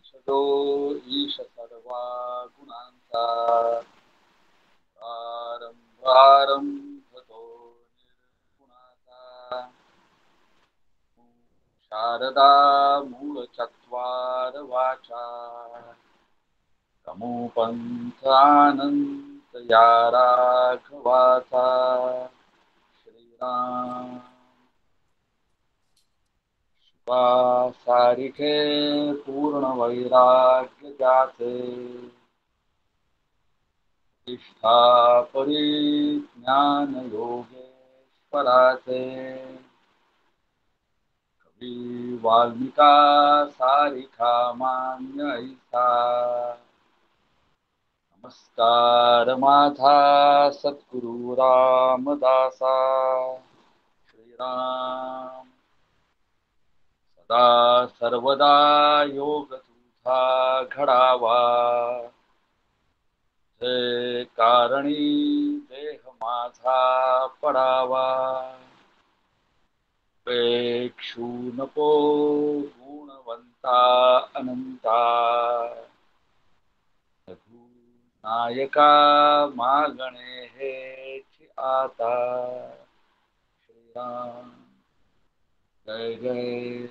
षडो ईश सर्वा गुणांचा आरंभारंभतो निर्गुणाचा शारदा मूळ चत्वार वाचा तमोपंथ आनंद या राघवाचा श्रीराम सारिखे पूर्ण वैराग्य जाते निष्ठा परिज्ञान योगेश्वराचे कवी वाल्मिका सारिखा मान्य ऐसा नमस्कार माझा सद्गुरु रामदासा श्रीराम सदा सर्वदा योग तुझा घडावा हे कारणी देह माझा पडावा पेक्षू नको गुणवंता अनंता नायका मागणे हेची आता श्रीराम जय जय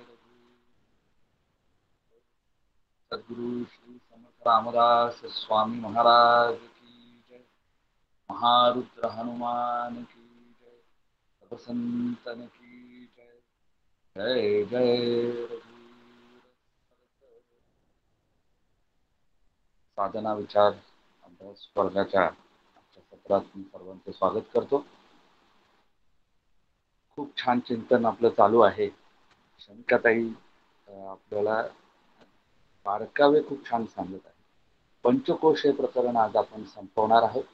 सद्गुरु श्री समर्थ रामदास स्वामी महाराज की जय महारुद्र हनुमान की जय सब संतन की जय जय जय साधना विचार अभ्यास वर्गाच्या आजच्या सत्रात मी सर्वांचे स्वागत करतो. खूप छान चिंतन आपलं चालू आहे. शमिकाताई आपल्याला बारकावे खूप छान सांगत आहे. पंचकोश हे प्रकरण आज आपण संपवणार आहोत.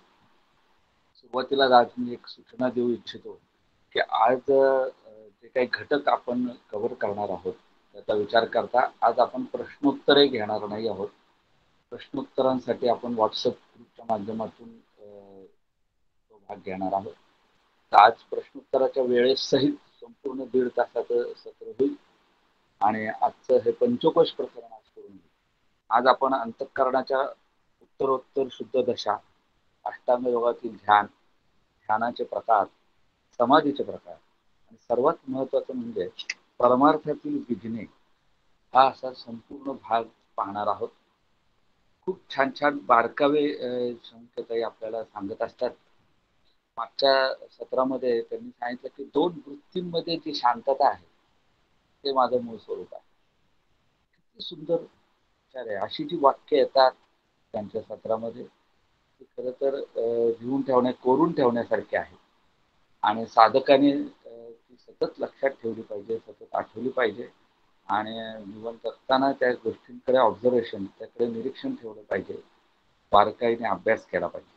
सुरुवातीला आज मी एक सूचना देऊ इच्छितो की आज जे काही घटक आपण कव्हर करणार आहोत त्याचा विचार करता आज आपण प्रश्नोत्तरे घेणार नाही आहोत. प्रश्नोत्तरांसाठी आपण व्हॉट्सअप ग्रुपच्या माध्यमातून तो भाग घेणार आहोत. तर आज प्रश्नोत्तराच्या वेळेसहित संपूर्ण 1.5 तासाचं सत्र होईल आणि आजचं हे पंचकोश प्रकरण आज करून घेऊ. आज आपण अंतःकरणाच्या उत्तरोत्तर शुद्ध दशा, अष्टांग योगातील ध्यान, ध्यानाचे प्रकार, समाधीचे प्रकार आणि सर्वात महत्वाचं म्हणजे परमार्थातील विघ्ने हा असा संपूर्ण भाग पाहणार आहोत. खूप छान छान बारकावे शंकरताई आपल्याला सांगत असतात. मागच्या सत्रामध्ये त्यांनी सांगितलं की 2 वृत्तींमध्ये जी शांतता आहे ते माझं मूळ स्वरूप आहे. किती सुंदर विचार आहे. अशी जी वाक्य येतात त्यांच्या सत्रामध्ये ती खरं तर लिहून कोरून ठेवण्यासारखी आहे आणि साधकाने ती सतत लक्षात ठेवली पाहिजे, सतत आठवली पाहिजे आणि जीवन जगताना त्या गोष्टींकडे ऑब्झर्वेशन, त्याकडे निरीक्षण ठेवलं पाहिजे, बारकाईने अभ्यास केला पाहिजे.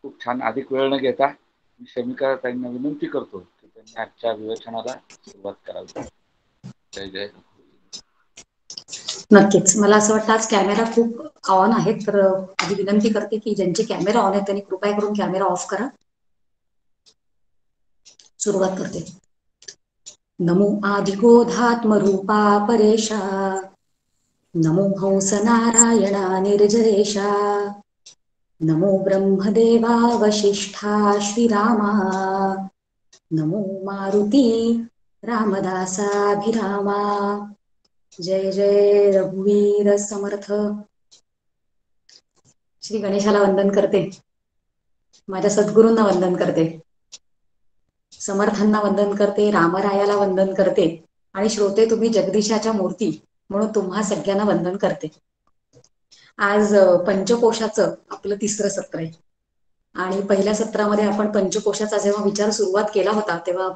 खूप छान. अधिक वेळ न घेता मी शमिकाताईंना विनंती करतो की त्यांनी आजच्या विवेचनाला सुरुवात करावी. जय जय. नक्कीच. मला असं वाटतं आज कॅमेरा खूप ऑन आहेत, तर आधी विनंती करते की ज्यांचे कॅमेरा ऑन आहेत त्यांनी कृपया करून कॅमेरा ऑफ करा. सुरुवात करते. नमो आदिगोधात्मरूपा परेशा, नमो हंस नारायणा निर्जरेशा, नमो ब्रह्मदेवा वशिष्ठा श्रीरामा, नमो मारुती रामदासाभिरामा. जय जय रघुवीर समर्थ. श्री गणेशाला वंदन करते, माझ्या सद्गुरूंना वंदन करते, समर्थांना वंदन करते, रामरायाला वंदन करते आणि श्रोते तुम्ही जगदीशाच्या मूर्ती म्हणून तुम्हा सगळ्यांना वंदन करते. आज पंचकोशाचं आपलं 3रं सत्र आहे आणि पहिल्या सत्रामध्ये आपण पंचकोशाचा जेव्हा विचार सुरुवात केला होता तेव्हा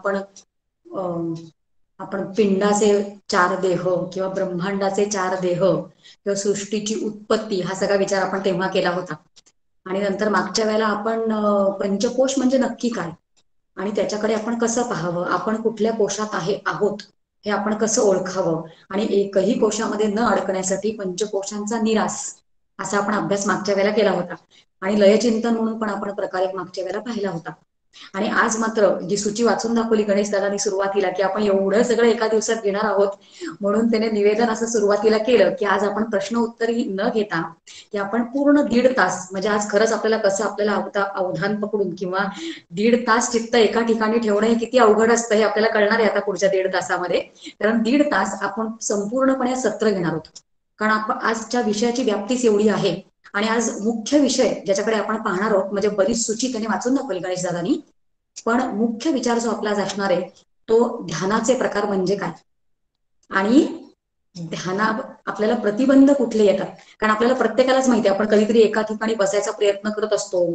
आपण पिंडाचे 4 देह किंवा ब्रह्मांडाचे 4 देह किंवा सृष्टीची उत्पत्ती हा सगळा विचार आपण तेव्हा केला होता. आणि नंतर मागच्या वेळेला आपण पंचकोश म्हणजे नक्की काय आणि त्याच्याकडे आपण कसं पाहावं, आपण कुठल्या कोशात आहोत हे आपण कसं ओळखावं आणि एकही कोशामध्ये न अडकण्यासाठी पंचकोशांचा निरास असा आपण अभ्यास मागच्या वेळेला केला होता. आणि लयचिंतन म्हणून पण आपण प्रकार एक मागच्या वेळेला पाहिला होता. आणि आज मात्र जी सूची वाचून दाखवली गणेश दादांनी सुरुवातीला, की आपण एवढं सगळं एका दिवसात घेणार आहोत, म्हणून त्याने निवेदन असं सुरुवातीला केलं की आज आपण प्रश्न उत्तरही न घेता की आपण पूर्ण 1.5 तास, म्हणजे आज खरंच आपल्याला कसं आपल्याला अवधान पकडून किंवा 1.5 तास चित्त एका ठिकाणी ठेवणं हे किती अवघड असतं हे आपल्याला कळणार आहे आता पुढच्या 1.5 तासामध्ये. कारण 1.5 तास आपण संपूर्णपणे सत्र घेणार आहोत, कारण आपण आजच्या विषयाची व्याप्तीच एवढी आहे. आणि आज मुख्य विषय ज्याच्याकडे आपण पाहणार आहोत, म्हणजे बरीच सूची त्याने वाचून दाखवली गणेश दादानी, पण मुख्य विचार जो आपला आज असणार आहे तो ध्यानाचे प्रकार म्हणजे काय, आणि ध्याना आपल्याला प्रतिबंध कुठले येतात. कारण आपल्याला प्रत्येकालाच माहिती आहे आपण कधीतरी एका ठिकाणी बसायचा प्रयत्न करत असतो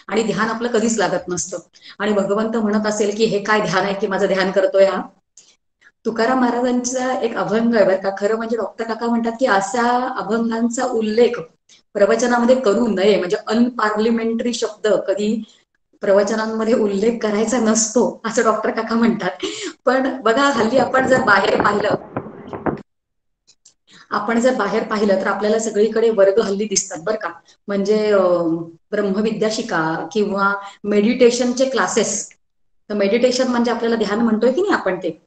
आणि ध्यान आपलं कधीच लागत नसतं, आणि भगवंत म्हणत असेल की हे काय ध्यान आहे की माझं ध्यान करतोय हा. तुकाराम महाराजांचा एक अभंग आहे बरं का, खरं म्हणजे डॉक्टर काका म्हणतात की अशा अभंगांचा उल्लेख प्रवचनामध्ये करू नये, म्हणजे अनपार्लिमेंटरी शब्द कधी प्रवचनांमध्ये उल्लेख करायचा नसतो असं डॉक्टर काका म्हणतात. पण बघा हल्ली आपण जर बाहेर पाहिलं तर आपल्याला सगळीकडे वर्ग हल्ली दिसतात बरं का, म्हणजे ब्रह्मविद्या शिका किंवा मेडिटेशनचे क्लासेस. तर मेडिटेशन म्हणजे आपल्याला ध्यान म्हणतोय की नाही आपण ते,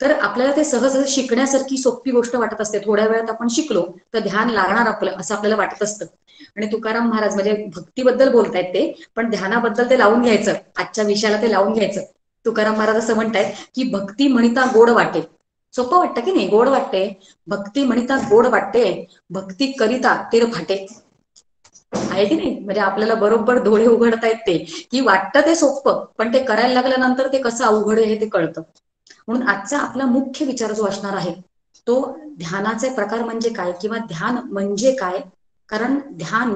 तर आपल्याला ते सहज शिकण्यासारखी सोपी गोष्ट वाटत असते. थोड्या वेळात आपण शिकलो तर ध्यान लागणार आपलं असं आपल्याला वाटत असतं. आणि तुकाराम महाराज म्हणजे भक्तीबद्दल बोलतायत ते, पण ध्यानाबद्दल ते लावून घ्यायचं, आजच्या विषयाला ते लावून घ्यायचं. तुकाराम महाराज असं म्हणतायत की भक्ती म्हणता गोड वाटे. सोपं वाटतं की नाही, गोड वाटते. भक्ती म्हणता गोड वाटते, भक्ती करिता तीर फाटे. आहे की नाही, म्हणजे आपल्याला बरोबर डोळे उघडता येते की वाटतं ते सोपं, पण ते करायला लागल्यानंतर ते कसं अवघड आहे हे ते कळतं. म्हणून आजचा आपला मुख्य विचार जो असणार आहे तो ध्यानाचे प्रकार म्हणजे काय किंवा ध्यान म्हणजे काय. कारण ध्यान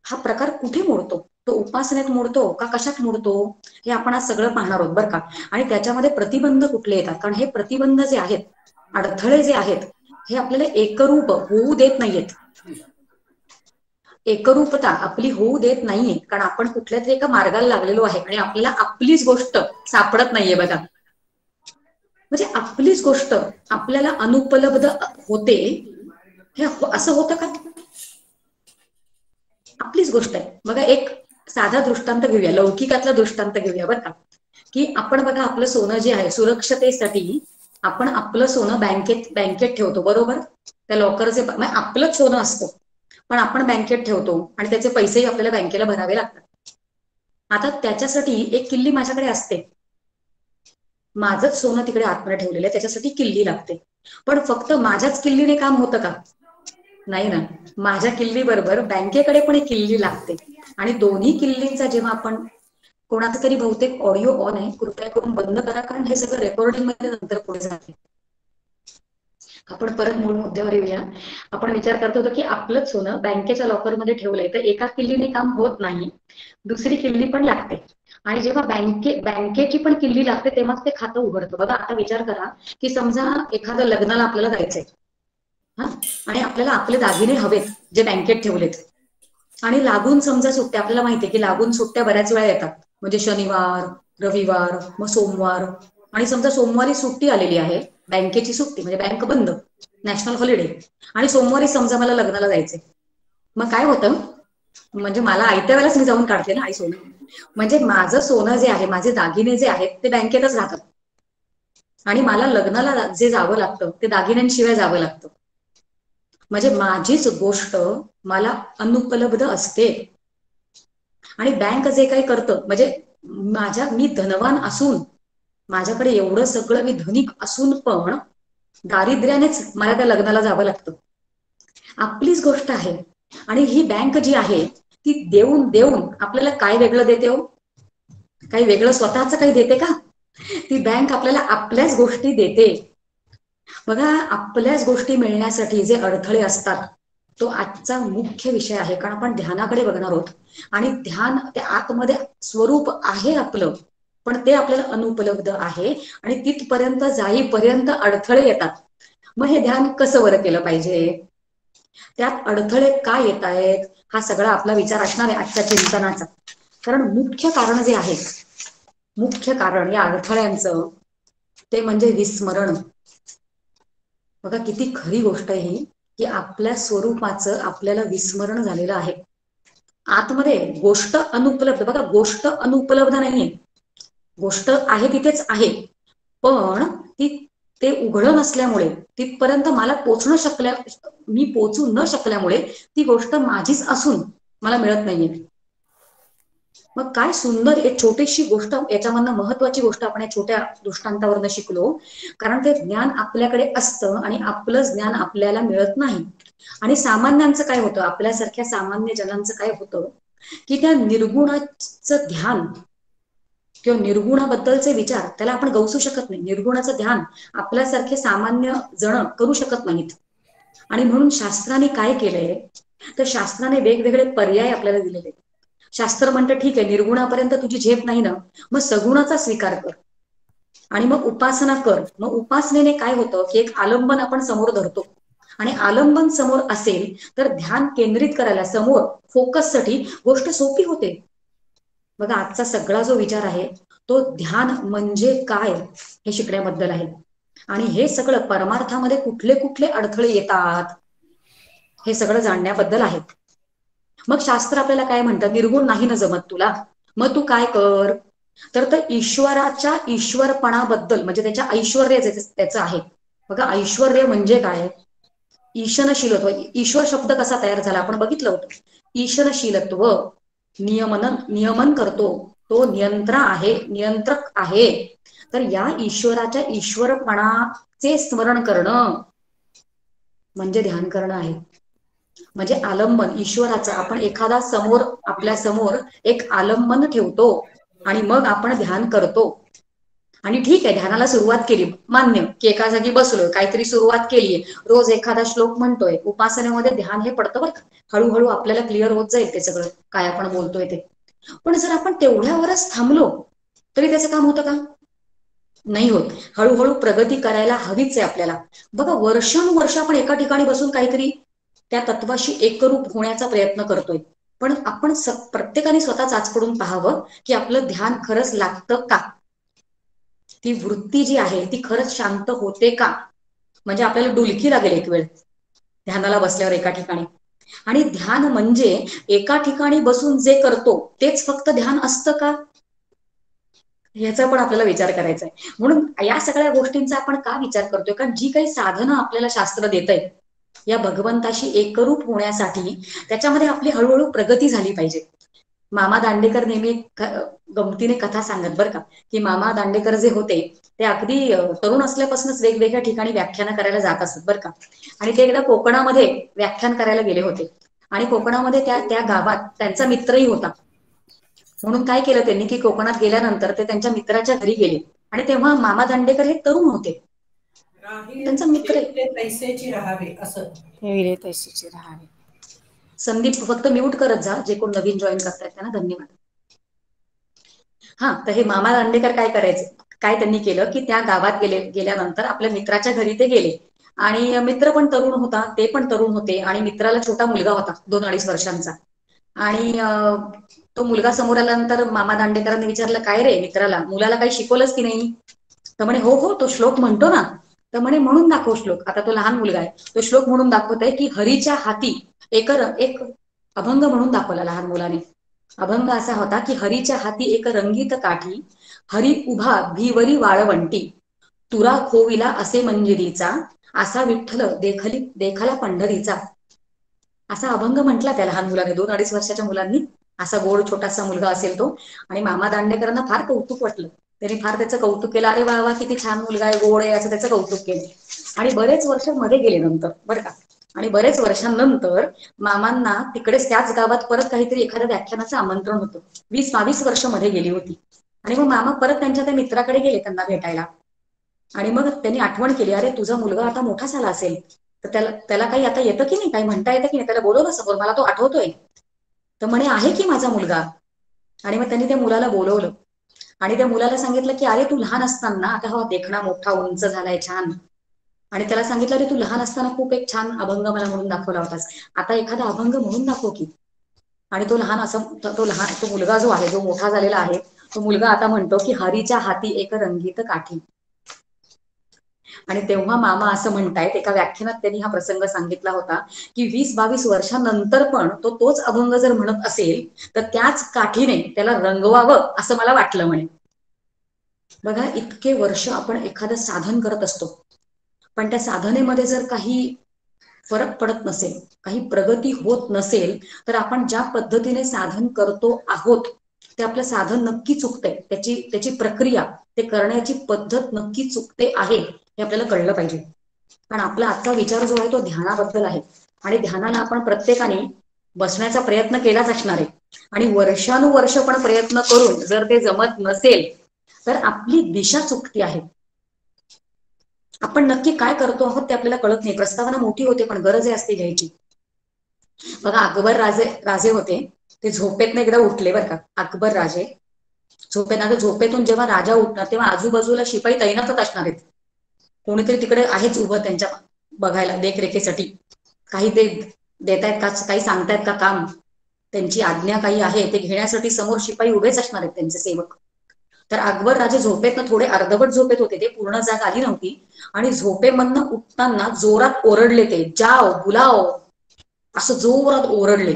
हा प्रकार कुठे मोडतो, तो उपासनेत मोडतो का कशात मोडतो, हे आपण आज सगळं पाहणार आहोत बरं का. आणि त्याच्यामध्ये प्रतिबंध कुठले येतात, कारण हे प्रतिबंध जे आहेत, अडथळे जे आहेत, हे आपल्याला एकरूप होऊ देत नाहीयेत. एकरूपता आपली होऊ देत नाहीये, कारण आपण कुठल्या तरी एका मार्गाला लागलेलो आहे आणि आपल्याला आपलीच गोष्ट सापडत नाहीये बघा. म्हणजे आपलीच गोष्ट आपल्याला अनुपलब्ध होते, हे असं होतं का. आपलीच गोष्ट आहे बघा. एक साधा दृष्टांत घेऊया, लौकिकातला दृष्टांत घेऊया बरं का, की आपण बघा आपलं सोनं जे आहे सुरक्षतेसाठी आपण आपलं सोनं बँकेत ठेवतो बरोबर. त्या लॉकरचे आपलंच सोनं असतं, पण आपण बँकेत ठेवतो आणि त्याचे पैसेही आपल्याला बँकेला भरावे लागतात. आता त्याच्यासाठी एक किल्ली माझ्याकडे असते, माझंच सोनं तिकडे आतमध्ये ठेवलेलं आहे, त्याच्यासाठी किल्ली लागते. पण फक्त माझ्याच किल्लीने काम होतं का, नाही ना. माझ्या किल्ली बरोबर बँकेकडे पण एक किल्ली लागते, आणि दोन्ही किल्लींचा जेव्हा आपण, कोणाचा तरी बहुतेक ऑडिओ ऑन आहे, कृपया करून बंद करा, कारण हे सगळं रेकॉर्डिंग मध्ये नंतर पुढे जाते. आपण परत मूळ मुद्द्यावर येऊया. आपण विचार करत होतो की आपलंच सोनं बँकेच्या लॉकरमध्ये ठेवलंय, तर एका किल्लीने काम होत नाही, दुसरी किल्ली पण लागते. आणि जेव्हा बँकेची पण किल्ली लागते तेव्हाच ते खातं उघडतं बघा. आता विचार करा की समजा एखादं लग्नाला आपल्याला जायचंय हा, आणि आपल्याला आपले दागिने हवेत जे बँकेत ठेवलेत, आणि लागून समजा सुट्ट्या, आपल्याला माहितीये की लागून सुट्ट्या बऱ्याच वेळा येतात, म्हणजे शनिवार, रविवार, मग सोमवार. आणि समजा सोमवारी सुट्टी आलेली आहे, बँकेची सुट्टी म्हणजे बँक बंद, नॅशनल हॉलिडे, आणि सोमवारी समजा मला लग्नाला जायचंय. मग काय होतं, म्हणजे मला आयत्या वेळेलाच मी जाऊन काढते ना आई सोनं, म्हणजे माझं सोनं जे आहे, माझे दागिने जे आहेत ते बँकेतच राहतात, आणि मला लग्नाला जे जावं लागतं ते दागिन्यांशिवाय जावं लागतं. म्हणजे माझीच गोष्ट मला अनुपलब्ध असते. आणि बँक जे काही करतं, म्हणजे मी धनवान असून, माझ्याकडे एवढं सगळं, मी धनिक असून पण दारिद्र्यानेच मला त्या लग्नाला जावं लागतं. आपलीच गोष्ट आहे. आणि ही बँक जी आहे ती देऊन देऊन आपल्याला काय वेगळं देते हो, काही वेगळं स्वतःच काही देते का. ती बँक आपल्याला आपल्याच गोष्टी देते बघा. आपल्याच गोष्टी मिळण्यासाठी जे अडथळे असतात तो आजचा मुख्य विषय आहे, कारण आपण ध्यानाकडे बघणार आहोत. आणि ध्यान ते आतमध्ये स्वरूप आहे आपलं, पण ते आपल्याला अनुपलब्ध आहे, आणि तिथपर्यंत जाईपर्यंत अडथळे येतात. मग हे ध्यान कसं बरं केलं पाहिजे, त्यात अडथळे का येत आहेत, हा सगळा आपला विचार असणार आहे आजच्या चिंतनाचा. कारण मुख्य कारण जे आहे, मुख्य कारण या अडथळ्यांचं ते म्हणजे विस्मरण. बघा किती खरी गोष्ट आहे ही, की आपल्या स्वरूपाचं आपल्याला विस्मरण झालेलं आहे. आतमध्ये गोष्ट अनुपलब्ध, बघा गोष्ट अनुपलब्ध नाहीये, गोष्ट आहे तिथेच आहे, पण ते उघडं नसल्यामुळे, तिथपर्यंत मला मी पोचू न शकल्यामुळे ती गोष्ट माझीच असून मला मिळत नाहीये. मग काय सुंदर एक छोटीशी गोष्ट, याच्यामधनं महत्वाची गोष्ट आपण या छोट्या दृष्टांतावरनं शिकलो. कारण ते ज्ञान आपल्याकडे असतं आणि आपलं ज्ञान आपल्याला मिळत नाही. आणि सामान्यांचं काय होतं, आपल्यासारख्या सामान्य जनांचं काय होतं की त्या निर्गुणाचं ध्यान किंवा निर्गुणाबद्दलचे विचार त्याला आपण गवसू शकत नाही. निर्गुणाचं ध्यान आपल्यासारखे सामान्य जण करू शकत नाहीत. आणि म्हणून शास्त्राने काय केलंय, तर शास्त्राने वेगवेगळे पर्याय आपल्याला दिलेले. शास्त्र म्हणतं ठीक आहे, निर्गुणापर्यंत तुझी झेप नाही ना, मग सगुणाचा स्वीकार कर आणि मग उपासना कर. मग उपासनेने काय होतं की एक आलंबन आपण समोर धरतो, आणि आलंबन समोर असेल तर ध्यान केंद्रित करायला समोर फोकससाठी गोष्ट सोपी होते. बघा, आजचा सगळा जो विचार आहे तो ध्यान म्हणजे काय हे शिकण्याबद्दल आहे. आणि हे सगळं परमार्थामध्ये कुठले कुठले अडथळे येतात हे सगळं जाणण्याबद्दल आहे. मग शास्त्र आपल्याला काय म्हणतं, निर्गुण नाही ना जमत तुला, मग तू काय कर, तर ईश्वराच्या ईश्वरपणाबद्दल, म्हणजे त्याच्या ऐश्वर्य त्याचं आहे. बघा, ऐश्वर्य म्हणजे काय, ईशनशीलत्व. ईश्वर शब्द कसा तयार झाला आपण बघितलं होतं. ईशनशीलत्व, नियमन करतो, तो नियंत्रक आहे. तर या ईश्वराच्या ईश्वरपणाचे स्मरण करणं म्हणजे ध्यान करणं आहे. म्हणजे आलंबन ईश्वराचं, आपण एखादा समोर, आपल्या समोर एक आलंबन ठेवतो आणि मग आपण ध्यान करतो. आणि ठीक आहे, ध्यानाला सुरुवात केली, मान्य की एका जागी बसलोय, काहीतरी सुरुवात केलीये, रोज एखादा श्लोक म्हणतोय. उपासनेमध्ये ध्यान हे पडतं बरं का, हळूहळू आपल्याला क्लिअर होत जाईल ते सगळं काय आपण बोलतोय ते. पण जर आपण तेवढ्यावरच थांबलो तरी त्याचं काम होतं का, नाही होत. हळूहळू प्रगती करायला हवीच आहे आपल्याला. बघा, वर्षानुवर्ष आपण एका ठिकाणी बसून काहीतरी त्या तत्वाशी एकरूप होण्याचा प्रयत्न करतोय, पण आपण प्रत्येकाने स्वतः चाचपडून पाहावं की आपलं ध्यान खरंच लागतं का, ती वृत्ती जी आहे ती खरंच शांत होते का. म्हणजे आपल्याला डुलकी लागेल एक वेळ ध्यानाला बसल्यावर एका ठिकाणी. आणि ध्यान म्हणजे एका ठिकाणी बसून जे करतो तेच फक्त ध्यान असतं का, ह्याचा पण आपल्याला विचार करायचा आहे. म्हणून या सगळ्या गोष्टींचा आपण का विचार करतोय, कारण जी काही साधनं आपल्याला शास्त्र देतंय या भगवंताशी एकरूप होण्यासाठी, त्याच्यामध्ये आपली हळूहळू प्रगती झाली पाहिजे. मामा दांडेकर नेहमी गमतीने कथा सांगत बरं का, की मामा दांडेकर जे होते ते अगदी तरुण असल्यापासूनच वेगवेगळ्या ठिकाणी व्याख्यानं करायला जात असत बरं का. आणि ते एकदा कोकणामध्ये व्याख्यान करायला गेले होते, आणि कोकणामध्ये त्या त्या गावात त्यांचा मित्रही होता. म्हणून काय केलं त्यांनी की कोकणात गेल्यानंतर ते त्यांच्या मित्राच्या घरी गेले, आणि तेव्हा मामा दांडेकर हे तरुण होते, त्यांचा मित्र. पैसेची राहावे असं, पैसेची राहावे. संदीप फक्त म्यूट करत जा, जे कोण नवीन जॉईन करतायत त्यांना धन्यवाद. हा, तर हे मामा दांडेकर काय करायचे, काय त्यांनी केलं की त्या गावात गेल्यानंतर आपल्या मित्राच्या घरी ते गेले, आणि मित्र पण तरुण होता, ते पण तरुण होते, आणि मित्राला छोटा मुलगा होता 2-2.5 वर्षांचा. आणि तो मुलगा समोर आल्यानंतर मामा दांडेकरांनी विचारलं, काय रे मित्राला, मुलाला काही शिकवलंच की नाही. तर म्हणे हो हो, तो श्लोक म्हणतो ना. तर म्हणे म्हणून दाखव श्लोक. आता तो लहान मुलगा आहे, तो श्लोक म्हणून दाखवत आहे की हरीच्या हाती एक अभंग म्हणून दाखवला लहान मुलाने. अभंग असा होता की हरीच्या हाती एक रंगीत काठी, हरी उभा भीवरी वाळवंटी, तुरा खोविला असे मंजिरीचा, असा विठ्ठल देखला पंढरीचा. असा अभंग म्हटला त्या लहान मुलाने, 2-2.5 वर्षाच्या मुलांनी. असा गोड छोटासा मुलगा असेल तो. आणि मामा दांडेकरांना फार कौतुक वाटलं, त्यांनी फार त्याचं कौतुक केलं. अरे वा वा, किती छान मुलगा आहे, गोड आहे, असं त्याचं कौतुक केलं. आणि बरेच वर्ष मध्ये गेले नंतर बरं का, आणि बरेच वर्षांनंतर मामांना तिकडेच त्याच गावात परत काहीतरी एखाद्या व्याख्यानाचं आमंत्रण होतं. 20-22 वर्ष मध्ये गेली होती. आणि मग मामा परत त्यांच्या त्या मित्राकडे गेले त्यांना भेटायला. आणि मग त्यांनी आठवण केली, अरे तुझा मुलगा आता मोठा झाला असेल, तर त्याला काही आता येतं की नाही, काही म्हणता येतं की नाही, त्याला बोलवलं समोर, मला तो आठवतोय. तर म्हणे आहे की माझा मुलगा. आणि मग त्यांनी त्या मुलाला बोलवलं, आणि त्या मुलाला सांगितलं की अरे तू लहान असताना, आता हा देखणा मोठा उंच झालाय छान, आणि त्याला सांगितलं अरे तू लहान असताना खूप एक छान अभंग मला म्हणून दाखवला होतास, आता एखादा अभंग म्हणून दाखव की. आणि तो मुलगा जो आहे, जो मोठा झालेला आहे, तो मुलगा आता म्हणतो की हरीच्या हाती एक रंगीत काठी. आणि तेव्हा मामा असं म्हणतायत, एका व्याख्यानात त्यांनी हा प्रसंग सांगितला होता की 20-22 वर्षानंतर पण तो तोच अभंग जर म्हणत असेल तर त्याच काठीने त्याला रंगवावं असं मला वाटलं म्हणे. बघा, इतके वर्ष आपण एखादं साधन करत असतो, पण त्या साधनेमध्ये जर काही फरक पडत नसेल, काही प्रगती होत नसेल, तर आपण ज्या पद्धतीने साधन करतो आहोत ते आपलं साधन नक्की चुकतंय. त्याची त्याची प्रक्रिया, ते करण्याची पद्धत नक्की चुकते आहे हे आपल्याला कळलं पाहिजे. कारण आपला आजचा विचार जो आहे तो ध्यानाबद्दल आहे, आणि ध्यानाला आपण प्रत्येकाने बसण्याचा प्रयत्न केलाच असणार आहे. आणि वर्षानुवर्ष पण प्रयत्न करून जर ते जमत नसेल तर आपली दिशा चुकती आहे. आपण नक्की काय करतो आहोत ते आपल्याला कळत नाही. प्रस्तावना मोठी होते पण गरज आहे असते घ्यायची. बघा, अकबर राजे राजे होते, ते झोपेतनं एकदा उठले बरं का. अकबर राजे झोपेतून जेव्हा राजा उठणार तेव्हा आजूबाजूला शिपाई तैनातच असणार आहेत. कोणीतरी तिकडे आहेच उभं त्यांच्या बघायला, देखरेखीसाठी. काही ते देत आहेत का, काही सांगतायत का काम, त्यांची आज्ञा काही आहे ते घेण्यासाठी समोर शिपाई उभेच असणार आहेत, त्यांचे सेवक. तर अकबर राजे झोपेतनं थोडे अर्धवट झोपेत होते, ते पूर्ण जाग आली नव्हती, आणि झोपेमधनं उठताना जोरात ओरडले, ते जाओ बुलाओ असं जोरात ओरडले.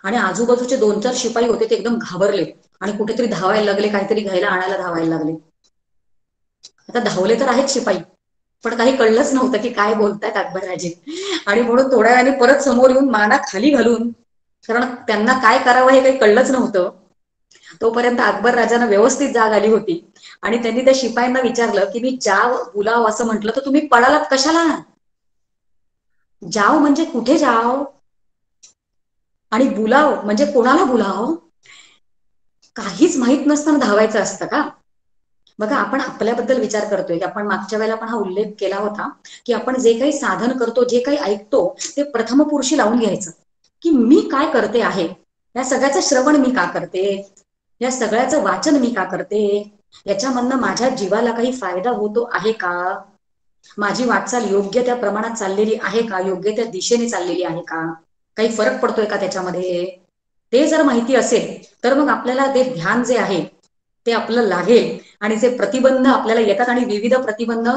आणि आजूबाजूचे 2-4 शिपाई होते ते एकदम घाबरले आणि कुठेतरी धावायला लागले, काहीतरी घ्यायला आणायला धावायला लागले. आता धावले तर आहेत शिपाई, पण काही कळलंच नव्हतं की काय बोलतायत अकबरराजे. आणि म्हणून थोड्या वेळाने परत समोर येऊन माना खाली घालून, कारण त्यांना काय करावं हे काही कळलंच नव्हतं, तोपर्यंत अकबर राजांना व्यवस्थित जाग आली होती. आणि त्यांनी त्या शिपायांना विचारलं की मी जाव बुलाव असं म्हटलं तर तुम्ही पळालात कशाला? जाव म्हणजे कुठे जाव, आणि बुलाव म्हणजे कोणाला बुलाव? काहीच माहित नसताना धावायचं असतं का? बघा, आपण आपल्याबद्दल विचार करतोय की आपण मागच्या वेळेला आपण हा उल्लेख केला होता की आपण जे काही साधन करतो, जे काही ऐकतो ते प्रथमपुरुषी लावून घ्यायचं, की मी काय करते आहे, या सगळ्याचं श्रवण मी का करते, या सगळ्याचं वाचन मी का करते, याच्यामधनं माझ्या जीवाला काही फायदा होतो आहे का, माझी वाटचाल योग्य त्या प्रमाणात चाललेली आहे का, योग्य त्या दिशेने चाललेली आहे का, काही फरक पडतोय का त्याच्यामध्ये. ते जर माहिती असेल तर मग आपल्याला ते ध्यान जे आहे ते आपलं लागेल. आणि जे प्रतिबंध आपल्याला येतात, आणि विविध प्रतिबंध,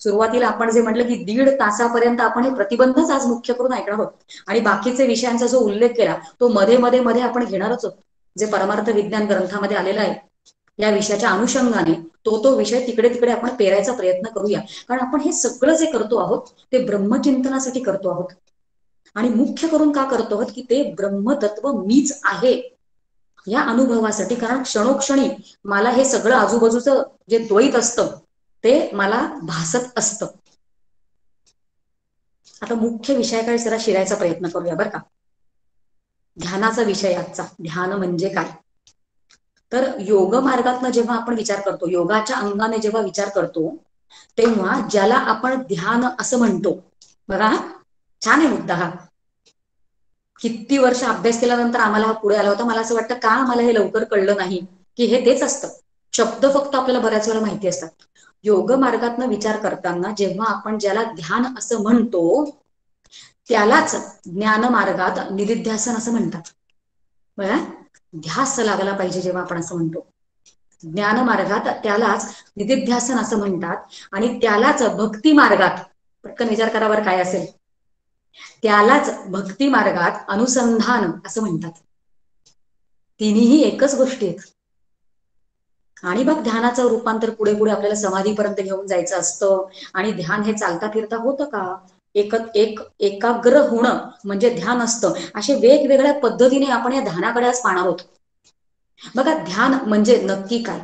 सुरुवातीला आपण जे म्हटलं की 1.5 तासापर्यंत आपण हे प्रतिबंधच आज मुख्य करून ऐकणार आहोत, आणि बाकीचे विषयांचा जो उल्लेख केला तो मध्ये मध्ये मध्ये आपण घेणारच आहोत. जे परमार्थ विज्ञान ग्रंथामध्ये आलेला आहे या विषयाच्या अनुषंगाने तो विषय तिकडे तिकडे आपण पेरायचा प्रयत्न करूया. कारण आपण हे सगळं जे करतो आहोत ते ब्रह्मचिंतनासाठी करतो आहोत, आणि मुख्य करून का करतो आहोत की ते ब्रह्मतत्व मीच आहे या अनुभवासाठी. कारण क्षणोक्षणी मला हे सगळं आजूबाजूचं जे द्वैत असतं ते मला भासत असतं. आता मुख्य विषयाकडे जरा शिरायचा प्रयत्न करूया बरं का. ध्यानाचा विषय आजचा, ध्यान म्हणजे काय. तर योग मार्गातनं जेव्हा आपण विचार करतो, योगाच्या अंगाने जेव्हा विचार करतो, तेव्हा ज्याला आपण ध्यान असं म्हणतो, बघा छान आहे मुद्दा हा. किती वर्ष अभ्यास केल्यानंतर आम्हाला हा पुढे आला होता. मला असं वाटतं का आम्हाला हे लवकर कळलं नाही, की हे तेच असतं. शब्द फक्त आपल्याला बऱ्याच वेळा माहिती असतात. योग मार्गातनं विचार करताना जेव्हा आपण ज्याला ध्यान असं म्हणतो त्यालाच ज्ञान मार्गात निदिध्यासन असं म्हणतात. बघा, ध्यास लागला पाहिजे जेव्हा आपण असं म्हणतो. ज्ञान मार्गात त्यालाच निदिध्यासन असं म्हणतात, आणि त्यालाच भक्ती मार्गात, पटकन विचार करा बरं काय असेल, त्यालाच भक्ती मार्गात अनुसंधान असं म्हणतात. तिन्ही एकच गोष्टी आहेत. आणि मग ध्यानाचं रूपांतर पुढे पुढे आपल्याला समाधीपर्यंत घेऊन जायचं असतं. आणि ध्यान हे चालता फिरता होतं का, एकाग्र होणं म्हणजे ध्यान असतं. असे वेगवेगळ्या पद्धतीने आपण या ध्यानाकडे आज पाहणार आहोत. बघा, ध्यान म्हणजे नक्की काय.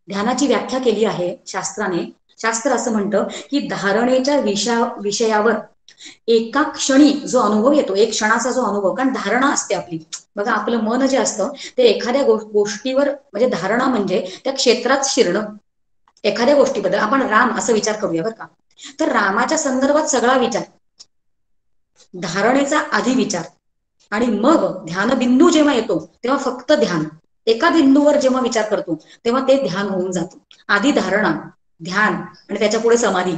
ध्यानाची व्याख्या केली आहे शास्त्राने. शास्त्र असं म्हणतं की धारणेच्या विषयावर एका क्षणी जो अनुभव येतो, एक क्षणाचा जो अनुभव, कारण धारणा असते आपली. बघा, आपलं मन जे असतं ते एखाद्या गोष्टीवर, म्हणजे धारणा म्हणजे त्या क्षेत्रात शिरणं. एखाद्या गोष्टीबद्दल आपण राम असं विचार करूया बरं का. तर रामाच्या संदर्भात सगळा विचार, धारणेचा आधी विचार, आणि मग ध्यानबिंदू जेव्हा येतो तेव्हा फक्त ध्यान. एका बिंदूवर जेव्हा विचार करतो तेव्हा ते ध्यान होऊन जातं. आधी धारणा, ध्यान, आणि त्याच्या पुढे समाधी.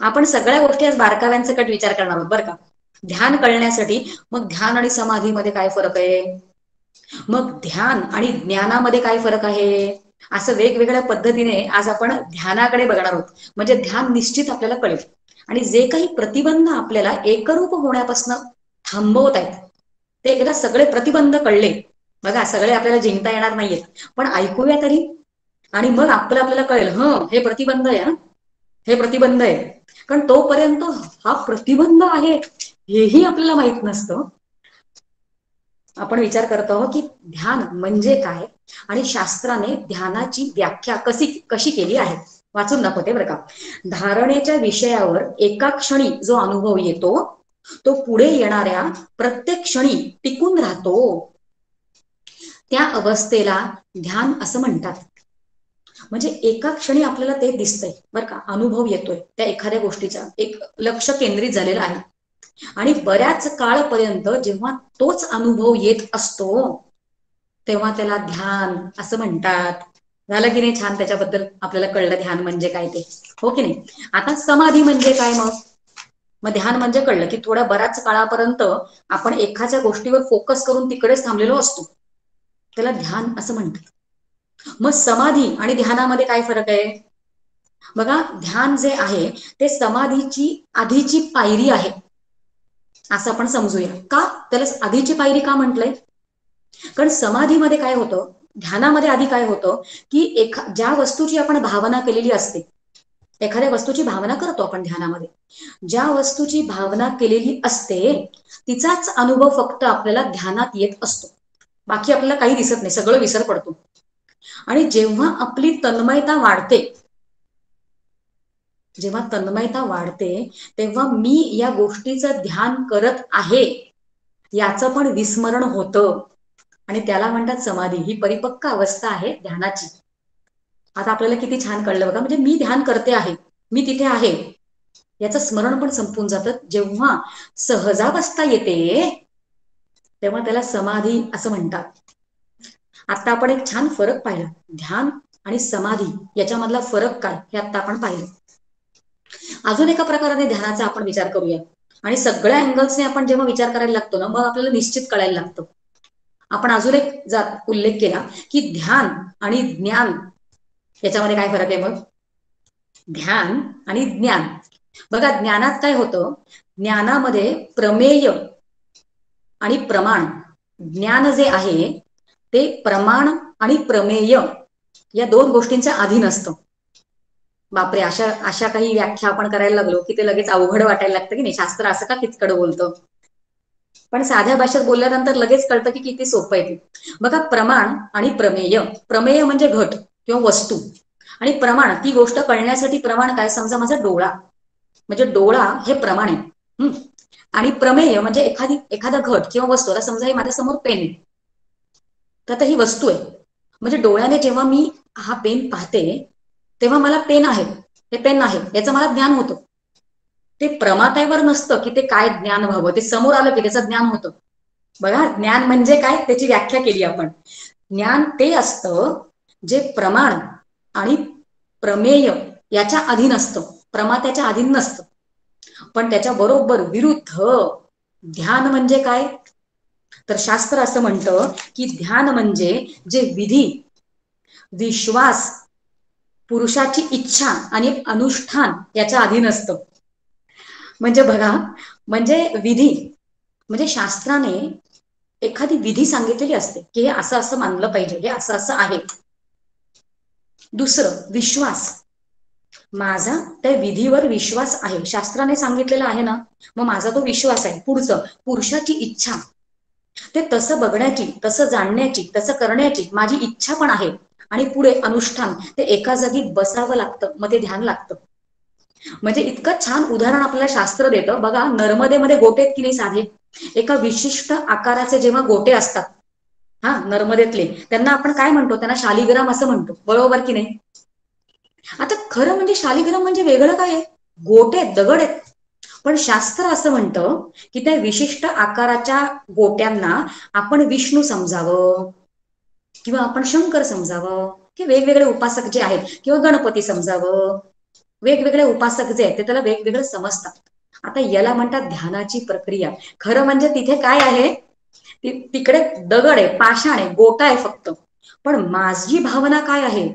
आपण सगळ्या गोष्टी आज बारकाव्यांचा कट विचार करणार आहोत बरं का. ध्यान कळण्यासाठी मग ध्यान आणि समाधीमध्ये काय फरक आहे, मग ध्यान आणि ज्ञानामध्ये काय फरक आहे, असं वेगवेगळ्या पद्धतीने आज आपण ध्यानाकडे बघणार आहोत. म्हणजे ध्यान निश्चित आपल्याला कळेल. आणि जे काही प्रतिबंध आपल्याला एकरूप होण्यापासून थांबवत आहेत ते एकदा सगळे प्रतिबंध कळले, बघा सगळे आपल्याला जिंकता येणार नाहीयेत, पण ऐकूया तरी. आणि मग आपल्याला कळेल हे प्रतिबंध आहे, हे प्रतिबंध आहे. कारण तोपर्यंत हा प्रतिबंध आहे हेही आपल्याला माहित नसतं. आपण विचार करत आहोत की ध्यान म्हणजे काय आणि शास्त्राने ध्यानाची व्याख्या कशी केली आहे. वाचून दाखवते बरं का. धारणेच्या विषयावर एका क्षणी जो अनुभव येतो तो पुढे येणाऱ्या प्रत्येक क्षणी टिकून राहतो, त्या अवस्थेला ध्यान असं म्हणतात. म्हणजे एका क्षणी आपल्याला ते दिसतंय बरं का, अनुभव येतोय त्या एखाद्या गोष्टीचा, एक लक्ष केंद्रित झालेलं आहे आणि बऱ्याच काळपर्यंत जेव्हा तोच अनुभव येत असतो तेव्हा त्याला ध्यान असं म्हणतात. झालं की नाही छान, त्याच्याबद्दल आपल्याला कळलं ध्यान म्हणजे काय ते, हो की नाही. आता समाधी म्हणजे काय मग ध्यान म्हणजे कळलं की थोड्या बऱ्याच काळापर्यंत आपण एखाद्या गोष्टीवर फोकस करून तिकडेच थांबलेलो असतो, त्याला ध्यान असं म्हणतात. मग समाधी आणि ध्यानामध्ये काय फरक आहे बघा. ध्यान जे आहे ते समाधीची आधीची पायरी आहे असं आपण समजूया. का त्याला आधीची पायरी का म्हटलंय? कारण समाधीमध्ये काय होतं, ध्यानामध्ये आधी काय होतं की ज्या वस्तूची आपण भावना केलेली असते, एखाद्या वस्तूची भावना करतो आपण ध्यानामध्ये, ज्या वस्तूची भावना केलेली असते तिचाच अनुभव फक्त आपल्याला ध्यानात येत असतो. बाकी आपल्याला काही दिसत नाही, सगळं विसर पडतो. आणि जेव्हा आपली तन्मयता वाढते, जेव्हा तन्मयता वाढते तेव्हा मी या गोष्टीचं ध्यान करत आहे याचं पण विस्मरण होतं आणि त्याला म्हणतात समाधी. ही परिपक्व अवस्था आहे ध्यानाची. आता आपल्याला किती छान कळलं बघा. म्हणजे मी ध्यान करते आहे, मी तिथे आहे याचं स्मरण पण संपून जातं. जेव्हा सहजावस्था येते तेव्हा त्याला समाधी असं म्हणतात. आता आपण एक छान फरक पाहिला, ध्यान आणि समाधी याच्यामधला फरक काय हे आता आपण पाहिलं. अजून एका प्रकाराने ध्यानाचा आपण विचार करूया आणि सगळ्या अँगल्सने आपण जेव्हा विचार करायला लागतो ना मग आपल्याला निश्चित कळायला लागतं. आपण अजून एक उल्लेख केला की ध्यान आणि ज्ञान याच्यामध्ये काय फरक आहे. मग ध्यान आणि ज्ञान बघा, ज्ञानात काय होतं, ज्ञानामध्ये प्रमेय आणि प्रमाण, ज्ञान जे आहे ते प्रमाण आणि प्रमेय या दोन गोष्टींच्या अधीन असतं. बापरे, अशा काही व्याख्या आपण करायला लागलो की ते लगेच अवघड वाटायला लागतं की नाही, शास्त्र असं का किचकट बोलतं. पण साध्या भाषेत बोलल्यानंतर लगेच कळतं की किती सोपं आहे ते. बघा, प्रमाण आणि प्रमेय. प्रमेय म्हणजे घट किंवा वस्तू आणि प्रमाण ती गोष्ट कळण्यासाठी प्रमाण काय, समजा माझा डोळा, म्हणजे डोळा हे प्रमाण आहे. आणि प्रमेय म्हणजे एखादा घट किंवा वस्तू, आता समजा हे माझ्यासमोर पेन आहे तर ही वस्तू आहे. म्हणजे डोळ्याने जेव्हा मी हा पेन पाहते तेव्हा मला पेन आहे, हे पेन आहे याचं मला ज्ञान होतं. ते प्रमात्यावर नसतं की ते काय ज्ञान व्हावं, ते समोर आलं की त्याचं ज्ञान होतं. बघा, ज्ञान म्हणजे काय त्याची व्याख्या केली आपण. ज्ञान ते असतं जे प्रमाण आणि प्रमेय याच्या अधीन असतं, प्रमात्याच्या अधीन नसतं. पण त्याच्या बरोबर विरुद्ध ध्यान म्हणजे काय, तर शास्त्र असं म्हणतं की ध्यान म्हणजे जे विधी, विश्वास, पुरुषाची इच्छा आणि अनुष्ठान याच्या अधीन असतं. म्हणजे बघा, म्हणजे विधी म्हणजे शास्त्राने एखादी विधी सांगितलेली असते की हे असं असं मानलं पाहिजे, हे असं असं आहे. दुसरं विश्वास, माझा त्या विधीवर विश्वास आहे, शास्त्राने सांगितलेलं आहे ना, मग माझा तो विश्वास आहे. पुढचं पुरुषाची इच्छा, ते तसं बघण्याची, तसं जाणण्याची, तसं करण्याची माझी इच्छा पण आहे. आणि पुढे अनुष्ठान, ते एका जागी बसावं लागतं, मग ते ध्यान लागतं. म्हणजे इतकं छान उदाहरण आपल्याला शास्त्र देतं बघा. नर्मदेमध्ये गोटे आहेत की नाही साधे, एका विशिष्ट आकाराचे जेव्हा गोटे असतात नर्मदेतले, त्यांना आपण काय म्हणतो, त्यांना शालिग्राम असं म्हणतो, बरोबर की नाही. आता खरं म्हणजे शालिग्राम म्हणजे वेगळं काय आहे, गोटे दगड आहेत. पण शास्त्र असं म्हणतं की त्या विशिष्ट आकाराच्या गोट्यांना आपण विष्णू समजावं किंवा आपण शंकर समजावं, की वेगवेगळे उपासक जे आहेत, किंवा गणपती समजावं. वेगवेगळे उपासक जे आहेत ते त्याला वेगवेगळं समजतात. आता याला म्हणतात ध्यानाची प्रक्रिया. खरं म्हणजे तिथे काय आहे, तिकडे दगड आहे, पाषाण आहे, गोटा आहे फक्त. पण माझी भावना काय आहे,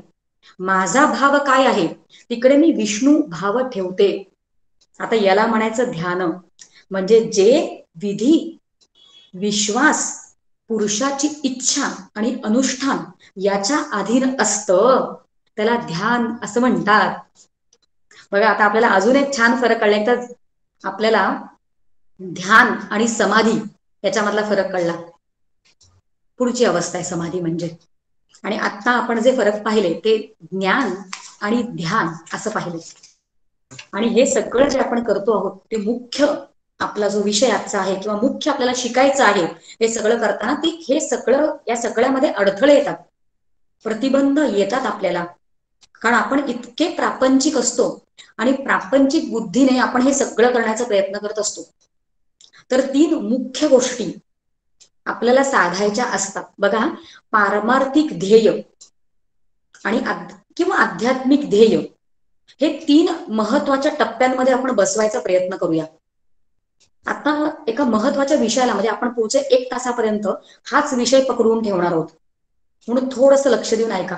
माझा भाव काय आहे, तिकडे मी विष्णू भाव ठेवते. आता याला म्हणायचं ध्यान. म्हणजे जे विधी, विश्वास, पुरुषाची इच्छा आणि अनुष्ठान याच्या अधीन असतं त्याला ध्यान असं म्हणतात. बघा आता आपल्याला अजून एक छान फरक कळला. तर आपल्याला ध्यान आणि समाधी याच्यामधला फरक कळला. पुढची अवस्था आहे समाधी म्हणजे. आणि आता आपण जे फरक पाहिले ते ज्ञान आणि ध्यान असं पाहिले. आणि हे सगळं जे आपण करतो आहोत ते मुख्य आपला जो विषय आजचा आहे किंवा मुख्य आपल्याला शिकायचं आहे हे सगळं करताना ते हे सगळं या सगळ्यामध्ये अडथळे येतात, प्रतिबंध येतात आपल्याला. कारण आपण इतके प्रापंचिक असतो आणि प्रापंचिक बुद्धीने आपण हे सगळं करण्याचा प्रयत्न करत असतो. तर 3 मुख्य गोष्टी आपल्याला साधायच्या असतात बघा. पारमार्थिक ध्येय आणि किंवा आध्यात्मिक ध्येय हे 3 महत्वाच्या टप्प्यांमध्ये आपण बसवायचा प्रयत्न करूया. आता एका महत्वाच्या विषयाला म्हणजे आपण पुढचे 1 तासापर्यंत हाच विषय पकडून ठेवणार आहोत, म्हणून थोडंसं लक्ष देऊन ऐका.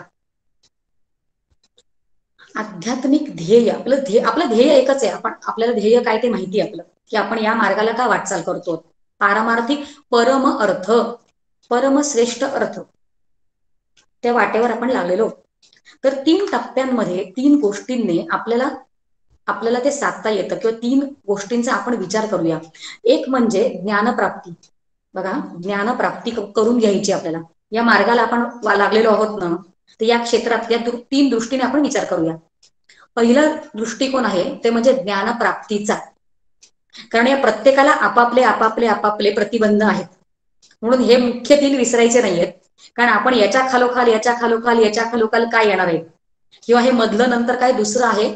आध्यात्मिक ध्येय, आपलं ध्येय एकच आहे. आपल्याला ध्येय काय ते माहिती आहे आपलं, की आपण या मार्गाला का वाटचाल करतो. पारमार्थिक परम अर्थ, परमश्रेष्ठ अर्थ, त्या वाटेवर आपण लागलेलो. तर 3 टप्प्यांमध्ये 3 गोष्टींनी आपल्याला ते साधता येतं किंवा 3 गोष्टींचा आपण विचार करूया. एक म्हणजे ज्ञानप्राप्ती. बघा, ज्ञानप्राप्ती करून घ्यायची आपल्याला. या मार्गाला आपण लागलेलो आहोत ना, तर या क्षेत्रात या 3 दृष्टीने आपण विचार करूया. पहिला दृष्टिकोन आहे ते म्हणजे ज्ञानप्राप्तीचा. कारण या प्रत्येकाला आपापले प्रतिबंध आहेत, म्हणून हे मुख्य 3 विसरायचे नाहीयेत. कारण आपण याच्या खालोखाल काय येणार आहे किंवा हे मधलं नंतर काय दुसरं आहे,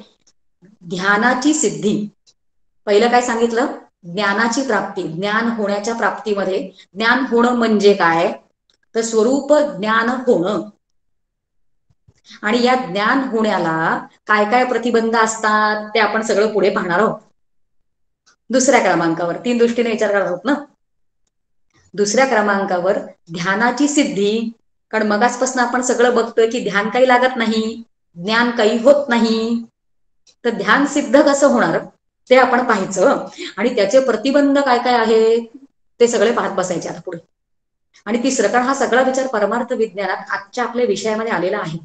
ध्यानाची सिद्धी. पहिलं काय सांगितलं, ज्ञानाची प्राप्ती. ज्ञान होण्याच्या प्राप्तीमध्ये ज्ञान होणं म्हणजे काय, तर स्वरूप ज्ञान होणं. आणि या ज्ञान होण्याला काय काय प्रतिबंध असतात ते आपण सगळं पुढे पाहणार आहोत. दुसऱ्या क्रमांकावर 3 दृष्टीने विचार करणार आहोत ना. दुसऱ्या क्रमांकावर ध्यानाची सिद्धी. कारण मगाचपासून आपण सगळं बघतोय की ध्यान काही लागत नाही, ज्ञान काही होत नाही. तर ध्यान सिद्ध कसं होणार ते आपण पाहायचं आणि त्याचे प्रतिबंध काय काय आहे ते सगळे पाहत बसायचे आता पुढे. आणि तिसरं, कारण हा सगळा विचार परमार्थ विज्ञानात आजच्या आपल्या विषयामध्ये आलेला आहे,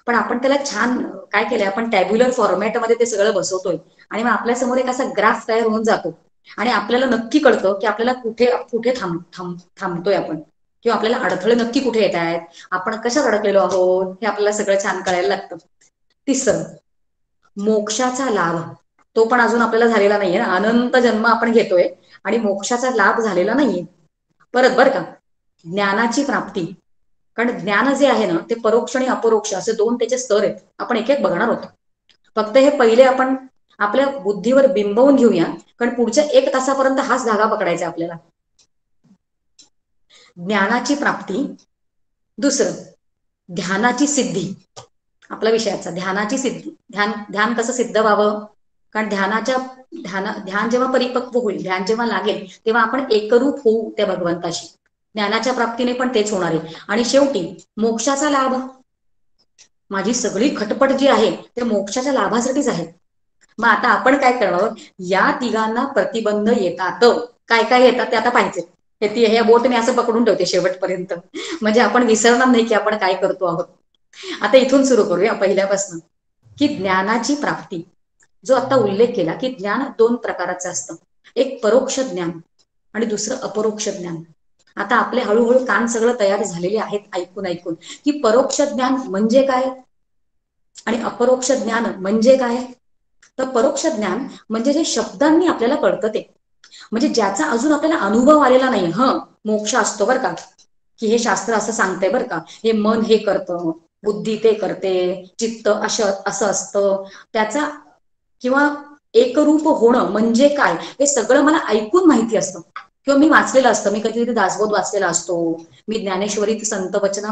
पण आपण त्याला छान काय केलंय, आपण टॅब्युलर फॉर्मॅटमध्ये ते सगळं बसवतोय आणि मग आपल्या समोर एक असा ग्राफ तयार होऊन जातो आणि आपल्याला नक्की कळतं की आपल्याला कुठे कुठे थांबतोय आपण, किंवा आपल्याला अडथळे नक्की कुठे येत आहेत, आपण कशात अडकलेलो आहोत हे आपल्याला सगळं छान कळायला लागतं. तिसरं, मोक्षाचा लाभ. तो पण अजून आपल्याला झालेला नाहीये ना. अनंत जन्म आपण घेतोय आणि मोक्षाचा लाभ झालेला नाहीये. परत बरं का, ज्ञानाची प्राप्ती. कारण ज्ञान जे आहे ना ते परोक्ष आणि अपरोक्ष असे 2 त्याचे स्तर आहेत. आपण एक एक बघणार आहोत. फक्त हे पहिले आपण आपल्या बुद्धीवर बिंबवून घेऊया, कारण पुढच्या 1 तासापर्यंत हाच धागा पकडायचा आपल्याला. ज्ञानाची प्राप्ती. दुसरं, ध्यानाची सिद्धी. आपला विषयाचा ध्यानाची सिद्धी. ध्यान कसं सिद्ध व्हावं, कारण ध्यान जेव्हा परिपक्व होईल, ध्यान जेव्हा लागेल तेव्हा आपण एकरूप होऊ त्या भगवंताशी. ज्ञानाच्या प्राप्तीने पण तेच होणार आहे. आणि शेवटी मोक्षाचा लाभ. माझी सगळी खटपट जी आहे ते मोक्षाच्या लाभासाठीच आहे. मग आता आपण काय करणार, या तिघांना प्रतिबंध येतात. काय काय येतात ते आता पाहिजे. हे बोट मी असं पकडून ठेवते शेवटपर्यंत, म्हणजे आपण विसरणार नाही की आपण काय करतो आहोत. आता इथून सुरू करूया पहिल्यापासून, की ज्ञानाची प्राप्ती. जो आता उल्लेख केला की ज्ञान 2 प्रकारचं असतं, एक परोक्ष ज्ञान आणि दुसरं अपरोक्ष ज्ञान. आता आपले हळूहळू कान सगळं तयार झालेले आहेत ऐकून ऐकून, की परोक्ष ज्ञान म्हणजे काय आणि अपरोक्ष ज्ञान म्हणजे काय. तर परोक्ष ज्ञान म्हणजे जे शब्दांनी आपल्याला कळतं ते, म्हणजे ज्याचा अजून आपल्याला अनुभव आलेला नाही. मोक्ष असतो बरं का, की हे शास्त्र असं सांगतंय बरं का, हे मन हे करतं, बुद्धी ते करते, चित्त असं असतं त्याचा, किंवा एकरूप होणं म्हणजे काय हे सगळं मला ऐकून माहिती असतं किंवा मी वाचलेलं असतं. मी कधीतरी दासबोध वाचलेला असतो, मी ज्ञानेश्वरी संत वचन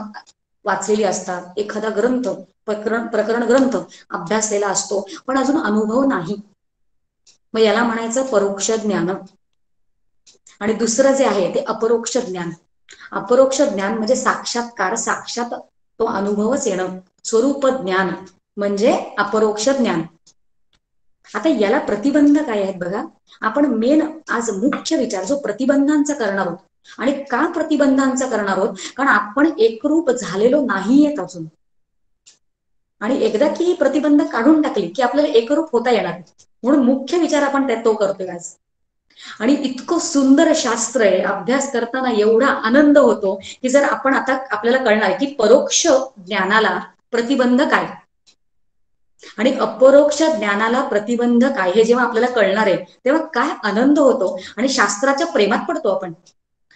वाचलेली असतात, एखादा ग्रंथ प्रकरण ग्रंथ अभ्यासलेला असतो, पण अजून अनुभव नाही. मग याला म्हणायचं परोक्ष ज्ञान. आणि दुसरं जे आहे ते अपरोक्ष ज्ञान. अपरोक्ष ज्ञान म्हणजे साक्षात्कार, साक्षात तो अनुभवच येणं, स्वरूप ज्ञान म्हणजे अपरोक्ष ज्ञान. आता याला प्रतिबंध काय आहेत बघा. आपण मेन आज मुख्य विचार जो प्रतिबंधांचा करणार आहोत. आणि का प्रतिबंधांचा करणार आहोत, कारण आपण एकरूप झालेलो नाहीयेत अजून. आणि एकदा की ही प्रतिबंध काढून टाकली की आपल्याला एकरूप होता येणार, म्हणून मुख्य विचार आपण तो करतोय आज. आणि इतकं सुंदर शास्त्र आहे, अभ्यास करताना एवढा आनंद होतो की जर आपण आता आपल्याला कळणार की परोक्ष ज्ञानाला प्रतिबंध काय आणि अपरोक्ष ज्ञानाला प्रतिबंध काय हे जेव्हा आपल्याला कळणार आहे तेव्हा काय आनंद होतो आणि शास्त्राच्या प्रेमात पडतो आपण.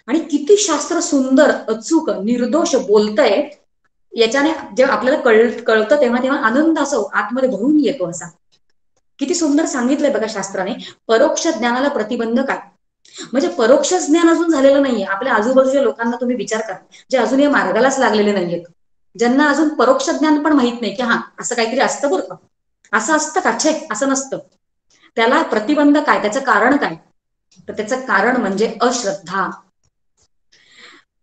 आणि किती शास्त्र सुंदर, अचूक, निर्दोष बोलतंय, याच्याने जेव्हा आपल्याला कळतं तेव्हा तेव्हा आनंद असो आतमध्ये भरून येतो. असा किती सुंदर सांगितलंय बघा शास्त्राने. परोक्ष ज्ञानाला प्रतिबंध काय म्हणजे परोक्ष ज्ञान अजून झालेलं नाहीये. आपल्या आजूबाजूच्या लोकांना तुम्ही विचार करा जे अजून या मार्गालाच लागलेले नाहीयेत, ज्यांना अजून परोक्ष ज्ञान पण माहित नाही की हा असं काहीतरी असतं बरं का, असं असतं का, छे असं नसतं. त्याला प्रतिबंध काय, त्याचं कारण काय, तर त्याचं कारण म्हणजे अश्रद्धा.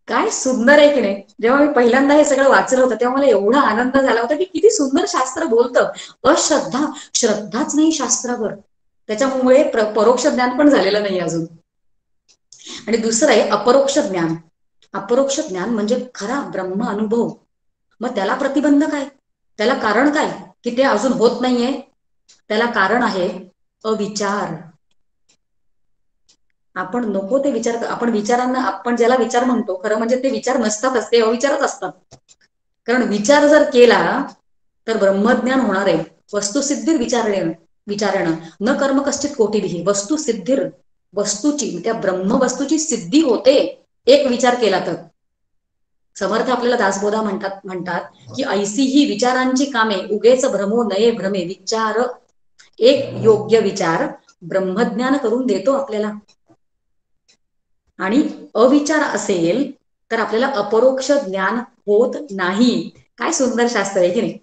काय सुंदर आहे की नाही. जेव्हा मी पहिल्यांदा हे सगळं वाचलं होतं तेव्हा मला एवढा आनंद झाला होता की किती सुंदर शास्त्र बोलतं. अश्रद्धा, श्रद्धाच नाही शास्त्रावर, त्याच्यामुळे परोक्ष ज्ञान पण झालेलं नाही अजून. आणि दुसरं आहे अपरोक्ष ज्ञान. अपरोक्ष ज्ञान म्हणजे खरा ब्रह्म अनुभव. मग त्याला प्रतिबंध काय, त्याला कारण काय की ते अजून होत नाहीये. त्याला कारण आहे अविचार. आपण नको ते विचार, आपण विचारांना, आपण ज्याला विचार म्हणतो खरं म्हणजे ते विचार नसतातच, ते अविचारच असतात. कारण विचार जर केला तर ब्रह्मज्ञान होणार आहे. वस्तुसिद्धीर विचारणं न कर्म कश्चित कोटीभिः. वस्तुसिद्धीर, वस्तूची, त्या ब्रह्म वस्तूची सिद्धी होते एक विचार केला तर. समर्थ आपल्याला दासबोधा म्हणतात की ऐसी ही विचारांची कामे उगेच भ्रमो नये भ्रमे. विचार, एक योग्य विचार ब्रह्मज्ञान करून देतो आपल्याला. आणि अविचार असेल तर आपल्याला अपरोक्ष ज्ञान होत नाही. काय सुंदर शास्त्र आहे की नाही.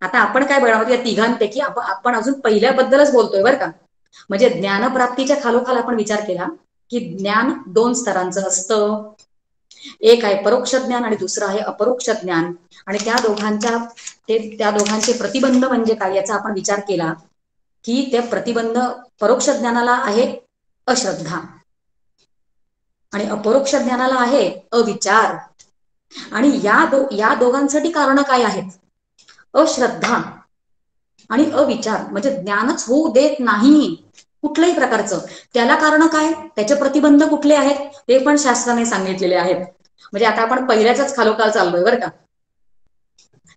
आता आपण काय बनवतो या तिघांपैकी आपण अजून पहिल्याबद्दलच बोलतोय बरं का. म्हणजे ज्ञानप्राप्तीच्या खालोखाल आपण विचार केला की ज्ञान 2 स्तरांचं असतं. एक आहे परोक्ष ज्ञान आणि दुसरं आहे अपरोक्ष ज्ञान. आणि त्या दोघांचे प्रतिबंध म्हणजे काय याचा आपण विचार केला की ते प्रतिबंध परोक्ष ज्ञानाला आहे अश्रद्धा आणि अपरोक्ष ज्ञानाला आहे अविचार. आणि या दोघांसाठी कारण काय आहेत, अश्रद्धा आणि अविचार. म्हणजे ज्ञानच होऊ देत नाही कुठल्याही प्रकारचं. त्याला कारण काय, त्याचे प्रतिबंध कुठले आहेत ते पण शास्त्राने सांगितलेले आहेत. म्हणजे आता आपण पहिल्याच खालोखाल चाललोय बरं का.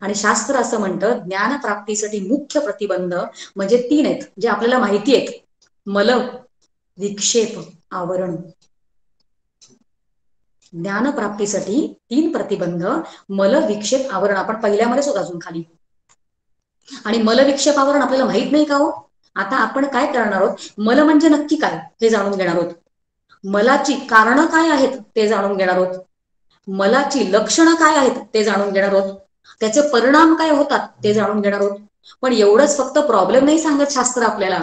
आणि शास्त्र असं म्हणतं ज्ञान प्राप्तीसाठी मुख्य प्रतिबंध म्हणजे 3 आहेत जे आपल्याला माहिती आहेत. मल, विक्षेप, आवरण. ज्ञान प्राप्तीसाठी 3 प्रतिबंध, मल, विक्षेप, आवरण. आपण पहिल्यामध्येच होतो अजून खाली. आणि मल, विक्षेप, आवरण आपल्याला माहित नाही का हो. आता आपण काय करणार आहोत, मल म्हणजे नक्की काय हे जाणून घेणार आहोत. मलाची कारणं काय आहेत ते जाणून घेणार आहोत. मलाची लक्षणं काय आहेत ते जाणून घेणार आहोत. त्याचे परिणाम काय होतात ते जाणून घेणार आहोत. पण एवढंच फक्त प्रॉब्लेम नाही सांगत शास्त्र आपल्याला,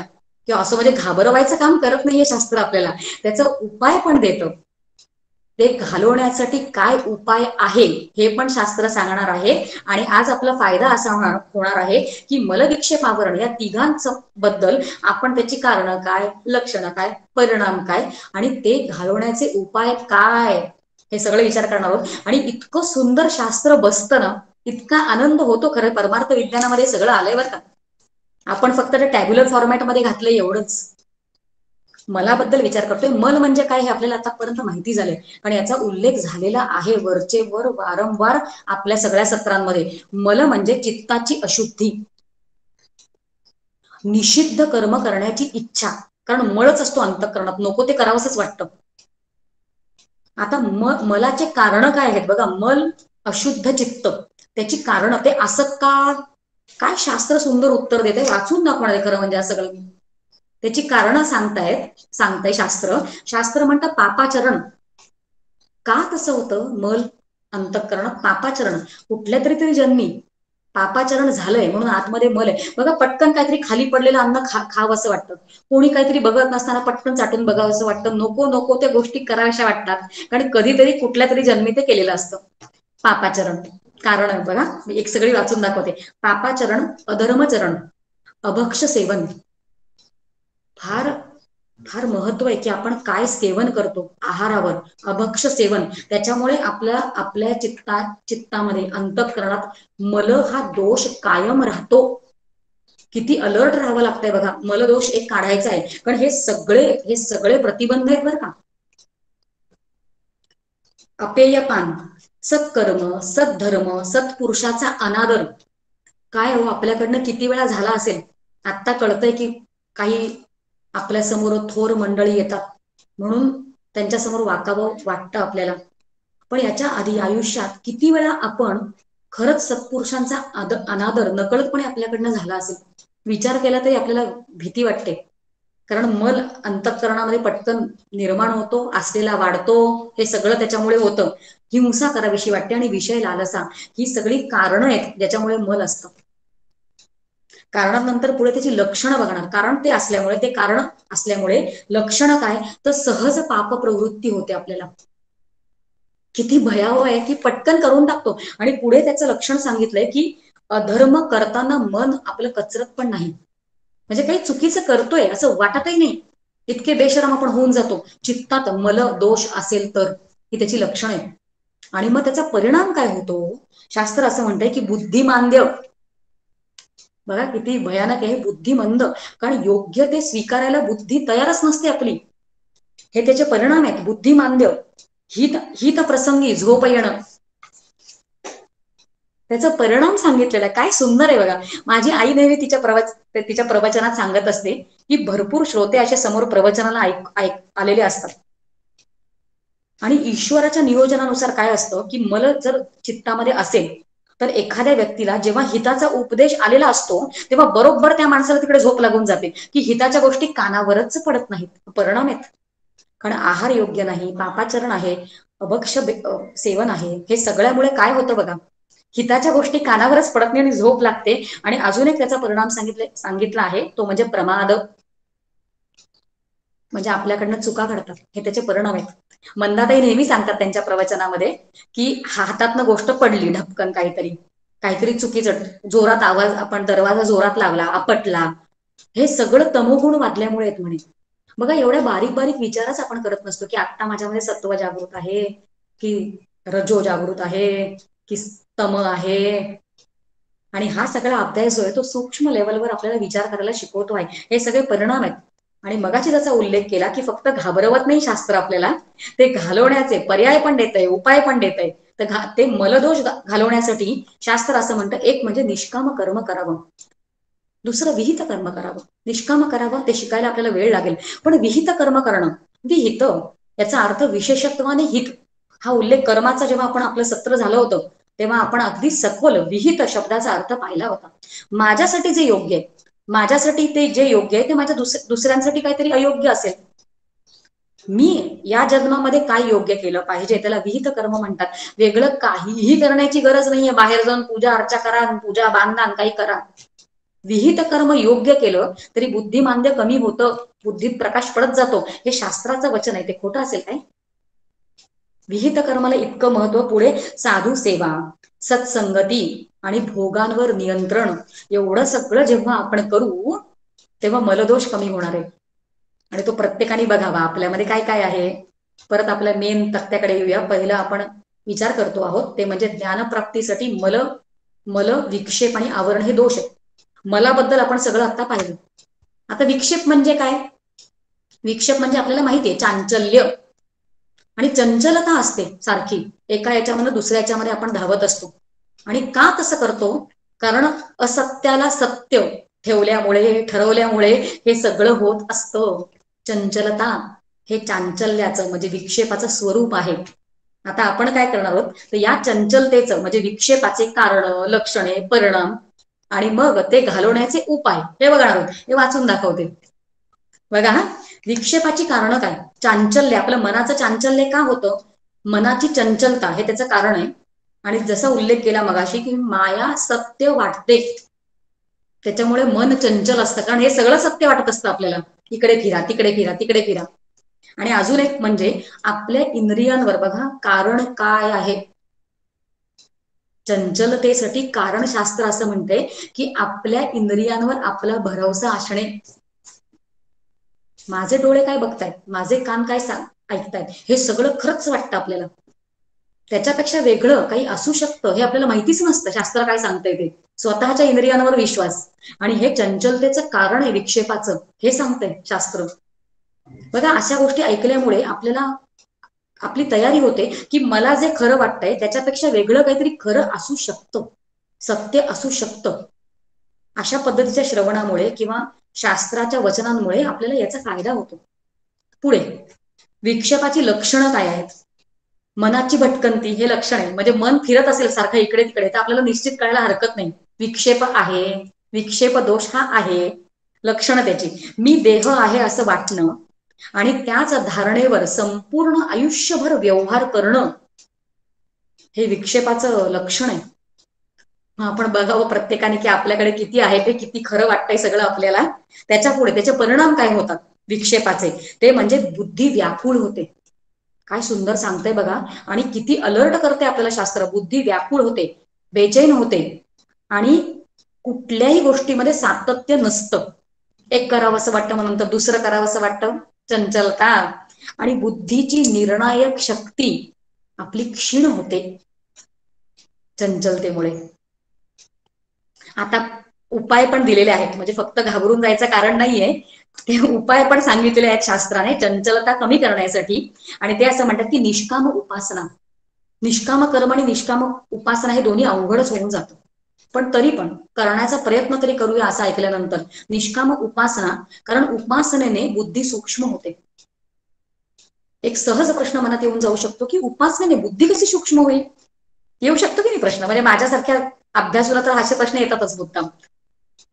किंवा असं म्हणजे घाबरवायचं काम करत नाहीये शास्त्र आपल्याला, त्याचा उपाय पण देतं. ते घालवण्यासाठी काय उपाय आहे हे पण शास्त्र सांगणार आहे. आणि आज आपला फायदा असा होणार आहे की मलविक्षेप, आवरण या तिघांचं बद्दल आपण त्याची कारणं काय, लक्षणं काय, परिणाम काय आणि ते घालवण्याचे उपाय काय हे सगळे विचार करणार आहोत. आणि इतकं सुंदर शास्त्र बसतं ना, इतका आनंद होतो. खरं परमार्थ विज्ञानामध्ये सगळं आलंय बरं का. आपण फक्त ते टॅब्युलर फॉर्मॅटमध्ये घातलंय एवढंच. मलाबद्दल विचार करतोय. मल म्हणजे काय हे आपल्याला आतापर्यंत माहिती झालंय आणि याचा उल्लेख झालेला आहे वरचे वर वारंवार आपल्या सगळ्या सत्रांमध्ये. मल म्हणजे चित्ताची अशुद्धी, निषिद्ध कर्म करण्याची इच्छा. कारण मळच असतो अंतःकरणात, नको ते करावंसच वाटतं. आता मलाचे कारण काय आहेत बघा. मल, अशुद्ध चित्त, त्याची कारण ते असं का, काय शास्त्र सुंदर उत्तर देते, वाचून दाखवणार आहे खरं म्हणजे असं सगळं. त्याची कारणं सांगताय शास्त्र. शास्त्र म्हणतं पापाचरण. का तसं होतं, मल अंतःकरणात पापाचरण कुठल्या तरी जन्मी पापाचरण झालंय म्हणून आतमध्ये मल आहे बघा. पटकन काहीतरी खाली पडलेलं अन्न खावं असं वाटतं. कोणी काहीतरी बघत नसताना पटकन चाटून बघावं असं वाटतं. नको नको त्या गोष्टी कराव्याशा वाटतात, कारण कधीतरी कुठल्या तरी जन्मी ते केलेलं असतं. पापाचरण कारण बघा, मी एक सगळी वाचून दाखवते. पापाचरण, अधर्मचरण, अभक्ष सेवन, फार फार महत्व आहे की आपण काय सेवन करतो आहारावर. अभक्ष सेवन त्याच्यामुळे आपल्या चित्तामध्ये अंतःकरणात मल हा दोष कायम राहतो. किती अलर्ट राहावं लागतंय बघा. मलदोष एक काढायचा आहे, पण हे सगळे प्रतिबंध आहेत बरं का. अपेयपान, सत्कर्म, सद्धर्म, सत्पुरुषाचा अनादर. काय हो आपल्याकडनं किती वेळा झाला असेल. आत्ता कळतंय की काही आपल्या समोर थोर मंडळी येतात म्हणून त्यांच्या समोर वाकावं वाटतं आपल्याला. पण याच्या आधी आयुष्यात किती वेळा आपण खरंच सत्पुरुषांचा अनादर नकळतपणे आपल्याकडनं झाला असेल. विचार केला तरी आपल्याला भीती वाटते. कारण मल अंतःकरणामध्ये पटकन निर्माण होतो, असलेला वाढतो. हे सगळं त्याच्यामुळे होतं. हिंसा करावीशी वाटते आणि विषय लालसा, ही सगळी कारणं आहेत ज्याच्यामुळे मल असतं. कारणानंतर पुढे त्याची लक्षणं बघणार. कारण ते असल्यामुळे, ते कारण असल्यामुळे लक्षणं काय तर सहज पाप प्रवृत्ती होते आपल्याला. किती भयावह आहे की पटकन करून टाकतो. आणि पुढे त्याचं लक्षण सांगितलंय की अधर्म करताना मन आपलं कचरत पण नाही. म्हणजे काही चुकीचं करतोय असं वाटतही नाही. इतके बेशरम आपण होऊन जातो. चित्तात मल दोष असेल तर ही त्याची लक्षणं आहेत. आणि मग त्याचा परिणाम काय होतो. शास्त्र असं म्हणतंय की बुद्धिमांद्य. बघा किती भयानक आहे बुद्धिमंद. कारण योग्य ते स्वीकारायला बुद्धी तयारच नसते आपली. हे त्याचे परिणाम आहेत. बुद्धिमांद्य, हित प्रसंगी झोप येणं, त्याचा परिणाम सांगितलेला आहे. काय सुंदर आहे बघा. माझी आई नेहमी तिच्या प्रवचनात सांगत असते की भरपूर श्रोते असे समोर प्रवचनाला आलेले असतात. आणि ईश्वराच्या नियोजनानुसार काय असतं की मल जर चित्तामध्ये असेल तर एखाद्या व्यक्तीला जेव्हा हिताचा उपदेश आलेला असतो तेव्हा बरोबर त्या माणसाला तिकडे झोप लागून जाते की हिताच्या गोष्टी कानावरच पडत नाहीत. परिणाम आहेत. कारण आहार योग्य नाही, पापाचरण आहे, अभक्ष सेवन आहे. हे सगळ्यामुळे काय होतं बघा. हिताच्या गोष्टी कानावरच पडत नाही आणि झोप लागते. आणि अजून एक त्याचा परिणाम सांगितला आहे तो म्हणजे प्रमाद. म्हणजे आपल्याकडनं चुका घडतात. हे त्याचे परिणाम आहेत. मंदाताई नेहमी सांगतात त्यांच्या प्रवचनामध्ये की हातातनं गोष्ट पडली ढपकन, काहीतरी चुकीचं, जोरात आवाज, आपण दरवाजा जोरात लावला, आपटला, हे सगळं तमोगुण वाढल्यामुळे आहेत म्हणे. बघा एवढ्या बारीक बारीक विचारच आपण करत नसतो की आता माझ्यामध्ये सत्व जागृत आहे की रजो जागृत आहे की तम आहे. आणि हा सगळा अभ्यास जो आहे तो सूक्ष्म लेवलवर आपल्याला विचार करायला शिकवतो आहे. हे सगळे परिणाम आहेत. आणि मगाशी त्याचा उल्लेख केला की फक्त घाबरवत नाही शास्त्र आपल्याला, ते घालवण्याचे पर्याय पण देत आहे, उपाय पण देत आहे. तर ते मलदोष घालवण्यासाठी शास्त्र असं म्हणतं एक म्हणजे निष्काम कर्म करावं, दुसरं विहित कर्म करावं. निष्काम करावं ते शिकायला आपल्याला वेळ लागेल, पण विहित कर्म करणं, विहित याचा अर्थ विशेषत्वाने हित. हा उल्लेख कर्माचा जेव्हा आपण आपलं सत्र झालं होतं तेव्हा आपण अगदी सखोल विहित शब्दाचा अर्थ पाहिला होता. माझ्यासाठी जे योग्य आहे, माझ्यासाठी ते जे योग्य आहे ते माझ्या दुसऱ्यांसाठी काहीतरी अयोग्य असेल. मी या जन्मामध्ये काय योग्य केलं पाहिजे त्याला विहित कर्म म्हणतात. वेगळं काहीही करण्याची गरज नाहीये. बाहेर जाऊन पूजा अर्चा करा, पूजा बांधा, काही करा. विहित कर्म योग्य केलं तरी बुद्धिमांद्य कमी होतं, बुद्धीत प्रकाश पडत जातो. हे शास्त्राचं वचन आहे. ते खोटं असेल काय. विहित कर्माला इतकं महत्व. पुढे साधू सेवा, सत्संगती आणि भोगांवर नियंत्रण, एवढं सगळं जेव्हा आपण करू तेव्हा मलदोष कमी होणार आहे. आणि तो प्रत्येकाने बघावा आपल्यामध्ये काय काय आहे. परत आपल्या मेन तक्त्याकडे येऊया. पहिलं आपण विचार करतो आहोत ते म्हणजे ज्ञानप्राप्तीसाठी मल विक्षेप आणि आवरण हे दोष आहेत. मलाबद्दल आपण सगळं आता पाहिलं. आता विक्षेप म्हणजे काय. विक्षेप म्हणजे आपल्याला माहिती आहे चांचल्य आणि चंचलता असते सारखी. एका याच्यामध्ये दुसऱ्या याच्यामध्ये आपण धावत असतो. आणि का तसं करतो. कारण असत्याला सत्य ठरवल्यामुळे हे सगळं होत असतं. चंचलता हे चांचल्याचं म्हणजे विक्षेपाचं स्वरूप आहे. आता आपण काय करणार आहोत तर या चंचलतेचं म्हणजे विक्षेपाचे कारण, लक्षणे, परिणाम आणि मग ते घालवण्याचे उपाय हे बघणार आहोत. हे वाचून दाखवते बघा. हा विक्षेपाची कारणं काय. चांचल्य, आपलं मनाचं चांचल्य का होतं. मनाची चंचलता हे त्याचं कारण आहे. आणि जसा उल्लेख केला मगाशी की माया सत्य वाटते त्याच्यामुळे मन चंचल असतं. कारण हे सगळं सत्य वाटत असतं आपल्याला. इकडे फिरा, तिकडे फिरा, तिकडे फिरा. आणि अजून एक म्हणजे आपल्या इंद्रियांवर बघा कारण काय आहे. चंचलतेसाठी कारण शास्त्र असं म्हणते की आपल्या इंद्रियांवर आपला भरवसा असणे. माझे डोळे काय बघतायत, माझे कान काय ऐकतायत, हे सगळं खरंच वाटतं आपल्याला. त्याच्यापेक्षा वेगळं काही असू शकतं हे आपल्याला माहितीच नसतं. शास्त्र काय सांगतंय ते, स्वतःच्या इंद्रियांवर विश्वास, आणि हे चंचलतेचं कारण आहे विक्षेपाचं, हे सांगतंय शास्त्र. बघा, अशा गोष्टी ऐकल्यामुळे आपल्याला आपली तयारी होते की मला जे खरं वाटतंय त्याच्यापेक्षा वेगळं काहीतरी खरं असू शकतं, सत्य असू शकतं. अशा पद्धतीच्या श्रवणामुळे किंवा शास्त्राच्या वचनांमुळे आपल्याला याचा फायदा होतो. पुढे विक्षेपाची लक्षणं काय आहेत? मनाची भटकंती हे लक्षण आहे. म्हणजे मन फिरत असेल सारखं इकडे तिकडे, तर आपल्याला निश्चित कळायला हरकत नाही विक्षेप आहे, विक्षेप दोष हा आहे. लक्षणं त्याची, मी देह आहे असं वाटणं आणि त्याच धारणेवर संपूर्ण आयुष्यभर व्यवहार करणं, हे विक्षेपाचं लक्षण आहे. आपण बघावं प्रत्येकाने की आपल्याकडे किती आहे ते, किती खरं वाटतंय सगळं आपल्याला. त्याच्या पुढे त्याचे परिणाम काय होतात विक्षेपाचे, ते म्हणजे बुद्धी व्याकुळ होते. काय सुंदर सांगतंय बघा, आणि किती अलर्ट करते आपल्याला शास्त्र. बुद्धी व्याकुळ होते, बेचैन होते, आणि कुठल्याही गोष्टीमध्ये सातत्य नसतं. एक करावंसं वाटतं म्हणून तर दुसरं करावंसं वाटतं, चंचलता, आणि बुद्धीची निर्णायक शक्ती आपली क्षीण होते चंचलतेमुळे. आता उपाय पण दिलेले आहेत, म्हणजे फक्त घाबरून जायचं कारण नाहीये, ते उपाय पण सांगितलेले आहेत शास्त्राने चंचलता कमी करण्यासाठी. आणि ते असं म्हणतात की निष्काम उपासना, निष्काम कर्म आणि निष्काम उपासना हे दोन्ही अवघडच होऊन जातं. पण तरी पण करण्याचा प्रयत्न तरी करूया असं ऐकल्यानंतर. निष्काम उपासना, कारण उपासनेने बुद्धी सूक्ष्म होते. एक सहज प्रश्न मनात येऊन जाऊ शकतो की उपासनेने बुद्धी कशी सूक्ष्म होईल, येऊ शकतो की नाही प्रश्न. म्हणजे माझ्यासारख्या अभ्यासूला तर असे प्रश्न येतातच मुद्दाम.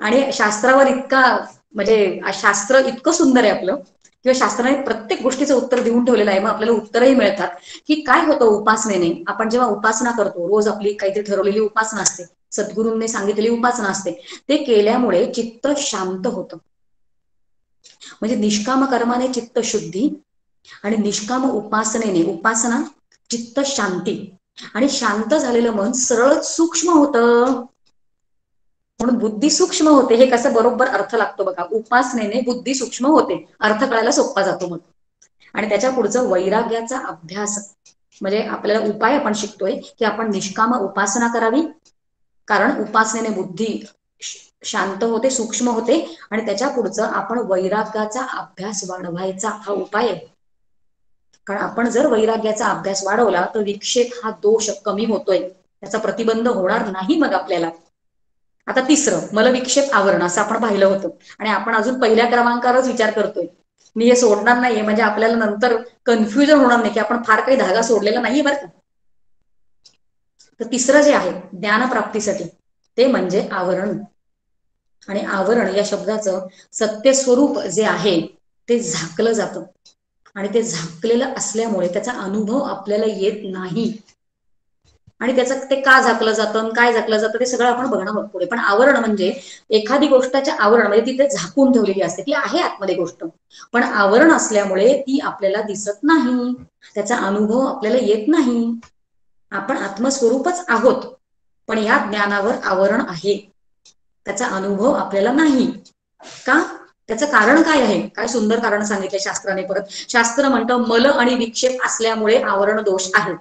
आणि शास्त्रावर इतका, म्हणजे शास्त्र इतकं सुंदर आहे आपलं, किंवा शास्त्राने प्रत्येक गोष्टीचं उत्तर देऊन ठेवलेलं आहे. मग आपल्याला उत्तरही मिळतात की काय होतं उपासनेने. आपण जेव्हा उपासना करतो, रोज आपली काहीतरी ठरवलेली उपासना असते, सद्गुरूंनी सांगितलेली उपासना असते, ते केल्यामुळे चित्त शांत होतं. म्हणजे निष्काम कर्माने चित्त शुद्धी, आणि निष्काम उपासनेने, उपासना, चित्त शांती. आणि शांत झालेलं मन सरळ सूक्ष्म होतं, म्हणून बुद्धी सूक्ष्म होते. हे कसं बरोबर अर्थ लागतो बघा, उपासनेने बुद्धी सूक्ष्म होते, अर्थ कळायला सोपा जातो मग. आणि त्याच्या पुढचं वैराग्याचा अभ्यास, म्हणजे आपल्याला उपाय आपण शिकतोय की आपण निष्काम उपासना करावी, कारण उपासनेने बुद्धी शांत होते, सूक्ष्म होते. आणि त्याच्या पुढचं आपण वैराग्याचा अभ्यास वाढवायचा, हा उपाय आहे. कारण आपण जर वैराग्याचा अभ्यास वाढवला तर विक्षेप हा दोष कमी होतोय, त्याचा प्रतिबंध होणार नाही मग आपल्याला. आता तिसरं मलविक्षेप आवरण, असं आपण पाहिलं होतं, आणि आपण अजून पहिल्या क्रमांकावरच विचार करतोय. मी हे सोडणार नाहीये, म्हणजे आपल्याला नंतर कन्फ्युजन होणार नाही की आपण फार काही धागा सोडलेला नाहीये बरं का. तर तिसरं जे आहे ज्ञानप्राप्तीसाठी, ते म्हणजे आवरण. आणि आवरण या शब्दाचं सत्य स्वरूप जे आहे ते झाकलं जातं, आणि ते झाकलेलं असल्यामुळे त्याचा अनुभव आपल्याला येत नाही. आणि त्याचं ते का झाकलं जातं, काय झाकलं जातं, ते सगळं आपण बघणं होत पुढे. पण आवरण म्हणजे एखादी गोष्टाच्या आवरण, म्हणजे ती ते झाकून ठेवलेली असते, ती आहे आतमध्ये गोष्ट, पण आवरण असल्यामुळे ती आपल्याला दिसत नाही, त्याचा अनुभव आपल्याला येत नाही. आपण आत्मस्वरूपच आहोत, पण या ज्ञानावर आवरण आहे, त्याचा अनुभव आपल्याला नाही. का? त्याचं कारण काय आहे? काय सुंदर कारण सांगितलं शास्त्राने. परत शास्त्र म्हणतं मल आणि विक्षेप असल्यामुळे आवरण दोष आहे.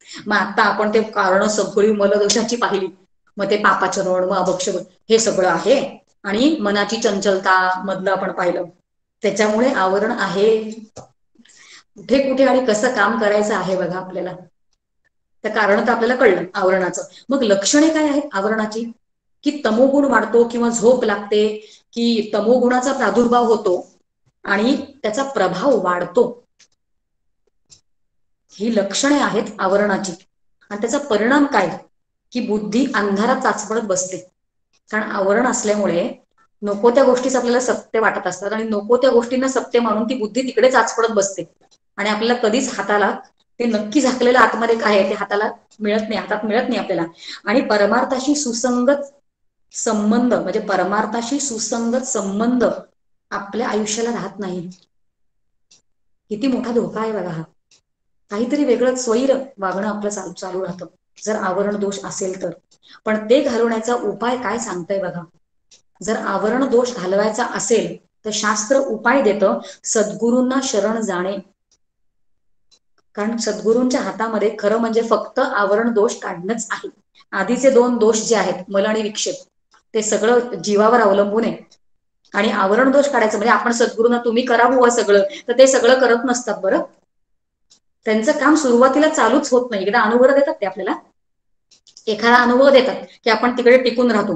मग आता आपण ते कारण सगळी मलदोषाची पाहिली, मग ते पापाचरण, मग अभक्षण, हे सगळं आहे. आणि मनाची चंचलता मधलं आपण पाहिलं, त्याच्यामुळे आवरण आहे. कुठे कुठे आणि कसं काम करायचं आहे बघा आपल्याला. तर कारण तर आपल्याला कळलं आवरणाचं. मग लक्षणे काय आहेत आवरणाची? की तमोगुण वाढतो किंवा झोप लागते, की तमोगुणाचा प्रादुर्भाव होतो आणि त्याचा प्रभाव वाढतो, ही लक्षणे आहेत आवरणाची. आणि त्याचा परिणाम काय? की बुद्धी अंधारात चाचपडत बसते. कारण आवरण असल्यामुळे नको त्या गोष्टीच आपल्याला सत्य वाटत असतात, आणि नको त्या गोष्टींना सत्य मानून ती बुद्धी तिकडे चाचपडत बसते, आणि आपल्याला कधीच हाताला ते नक्की झाकलेलं आतमध्ये काय आहे ते हाताला मिळत नाही, हातात मिळत नाही आपल्याला. आणि परमार्थाशी सुसंगत संबंध, म्हणजे परमार्थाशी सुसंगत संबंध आपल्या आयुष्याला राहत नाही. किती मोठा धोका आहे बघा हा. काहीतरी वेगळं स्वैर वागणं आपलं चालू राहतं जर आवरण दोष असेल तर. पण ते घालवण्याचा उपाय काय सांगताय बघा. जर आवरण दोष घालवायचा असेल तर शास्त्र उपाय देतं सद्गुरूंना शरण जाणे. कारण सद्गुरूंच्या हातामध्ये खरं म्हणजे फक्त आवरण दोष काढणंच आहे. आधीचे 2 दोष जे आहेत, मल आणि विक्षेप, ते सगळं जीवावर अवलंबून आहे. आणि आवरण दोष काढायचं म्हणजे आपण सद्गुरूंना तुम्ही करा बुवा सगळं, तर ते सगळं करत नसतात बरं. त्यांचं काम सुरुवातीला चालूच होत नाही. एकदा अनुभव देतात ते आपल्याला, एखादा अनुभव देतात की आपण तिकडे टिकून राहतो.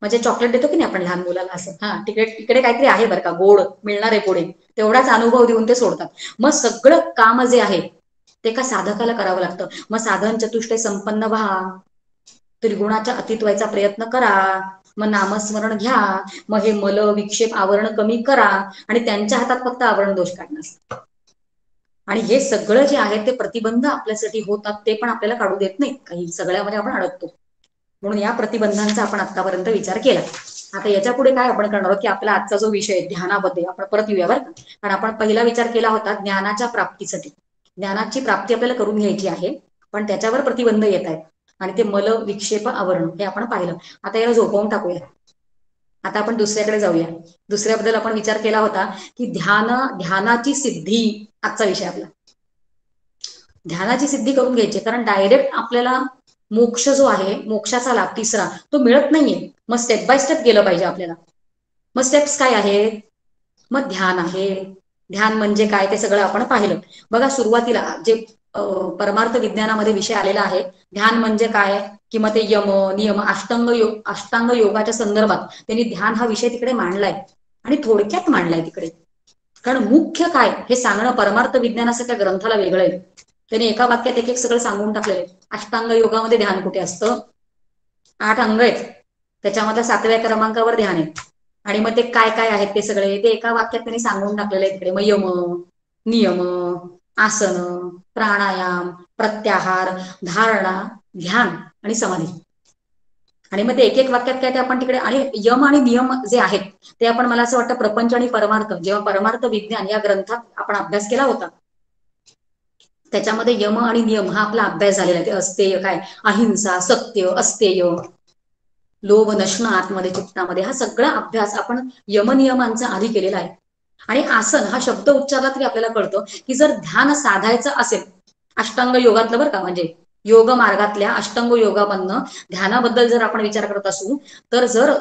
म्हणजे चॉकलेट देतो की नाही आपण लहान मुलाला, असं तिकडे तिकडे काहीतरी आहे बरं का, गोड मिळणार आहे पुढे, तेवढाच अनुभव देऊन ते सोडतात. मग सगळं काम जे आहे ते एका साधकाला करावं लागतं. मग साधन चतुष्टय संपन्न व्हा, त्रिगुणाच्या अतीत व्हायचा प्रयत्न करा, मग नामस्मरण घ्या, मग हे मल विक्षेप आवरण कमी करा, आणि त्यांच्या हातात फक्त आवरण दोष काढणं. आणि हे सगळं जे आहे ते प्रतिबंध आपल्यासाठी होतात, ते पण आपल्याला काढू देत नाही. काही सगळ्यामध्ये आपण अडकतो. म्हणून या प्रतिबंधांचा आपण आतापर्यंत विचार केला. आता याच्या पुढे काय आपण करणार आहोत की आपला आजचा जो विषय आहे ध्यानाबद्दल आपण परत येऊया बरं का. कारण आपण पहिला विचार केला होता ज्ञानाच्या प्राप्तीसाठी. ज्ञानाची प्राप्ती आपल्याला करून घ्यायची आहे, पण त्याच्यावर प्रतिबंध येत आहेत, आणि ते मल विक्षेप आवरण हे आपण पाहिलं. आता याला झोपवून टाकूया. आता आपण दुसऱ्याकडे जाऊया. दुसऱ्याबद्दल आपण विचार केला होता की ध्यानाची सिद्धी आजचा विषय आपला. ध्यानाची सिद्धी करून घ्यायची, कारण डायरेक्ट आपल्याला मोक्ष जो आहे, मोक्षाचा लाभ तिसरा, तो मिळत नाहीये. मग स्टेप बाय स्टेप गेलं पाहिजे आपल्याला. मग स्टेप्स काय आहेत? मग ध्यान आहे. ध्यान म्हणजे काय ते सगळं आपण पाहिलं. बघा सुरुवातीला जे परमार्थ विज्ञानामध्ये विषय आलेला आहे, ध्यान म्हणजे काय, की मग ते यम नियम अष्टांग योगाच्या संदर्भात त्यांनी ध्यान हा विषय तिकडे मांडलाय, आणि थोडक्यात मांडलाय तिकडे. कारण मुख्य काय हे सांगणं परमार्थ विज्ञानाचं त्या ग्रंथाला वेगळं आहे. त्यांनी एका वाक्यात एक एक सगळं सांगून टाकलेलं आहे. अष्टांग योगामध्ये ध्यान कुठे असतं? 8 अंग आहेत, त्याच्यामध्ये 7व्या क्रमांकावर ध्यान आहे. आणि मग ते काय काय आहेत ते सगळे ते एका वाक्यात त्यांनी सांगून टाकलेलं आहे तिकडे. मग यम नियम, आसन, प्राणायाम, प्रत्याहार, धारणा, ध्यान आणि समाधी. आणि मग ते एक एक वाक्यात काय ते आपण तिकडे, आणि यम आणि नियम जे आहेत ते आपण, मला असं वाटतं प्रपंच आणि परमार्थ, जेव्हा परमार्थ विज्ञान या ग्रंथात आपण अभ्यास केला होता, त्याच्यामध्ये यम आणि नियम हा आपला अभ्यास झालेला आहे. ते अस्तेय काय, अहिंसा, सत्य, अस्तेय, लोभ नसणं आतमध्ये चित्तामध्ये, हा सगळा अभ्यास आपण यमनियमांचा आधी केलेला आहे. आणि आसन हा शब्द उच्चारला तरी आपल्याला कळतं की जर ध्यान साधायचं असेल अष्टांग योगातलं बरं का, म्हणजे योग मार्गातल्या अष्टांग योगामधनं ध्यानाबद्दल जर आपण विचार करत असू, तर जर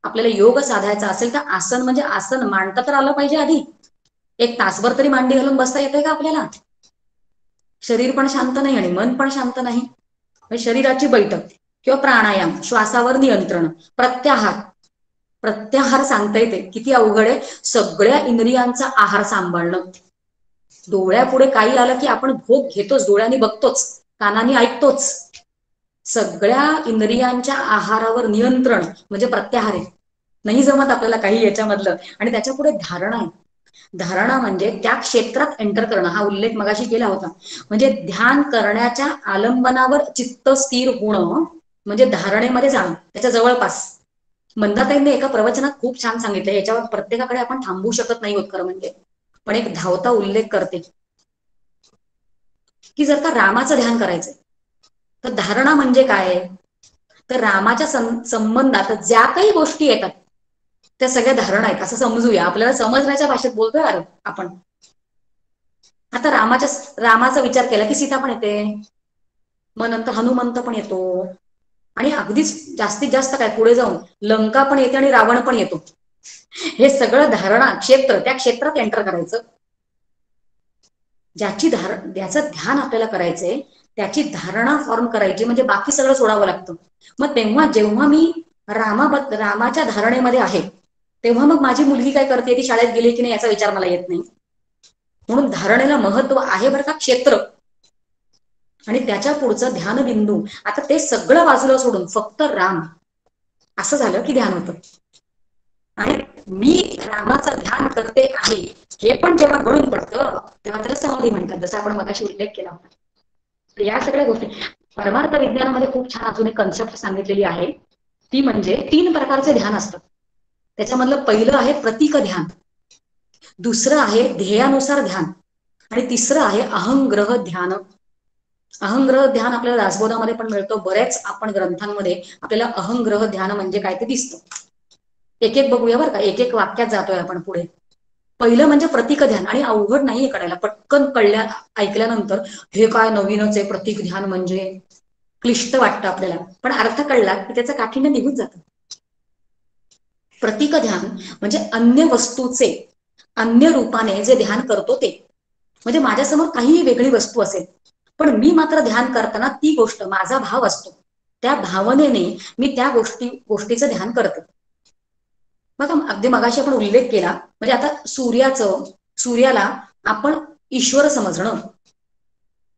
आपल्याला योग साधायचा असेल तर आसन म्हणजे आसन मांडता तर आलं पाहिजे आधी. 1 तासभर तरी मांडी घालून बसता येते का आपल्याला? शरीर पण शांत नाही आणि मन पण शांत नाही. शरीराची बैठक किंवा प्राणायाम, श्वासावर नियंत्रण, प्रत्याहार. प्रत्याहार सांगता येते किती अवघड आहे. सगळ्या इंद्रियांचा आहार सांभाळणं. डोळ्यापुढे काही आलं की आपण भोग घेतोच, डोळ्यांनी बघतोच, कानाने ऐकतोच. सगळ्या इंद्रियांच्या आहारावर नियंत्रण म्हणजे प्रत्याहार आहे. नाही जमत आपल्याला काही याच्यामधलं. आणि त्याच्या पुढे धारणा आहे. धारणा म्हणजे त्या क्षेत्रात एंटर करणं, हा उल्लेख मगाशी केला होता. म्हणजे ध्यान करण्याच्या आलंबनावर चित्त स्थिर होणं म्हणजे धारणेमध्ये जाणं, त्याच्या जवळपास. मंदाताईंनी एका प्रवचनात खूप छान सांगितलं. याच्यावर प्रत्येकाकडे आपण थांबू शकत नाही होत खरं म्हणजे, पण एक धावता उल्लेख करते की जर का रामाचं ध्यान करायचंय तर धारणा म्हणजे काय, तर रामाच्या संबंधात ज्या काही गोष्टी येतात त्या सगळ्या धारणा आहेत असं समजूया. आपल्याला समजण्याच्या भाषेत बोलतोय अरे आपण. आता रामाचा विचार केला की सीता पण येते, मग नंतर हनुमंत पण येतो, आणि अगदीच जास्तीत जास्त काय पुढे जाऊन लंका पण येते आणि रावण पण येतो. हे सगळं धारणा क्षेत्र, त्या क्षेत्रात एंटर करायचं. ज्याचं ध्यान आपल्याला करायचंय त्याची धारणा फॉर्म करायची, म्हणजे बाकी सगळं सोडावं लागतं. मग तेव्हा जेव्हा मी रामाच्या धारणेमध्ये आहे तेव्हा मग माझी मुलगी काय करते, ती शाळेत गेली की नाही याचा विचार मला येत नाही. म्हणून धारणेला महत्व आहे बरं का, क्षेत्र आणि त्याच्या पुढचं ध्यानबिंदू. आता ते सगळं बाजूला सोडून फक्त राम असं झालं की ध्यान होतं. आणि मी रामाचं ध्यान करते आहे हे पण जेव्हा गळून पडतं तेव्हा त्याला समाधी म्हणतात, जसं आपण मगाशी उल्लेख केला होता. या सगळ्या गोष्टी परमार्थ विज्ञानामध्ये खूप छान अजून एक कन्सेप्ट सांगितलेली आहे. ती म्हणजे 3 प्रकारचे ध्यान असतात. त्याच्यामधलं पहिलं आहे प्रतीक ध्यान, दुसरं आहे ध्येयानुसार ध्यान, आणि तिसरं आहे अहंग्रह ध्यान. अहंग्रह ध्यान आपल्याला दासबोधामध्ये पण मिळतो. बऱ्याच आपण ग्रंथांमध्ये आपल्याला अहंग्रह ध्यान म्हणजे काय ते दिसतं. एक एक बघूया बरं का, एक एक वाक्यात जातोय आपण पुढे. पहिलं म्हणजे प्रतीक ध्यान, आणि अवघड नाहीये कळायला, पटकन ऐकल्यानंतर हे काय नवीनच आहे प्रतीक ध्यान म्हणजे, क्लिष्ट वाटतं आपल्याला, पण अर्थ कळला की त्याचं काठीण्य निघून जातं. प्रतीक ध्यान म्हणजे अन्य वस्तूचे अन्य रूपाने जे ध्यान करतो ते. म्हणजे माझ्यासमोर काहीही वेगळी वस्तू असेल, पण मी मात्र ध्यान करताना ती गोष्ट माझा भाव असतो, त्या भावनेने मी त्या गोष्टीचं ध्यान करते. बघा, अगदी मगाशी आपण उल्लेख केला, म्हणजे आता सूर्याला आपण ईश्वर समजणं,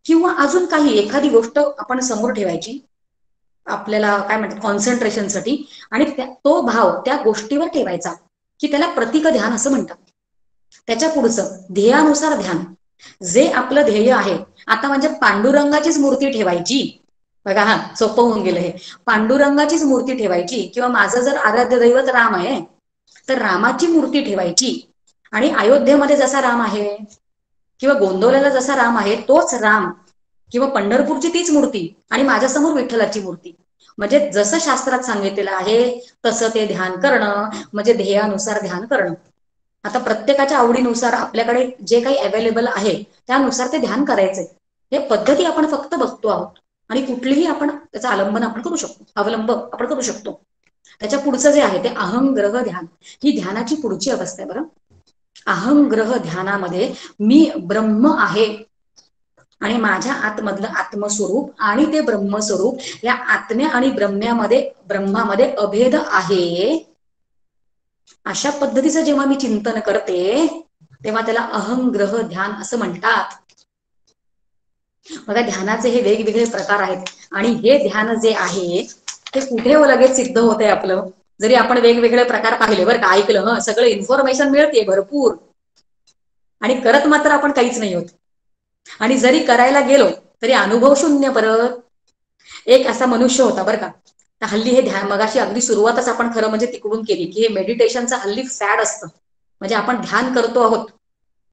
किंवा अजून काही एखादी गोष्ट आपण समोर ठेवायची आपल्याला काय म्हणतात कॉन्सन्ट्रेशनसाठी, आणि तो भाव त्या गोष्टीवर ठेवायचा, की त्याला प्रतीक ध्यान असं म्हणतात. त्याच्या पुढचं ध्येयानुसार ध्यान, जे आपलं ध्येय आहे. आता म्हणजे पांडुरंगाचीच मूर्ती ठेवायची, बघा हा सोपं होऊन गेलं हे. पांडुरंगाचीच मूर्ती ठेवायची, किंवा माझं जर आराध्य दैवत राम आहे तर रामाची मूर्ती ठेवायची, आणि अयोध्येमध्ये जसा राम आहे किंवा गोंदवल्याला जसा राम आहे तोच राम, किंवा पंढरपूरची तीच मूर्ती आणि माझ्यासमोर विठ्ठलाची मूर्ती. म्हणजे जसं शास्त्रात सांगितलेलं आहे तसं ते ध्यान करणं म्हणजे ध्येयानुसार ध्यान करणं. आता प्रत्येकाच्या आवडीनुसार आपल्याकडे जे काही अवेलेबल आहे त्यानुसार ते ध्यान करायचंय. हे पद्धती आपण फक्त बघतो आहोत, आणि कुठलीही आपण त्याचा अवलंब आपण करू शकतो. त्याच्या पुढचं जे आहे ते अहंग्रह ध्यान, ही ध्यानाची पुढची अवस्था आहे. बरं, अहंग्रह ध्यानामध्ये मी ब्रह्म आहे, आणि माझ्या आतमधलं आत्मस्वरूप आणि ते ब्रह्मस्वरूप या आत्म्या आणि ब्रह्मामध्ये अभेद आहे, अशा पद्धतीचं जेव्हा मी चिंतन करते तेव्हा त्याला अहंग्रह ध्यान असं म्हणतात. बघा, ध्यानाचे हे वेगवेगळे प्रकार आहेत, आणि हे ध्यान जे आहे ते कुठे लगेच सिद्ध होतंय आपलं, जरी आपण वेगवेगळे प्रकार पाहिले बरं का, ऐकलं, सगळं इन्फॉर्मेशन मिळते भरपूर, आणि करत मात्र आपण काहीच नाही होत. आणि जरी करायला गेलो तरी अनुभव शून्य. परत एक असा मनुष्य होता बरं का, हल्ली हे ध्यान, मगाशी अगदी सुरुवातच आपण खरं म्हणजे तिकडून केली की हे मेडिटेशनचं हल्ली फॅड असतं, म्हणजे आपण ध्यान करतो आहोत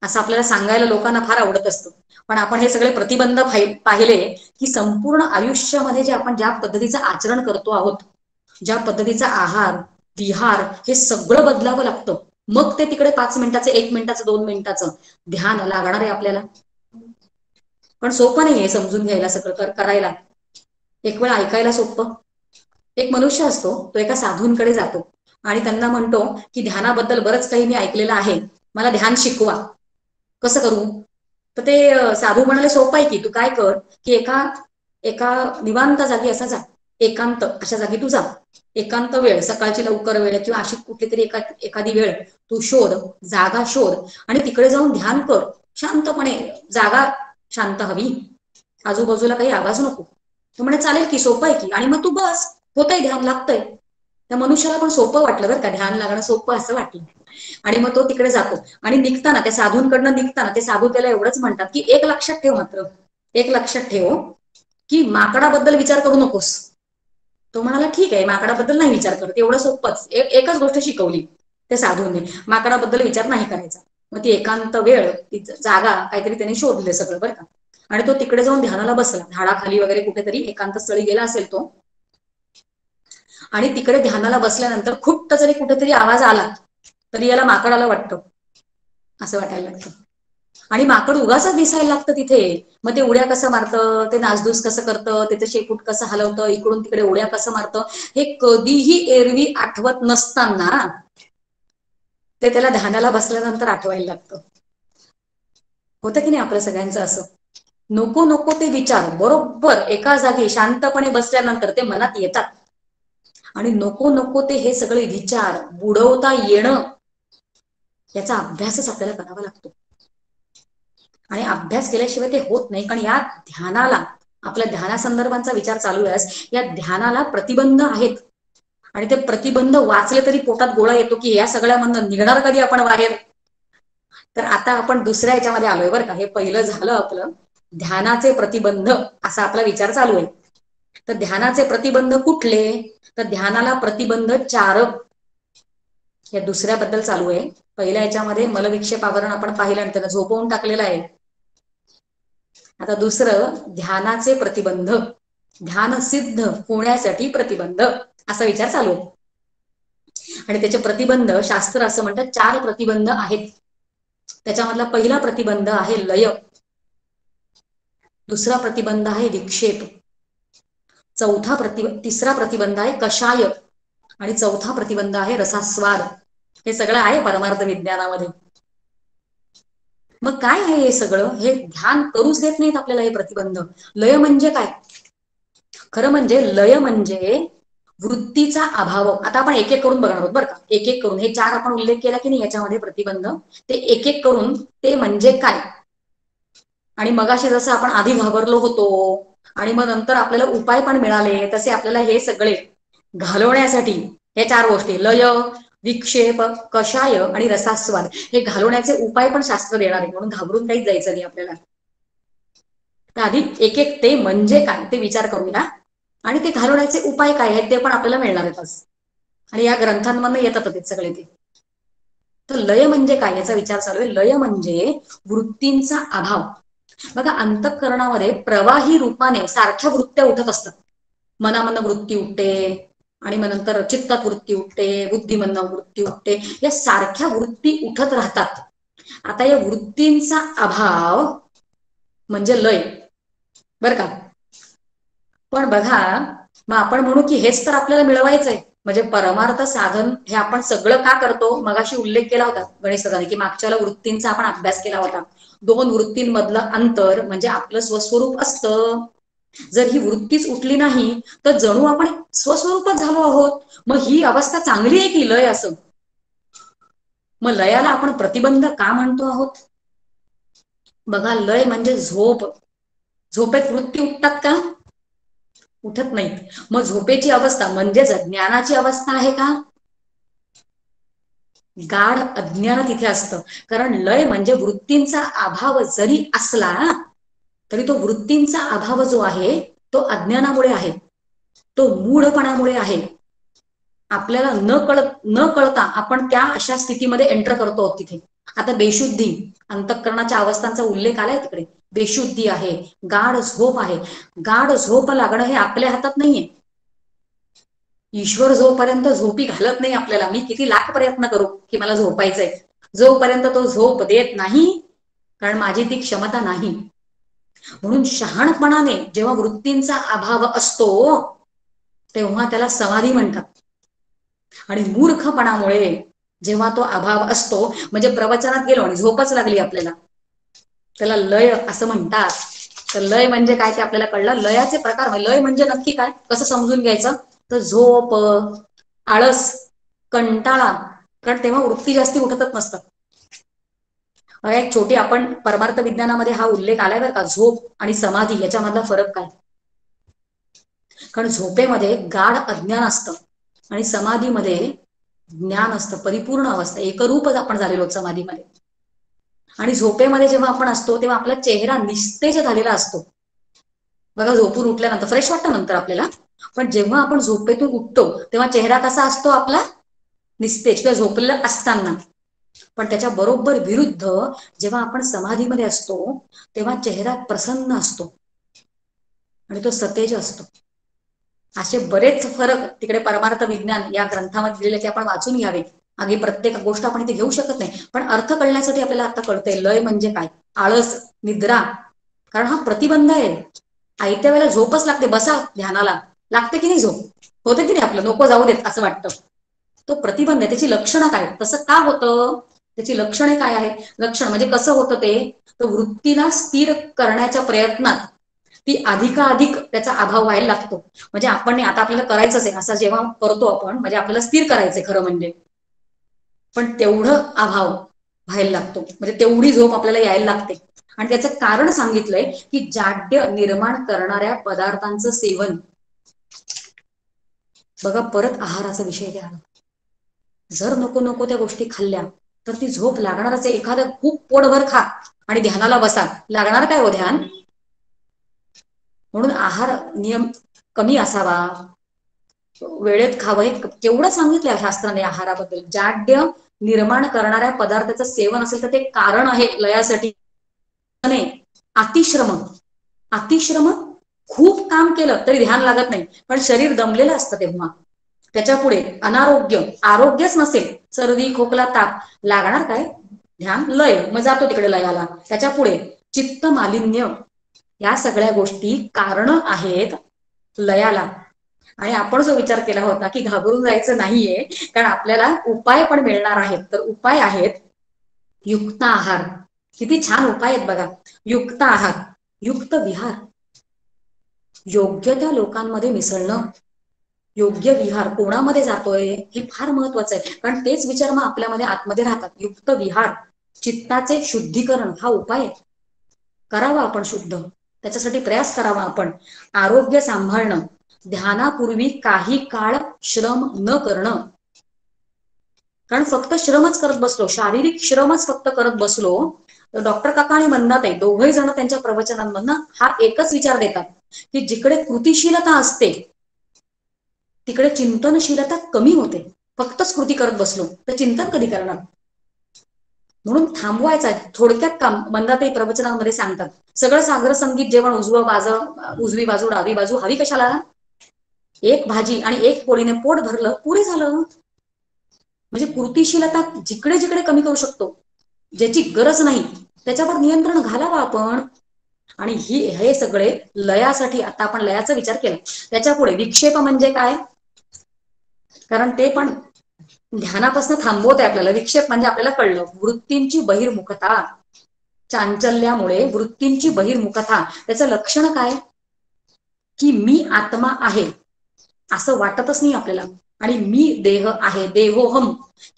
असं आपल्याला सांगायला लोकांना फार आवडत असतं, पण आपण हे सगळे प्रतिबंध पाहिले की संपूर्ण आयुष्यामध्ये जे आपण ज्या पद्धतीचं आचरण करतो आहोत, ज्या पद्धतीचा आहार विहार, हे सगळं बदलावं लागतं, मग ते तिकडे 5 मिनिटाचं 1 मिनिटाचं 2 मिनिटाचं ध्यान लागणार आहे आपल्याला. पण सोपं नाहीये समजून घ्यायला, सगळं करायला. एक वेळ ऐकायला सोपं. एक मनुष्य असतो, तो एका साधूंकडे जातो आणि त्यांना म्हणतो की ध्यानाबद्दल बरंच काही मी ऐकलेलं आहे, मला ध्यान शिकवा, कसं करू. तर ते साधू म्हणाले, सोपं आहे की, तू काय कर की एका एका निवांत जागी असा जा, एकांत अशा जागी तू जा, एकांत वेळ, सकाळची लवकर वेळ किंवा अशी कुठली तरी एखादी वेळ तू शोध, जागा शोध, आणि तिकडे जाऊन ध्यान कर शांतपणे. जागा शांत हवी, आजूबाजूला काही आवाज नको. तो म्हणे चालेल की, सोपं आहे की, आणि मग तू बस, होतंय ध्यान, लागतंय. त्या मनुष्याला पण सोपं वाटलं बरं का, ध्यान लागणं सोपं असं वाटलं, आणि मग तो तिकडे जातो. आणि निघताना त्या साधूंकडनं निघताना ते साधू त्याला एवढंच म्हणतात की एक लक्षात ठेव, मात्र एक लक्षात ठेव की माकडाबद्दल विचार करू नकोस. तो म्हणाला ठीक आहे, माकडाबद्दल नाही विचार करत, एवढं सोपंच. एकच गोष्ट शिकवली त्या साधूंनी, माकडाबद्दल विचार नाही करायचा. मग ती एकांत वेळ, ती जागा काहीतरी त्याने शोधले सगळं बरं का, आणि तो तिकडे जाऊन ध्यानाला बसला, झाडाखाली वगैरे कुठेतरी एकांत स्थळी गेला असेल तो, आणि तिकडे ध्यानाला बसल्यानंतर खुट्ट जरी कुठेतरी आवाज आला तरी याला माकडाला वाटतं, असं वाटायला लागतं, आणि माकड उगाच दिसायला लागतं तिथे. मग ते उड्या कसं मारतं, ते नासधूस कसं करतं, त्याचं शेपूट कसं हलवतं, इकडून तिकडे उड्या कसं मारतं, हे कधीही एरवी आठवत नसताना ते त्याला ध्यानाला बसल्यानंतर आठवायला लागतं. होतं की नाही आपल्या सगळ्यांचं असं, नको नको ते विचार बरोबर एका जागी शांतपणे बसल्यानंतर ते मनात येतात, आणि नको नको ते हे सगळे विचार बुडवता येणं, याचा अभ्यासच आपल्याला करावा लागतो. आणि अभ्यास केल्याशिवाय ते होत नाही, कारण या ध्यानाला, आपल्या ध्यानासंदर्भांचा विचार चालू आहे, या ध्यानाला प्रतिबंध आहेत, आणि ते प्रतिबंध वाचले तरी पोटात गोळा येतो की या सगळ्यामधनं निघणार कधी आपण बाहेर. तर आता आपण दुसऱ्या याच्यामध्ये आलोय बरं का, हे पहिलं झालं आपलं ध्यानाचे प्रतिबंध, असा आपला विचार चालू आहे. तर ध्यानाचे प्रतिबंध कुठले, तर ध्यानाला प्रतिबंध 4 या दुसऱ्याबद्दल चालू आहे. पहिल्या याच्यामध्ये मलविक्षेप आवरण आपण पाहिलं आणि त्याला झोपवून टाकलेलं आहे. आता दुसरं ध्यानाचे प्रतिबंध, ध्यान सिद्ध होण्यासाठी प्रतिबंध, असा विचार चालू आहे. आणि त्याचे प्रतिबंध शास्त्र असं म्हणतात 4 प्रतिबंध आहेत. त्याच्यामधला पहिला प्रतिबंध आहे लय, दुसरा प्रतिबंध आहे विक्षेप, तिसरा प्रतिबंध आहे कषाय आणि चौथा प्रतिबंध आहे रसास्वाद. हे सगळं आहे परमार्थ विज्ञानामध्ये. मग काय आहे हे सगळं? हे ध्यान करूच देत नाहीत आपल्याला हे प्रतिबंध. लय म्हणजे काय? खरं म्हणजे लय म्हणजे वृत्तीचा अभाव. आता आपण एक एक करून बघणार आहोत बरं का, एक एक करून. हे 4 आपण उल्लेख केला की नाही याच्यामध्ये प्रतिबंध, ते एक एक करून ते म्हणजे काय. आणि मगाशी जसं आपण आधी घाबरलो होतो आणि मग नंतर आपल्याला उपाय पण मिळाले, तसे आपल्याला हे सगळे घालवण्यासाठी हे 4 गोष्टी लय, विक्षेप, कषाय आणि रसास्वाद हे घालवण्याचे उपाय पण शास्त्र देणार आहे. म्हणून घाबरून काहीच जायचं नाही आपल्याला. तर आधी एक एक ते म्हणजे काय ते विचार करूया आणि ते घालवण्याचे उपाय काय आहेत ते पण आपल्याला मिळणार आहेत आज. आणि या ग्रंथांमधून येतात ते सगळे ते. तर लय म्हणजे काय याचा विचार चालू आहे. लय म्हणजे वृत्तींचा अभाव. बघा, अंतःकरणामध्ये प्रवाही रूपाने सारख्या वृत्त्या उठत असतात. मनामधनं वृत्ती उठते आणि मग नंतर चित्तात वृत्ती उठते, बुद्धीमधनं वृत्ती उठते, या सारख्या वृत्ती उठत राहतात. आता या वृत्तींचा अभाव म्हणजे लय, बर का. पण बघा, मग आपण म्हणू की हेच तर आपल्याला मिळवायचंय, म्हणजे परमार्थ साधन हे आपण सगळं का करतो. मगाशी उल्लेख केला होता गणेश दादाने की मागच्याला वृत्तींचा आपण अभ्यास केला होता. 2 वृत्तींमधलं अंतर म्हणजे आपलं स्वस्वरूप असतं. जर ही वृत्तीच उठली नाही तर जणू आपण स्वस्वरूपच झालो आहोत. मग ही अवस्था चांगली आहे की लय असं. मग लयाला आपण प्रतिबंध का म्हणतो आहोत? बघा, लय म्हणजे झोप. झोपेत वृत्ती उठतात का? उठत नाहीत. मग झोपेची अवस्था म्हणजेच ज्ञानाची अवस्था आहे का? गाढ अज्ञान तिथे असतं. कारण लय म्हणजे वृत्तींचा अभाव जरी असला तरी तो वृत्तींचा अभाव जो आहे तो अज्ञानामुळे आहे, तो मूढपणामुळे आहे. आपल्याला न कळता आपण त्या अशा स्थितीमध्ये एंटर करतो तिथे. आता बेशुद्धी, अंतःकरणाच्या अवस्थांचा उल्लेख आलाय तिकडे. बेशुद्धी आहे, गाढ झोप आहे. गाढ झोप लागणं हे आपल्या हातात नाहीये. ईश्वर जोपर्यंत झोपी घालत नाही आपल्याला, मी किती लाख प्रयत्न करू की मला झोपायचंय, जोपर्यंत तो झोप देत नाही, कारण माझी ती क्षमता नाही. म्हणून शहाणपणाने जेव्हा वृत्तींचा अभाव असतो तेव्हा त्याला समाधी म्हणतात. आणि मूर्खपणामुळे जेव्हा तो अभाव असतो, म्हणजे प्रवचनात गेलो आणि झोपच लागली आपल्याला, त्याला लय असं म्हणतात. तर लय म्हणजे काय ते आपल्याला कळलं. लयाचे प्रकार, लय म्हणजे नक्की काय कसं समजून घ्यायचं, तर झोप, आळस, कंटाळा, कारण तेव्हा वृत्ती जास्ती उठतच नसतात. एक छोटी, आपण परमार्थ विज्ञानामध्ये हा उल्लेख आलाय बरं का, झोप आणि समाधी याच्यामधला फरक काय. कारण झोपेमध्ये गाढ अज्ञान असतं आणि समाधीमध्ये ज्ञान असतं, परिपूर्ण अवस्था, एकरूपच आपण झालेलो समाधीमध्ये. आणि झोपेमध्ये जेव्हा आपण असतो तेव्हा आपला चेहरा निस्तेज झालेला असतो. बघा, झोपून उठल्यानंतर फ्रेश वाटतं नंतर आपल्याला, पण जेव्हा आपण झोपेतून उठतो तेव्हा चेहरा कसा असतो आपला, निस्तेज, किंवा झोपलेला असताना. पण त्याच्या बरोबर विरुद्ध जेव्हा आपण समाधीमध्ये असतो तेव्हा चेहरा प्रसन्न असतो आणि तो सतेज असतो. असे बरेच फरक तिकडे परमार्थ विज्ञान या ग्रंथामध्ये दिलेले ते आपण वाचून घ्यावे. आधी प्रत्येक गोष्ट आपण इथे घेऊ शकत नाही, पण अर्थ कळण्यासाठी आपल्याला आता कळतंय लय म्हणजे काय. आळस, निद्रा, कारण हा प्रतिबंध आहे. आयत्या वेळेला झोपच लागते, बसा ध्यानाला, लागते की नाही झोप, होते की नाही आपलं, नको जाऊ देत असं वाटतं. तो प्रतिबंध आहे. त्याची लक्षणं काय, तसं का होतं, त्याची लक्षणे काय आहे. लक्षण म्हणजे कसं होतं ते, तर वृत्तीला स्थिर करण्याच्या प्रयत्नात ती अधिकाधिक त्याचा अभाव व्हायला लागतो. म्हणजे आपण आता आपल्याला करायचंच आहे असं जेव्हा करतो आपण, म्हणजे आपल्याला स्थिर करायचंय खरं म्हणजे, पण तेवढं अभाव व्हायला लागतो, म्हणजे तेवढी झोप आपल्याला यायला लागते. आणि त्याचं कारण सांगितलंय की जाड्य निर्माण करणाऱ्या पदार्थांचं सेवन. बघा, परत आहाराचा विषय घ्या. जर नको नको त्या गोष्टी खाल्ल्या तर ती झोप लागणारच आहे. एखादं खूप पोटभर खा आणि ध्यानाला बसा, लागणार काय हो ध्यान. म्हणून आहार नियम कमी असावा, वेळेत खावं, हे केवढं सांगितलंय शास्त्राने आहाराबद्दल. जाड्य निर्माण करणाऱ्या पदार्थाचं सेवन असेल तर ते कारण आहे लयासाठी. अतिश्रम, अतिश्रम खूप काम केलं तरी ध्यान लागत नाही, पण शरीर दमलेलं असतं तेव्हा. त्याच्या पुढे अनारोग्य, आरोग्यच नसेल, सर्दी खोकला ताप, लागणार काय? ध्यान, लय, मग जातो तिकडे लयाला. त्याच्या पुढे चित्त मालिन्य, या सगळ्या गोष्टी कारण आहेत लयाला. आणि आपण जो विचार केला होता की घाबरून जायचं नाहीये, कारण आपल्याला उपाय पण मिळणार आहेत. तर उपाय आहेत युक्त आहार. किती छान उपाय आहेत बघा. युक्त आहार, युक्त विहार, योग्य त्या लोकांमध्ये मिसळणं. योग्य विहार कोणामध्ये जातोय हे फार महत्वाचं आहे, कारण तेच विचार मग आपल्यामध्ये आतमध्ये राहतात. युक्त विहार, चित्ताचे शुद्धीकरण हा उपाय आहे. करावा आपण शुद्ध, त्याच्यासाठी प्रयास करावा आपण. आरोग्य सांभाळणं, ध्यानापूर्वी काही काळ श्रम न करणं. कारण फक्त श्रमच करत बसलो, शारीरिक श्रमच फक्त करत बसलो, तर डॉक्टर काका आणि मंदाताई दोघही जण त्यांच्या प्रवचनांमधनं हा एकच विचार देतात की जिकडे कृतिशीलता असते तिकडे चिंतनशीलता कमी होते. फक्तच कृती करत बसलो तर चिंतन कधी करणार? म्हणून थांबवायचा. थोडक्यात काम मंदाताई प्रवचनामध्ये सांगतात, सगळं सागर संगीत जेवण उजवी बाजू डावी बाजू हवी कशाला? एक भाजी आणि एक पोळीने पोट भरलं पुरे झालं. म्हणजे कृतिशीलता जिकडे जिकडे कमी करू शकतो, ज्याची गरज नाही त्याच्यावर नियंत्रण घालावं आपण. आणि हे सगळे लयासाठी. आता आपण लयाचा विचार केला. त्याच्या पुढे विक्षेप म्हणजे काय? कारण ते पण ध्यानापासून थांबवत आहे आपल्याला. विक्षेप म्हणजे आपल्याला कळलं, वृत्तींची बहिर्मुखता. चांचल्यामुळे वृत्तींची बहिर्मुखता, त्याचं लक्षण काय? की मी आत्मा आहे असं वाटतच नाही आपल्याला, आणि मी देह आहे, देहोहम,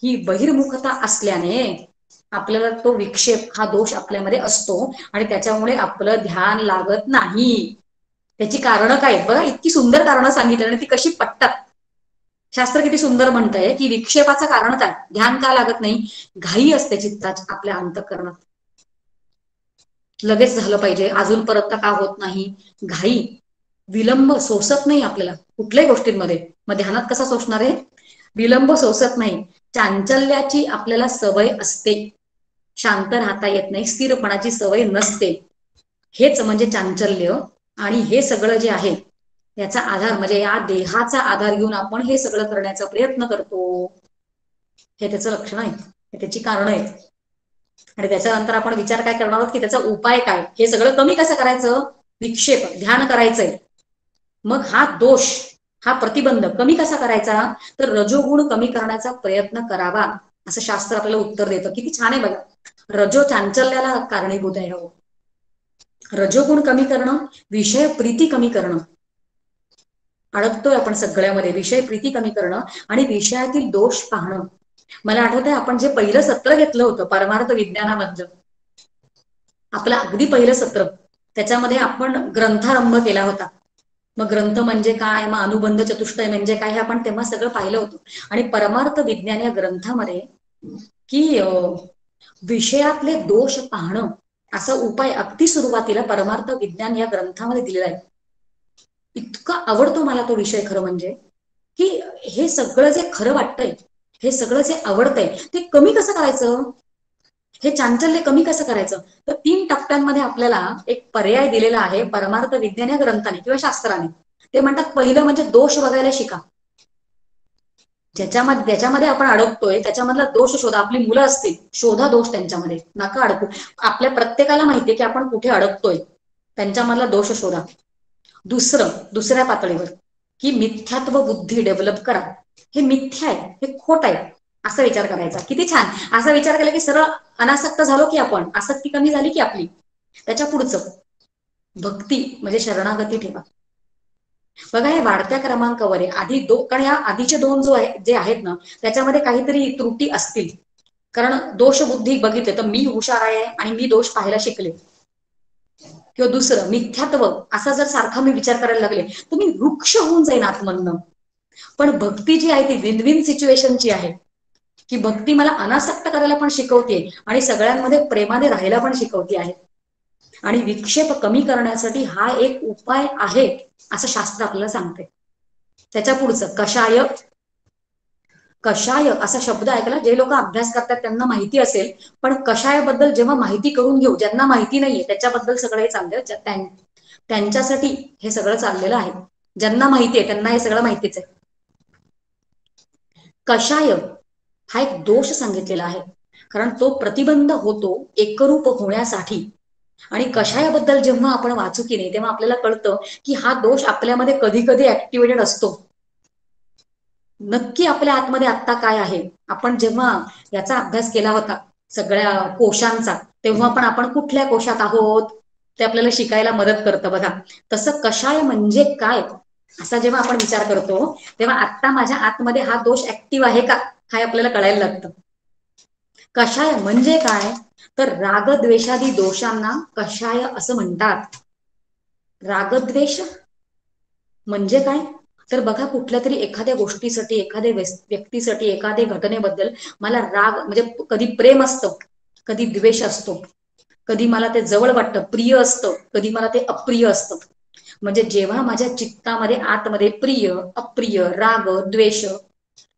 ही बहिर्मुखता असल्याने आपल्याला तो विक्षेप हा दोष आपल्यामध्ये असतो आणि त्याच्यामुळे आपलं ध्यान लागत नाही. त्याची कारणं काय आहेत बघा. इतकी सुंदर कारणं सांगितली आणि ती कशी पटतात. शास्त्र किती सुंदर म्हणतंय की विक्षेपाचं कारण काय, ध्यान का लागत नाही? घाई असते चित्ताची आपल्या अंतःकरणात. लगेच झालं पाहिजे, अजूनपर्यंत का होत नाही? घाई, विलंब सोसत नाही आपल्याला कुठल्याही गोष्टींमध्ये. मग ध्यानात कसा सोसणार आहे? विलंब सोसत नाही. चांचल्याची आपल्याला सवय असते, शांत राहता येत नाही, स्थिरपणाची सवय नसते. हेच म्हणजे चांचल्य. आणि हे सगळं जे आहे याचा आधार म्हणजे या देहाचा आधार घेऊन आपण हे सगळं करण्याचा प्रयत्न करतो. हे त्याचं लक्षण आहे, हे त्याची कारणं आहेत. आणि त्याच्यानंतर आपण विचार काय करणार आहोत की त्याचा उपाय काय. हे सगळं कमी कसं करायचं? विक्षेप, ध्यान करायचंय. मग हा दोष, हा प्रतिबंध कमी कसा करायचा? तर रजोगुण कमी करण्याचा प्रयत्न करावा, असं शास्त्र आपल्याला उत्तर देतं. किती छान आहे बघा. रजो चांचल्याला कारणीभूत आहे. हो, रजोगुण कमी करणं, विषय प्रीती कमी करणं. अडकतोय आपण सगळ्यामध्ये. विषय प्रीती कमी करणं आणि विषयातील दोष पाहणं. मला आठवतंय आपण जे पहिलं सत्र घेतलं होतं परमार्थ विज्ञानामधलं, आपलं अगदी पहिलं सत्र, त्याच्यामध्ये आपण ग्रंथारंभ केला होता. मग ग्रंथ म्हणजे काय, मग अनुबंध चतुष्टय म्हणजे काय, हे आपण तेव्हा सगळं पाहिलं होतं. आणि परमार्थ विज्ञान या ग्रंथामध्ये की विषयातले दोष पाहणं असा उपाय अगदी सुरुवातीला परमार्थ विज्ञान या ग्रंथामध्ये दिलेला आहे. इतका आवडतो मला तो विषय. खरं म्हणजे की हे सगळं जे खरं वाटतंय, हे सगळं जे आवडतंय, ते कमी कसं करायचं? हे चांचल्य कमी कसं करायचं? तर 3 टप्प्यांमध्ये आपल्याला एक पर्याय दिलेला आहे परमार्थ विज्ञान या ग्रंथाने किंवा शास्त्राने. ते म्हणतात पहिलं म्हणजे दोष बघायला शिका. ज्याच्यामध्ये आपण अडकतोय त्याच्यामधला दोष शोधा. आपली मुलं असतील, शोधा दोष त्यांच्यामध्ये, नका अडकू. आपल्या प्रत्येकाला माहितीये की आपण कुठे अडकतोय, त्यांच्यामधला दोष शोधा. दुसऱ्या पातळीवर की मिथ्यात्व बुद्धी डेव्हलप करा. हे मिथ्या आहे, हे खोट आहे असा विचार करायचा. किती छान. असा विचार केला की सरळ अनासक्त झालो की आपण, आसक्ती कमी झाली की आपली. त्याच्या पुढचं भक्ती म्हणजे शरणागती ठेवा. बघा हे वाढत्या क्रमांकावर आहे. कारण या आधीचे 2 जे आहेत ना, त्याच्यामध्ये काहीतरी त्रुटी असतील. कारण दोष बुद्धी बघितले तर मी हुशार आहे आणि मी दोष पाहायला शिकले, किंवा दुसरं मिथ्यात्व असा जर सारखा मी विचार करायला लागले तर मी वृक्ष होऊन जाईन आतमधनं. पण भक्ती जी आहे ती विन विन सिच्युएशनची आहे, की भक्ती मला अनासक्त करायला पण शिकवते आणि सगळ्यांमध्ये प्रेमाने राहायला पण शिकवते आहे. आणि विक्षेप कमी करण्यासाठी हा एक उपाय आहे असं शास्त्र आपल्याला सांगते. त्याच्या पुढचं कषाय. कषाय असा शब्द ऐकला, जे लोक अभ्यास करतात त्यांना माहिती असेल, पण कषायाबद्दल जेव्हा माहिती करून घेऊ, ज्यांना माहिती नाहीये त्याच्याबद्दल सगळं हे चाललंय. त्यांच्यासाठी हे सगळं चाललेलं आहे. ज्यांना माहिती आहे त्यांना हे सगळं माहितीच आहे. कषाय हा एक दोष सांगितलेला आहे, कारण तो प्रतिबंध होतो एकरूप होण्यासाठी. आणि कषायाबद्दल जेव्हा आपण वाचू की नाही तेव्हा आपल्याला कळतं की हा दोष आपल्यामध्ये कधी कधी ऍक्टिव्हेटेड असतो. नक्की आपल्या आतमध्ये आत्ता काय आहे, आपण जेव्हा याचा अभ्यास केला होता सगळ्या कोशांचा, तेव्हा पण आपण कुठल्या कोशात आहोत ते आपल्याला शिकायला मदत करतं बघा. तसं कषाय म्हणजे काय असा जेव्हा आपण विचार करतो तेव्हा आत्ता माझ्या आतमध्ये हा दोष ऍक्टिव्ह आहे का हा आपल्याला कळायला लागतं. कषाय म्हणजे काय तर रागद्वेषादी दोषांना कषाय असं म्हणतात. रागद्वेष म्हणजे काय तर बघा, कुठल्या तरी एखाद्या गोष्टीसाठी, एखाद्या व्यक्तीसाठी, एखाद्या घटनेबद्दल मला राग म्हणजे कधी प्रेम असतं, कधी द्वेष असतो, कधी मला ते जवळ वाटतं प्रिय असतं, कधी मला ते अप्रिय असतं. म्हणजे जेव्हा माझ्या चित्तामध्ये आतमध्ये प्रिय अप्रिय राग द्वेष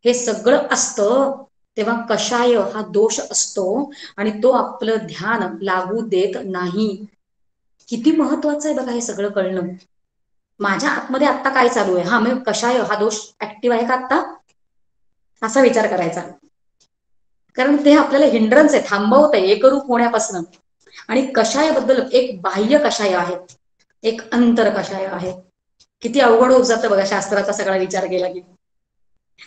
हे सगळं असतं तेव्हा कषाय हा दोष असतो आणि तो आपलं ध्यान लागू देत नाही. किती महत्वाचं आहे बघा हे सगळं कळणं. माझ्या आतमध्ये आत्ता काय चालू आहे, हा मी कषाय हा दोष ऍक्टिव्ह आहे का आत्ता असा विचार करायचा, कारण ते आपल्याला हिंड्रन्स आहे, थांबवत आहे एकरूप होण्यापासून. आणि कषायाबद्दल एक बाह्य कषाय आहे, एक अंतर कषाय आहे. किती अवघड होत जातं बघा शास्त्राचा सगळा विचार केला की.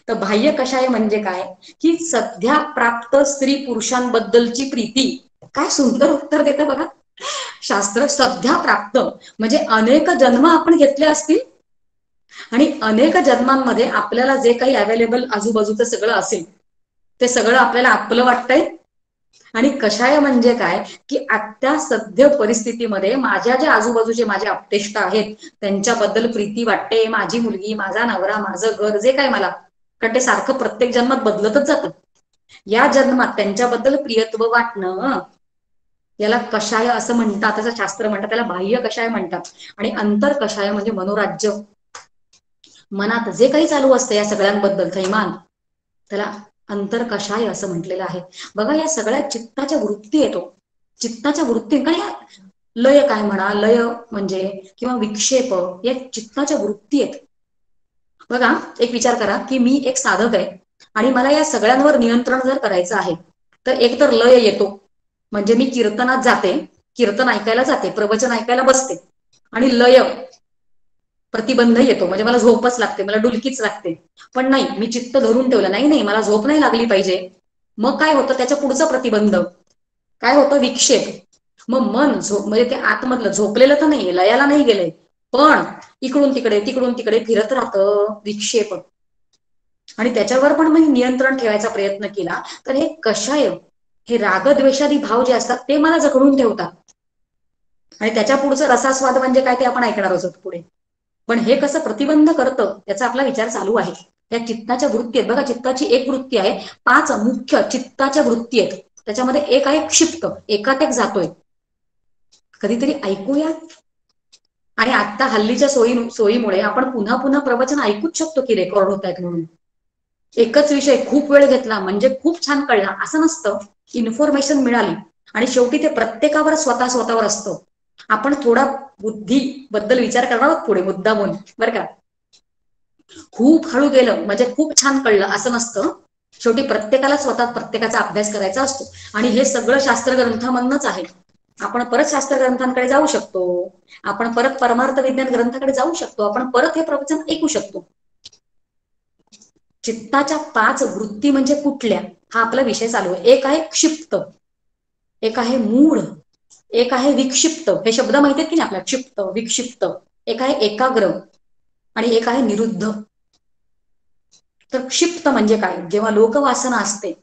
तर बाह्य कषाय म्हणजे काय की सध्या प्राप्त स्त्री पुरुषांबद्दलची प्रीती. काय सुंदर उत्तर देतं बघा शास्त्र. सध्या प्राप्त म्हणजे अनेक जन्म आपण घेतले असतील आणि अनेक जन्मांमध्ये आपल्याला जे काही अवेलेबल आजूबाजूचं सगळं असेल ते सगळं आपल्याला आपलं वाटतंय. आणि कषाय म्हणजे काय की आत्ता सध्या परिस्थितीमध्ये माझ्या जे आजूबाजूचे माझे आपतेष्ट आहेत त्यांच्याबद्दल प्रीती वाटते. माझी मुलगी, माझा नवरा, माझं घर, जे काय मला, कारण ते सारखं प्रत्येक जन्मात बदलतच जातं. या जन्मात त्यांच्याबद्दल प्रियत्व वाटणं याला कषाय असं म्हणतात, त्याचं शास्त्र म्हणतात. त्याला बाह्य कषाय म्हणतात. आणि अंतर कषाय म्हणजे मनोराज्य. मनात जे काही चालू असतं या सगळ्यांबद्दल थैमान, त्याला अंतर कषाय असं म्हटलेलं आहे. बघा या सगळ्या चित्ताच्या वृत्ती येतो, चित्ताच्या वृत्ती काय लय काय म्हणा, लय म्हणजे किंवा विक्षेप या चित्ताच्या वृत्ती आहेत. बघा एक विचार करा की मी एक साधक आहे आणि मला या सगळ्यांवर नियंत्रण जर करायचं आहे तर एक तर लय येतो, म्हणजे मी कीर्तनात जाते, कीर्तन ऐकायला जाते, प्रवचन ऐकायला बसते आणि लय प्रतिबंध येतो, म्हणजे मला झोपच लागते, मला डुलकीच लागते. पण नाही, मी चित्त धरून ठेवलं, नाही नाही मला झोप नाही लागली पाहिजे. मग काय होतं त्याच्या पुढचं प्रतिबंध काय होतं, विक्षेप. मग मन म्हणजे ते आतमधलं झोपलेलं तर नाही, लयाला नाही गेलंय, पण इकडून तिकडे फिरत राहतं विक्षेप. आणि त्याच्यावर पण मी नियंत्रण ठेवायचा प्रयत्न केला तर हे कषाय, हे रागद्वेषादी भाव जे असतात ते मला जखडून ठेवतात. आणि त्याच्या पुढचं रसास्वाद म्हणजे काय ते आपण ऐकणार आहोत पुढे. पण हे कसं प्रतिबंध करतं याचा आपला विचार चालू आहे. या चित्ताच्या वृत्ती आहेत बघा, चित्ताची एक वृत्ती आहे, 5 मुख्य चित्ताच्या वृत्ती आहेत. त्याच्यामध्ये एक आहे क्षिप्त, एकात एक जातोय. कधीतरी ऐकूया. आणि आता हल्लीच्या सोयीमुळे आपण पुन्हा पुन्हा प्रवचन ऐकूच शकतो की रेकॉर्ड होत आहेत म्हणून. एकच विषय खूप वेळ घेतला म्हणजे खूप छान कळला असं नसतं. इन्फॉर्मेशन मिळाली आणि शेवटी ते प्रत्येकावर स्वतःवर असतं. आपण थोडा बुद्धी बद्दल विचार करणार आहोत पुढे मुद्दामून बरं का. खूप हळू गेलं म्हणजे खूप छान कळलं असं नसतं. शेवटी प्रत्येकाला स्वतः प्रत्येकाचा अभ्यास करायचा असतो. आणि हे सगळं शास्त्र ग्रंथामधनच आहे. आपण परत शास्त्र ग्रंथांकडे जाऊ शकतो, आपण परत परमार्थ विज्ञान ग्रंथाकडे जाऊ शकतो, आपण परत हे प्रवचन ऐकू शकतो. चित्ताच्या 5 वृत्ती म्हणजे कुठल्या हा आपला विषय चालू आहे. एक आहे क्षिप्त, एक आहे मूढ, एक आहे विक्षिप्त. हे शब्द माहिती आहेत की नाही आपल्याला, क्षिप्त विक्षिप्त. एक आहे एकाग्र आणि एक आहे निरुद्ध. तर क्षिप्त म्हणजे काय, जेव्हा लोकवासना असते,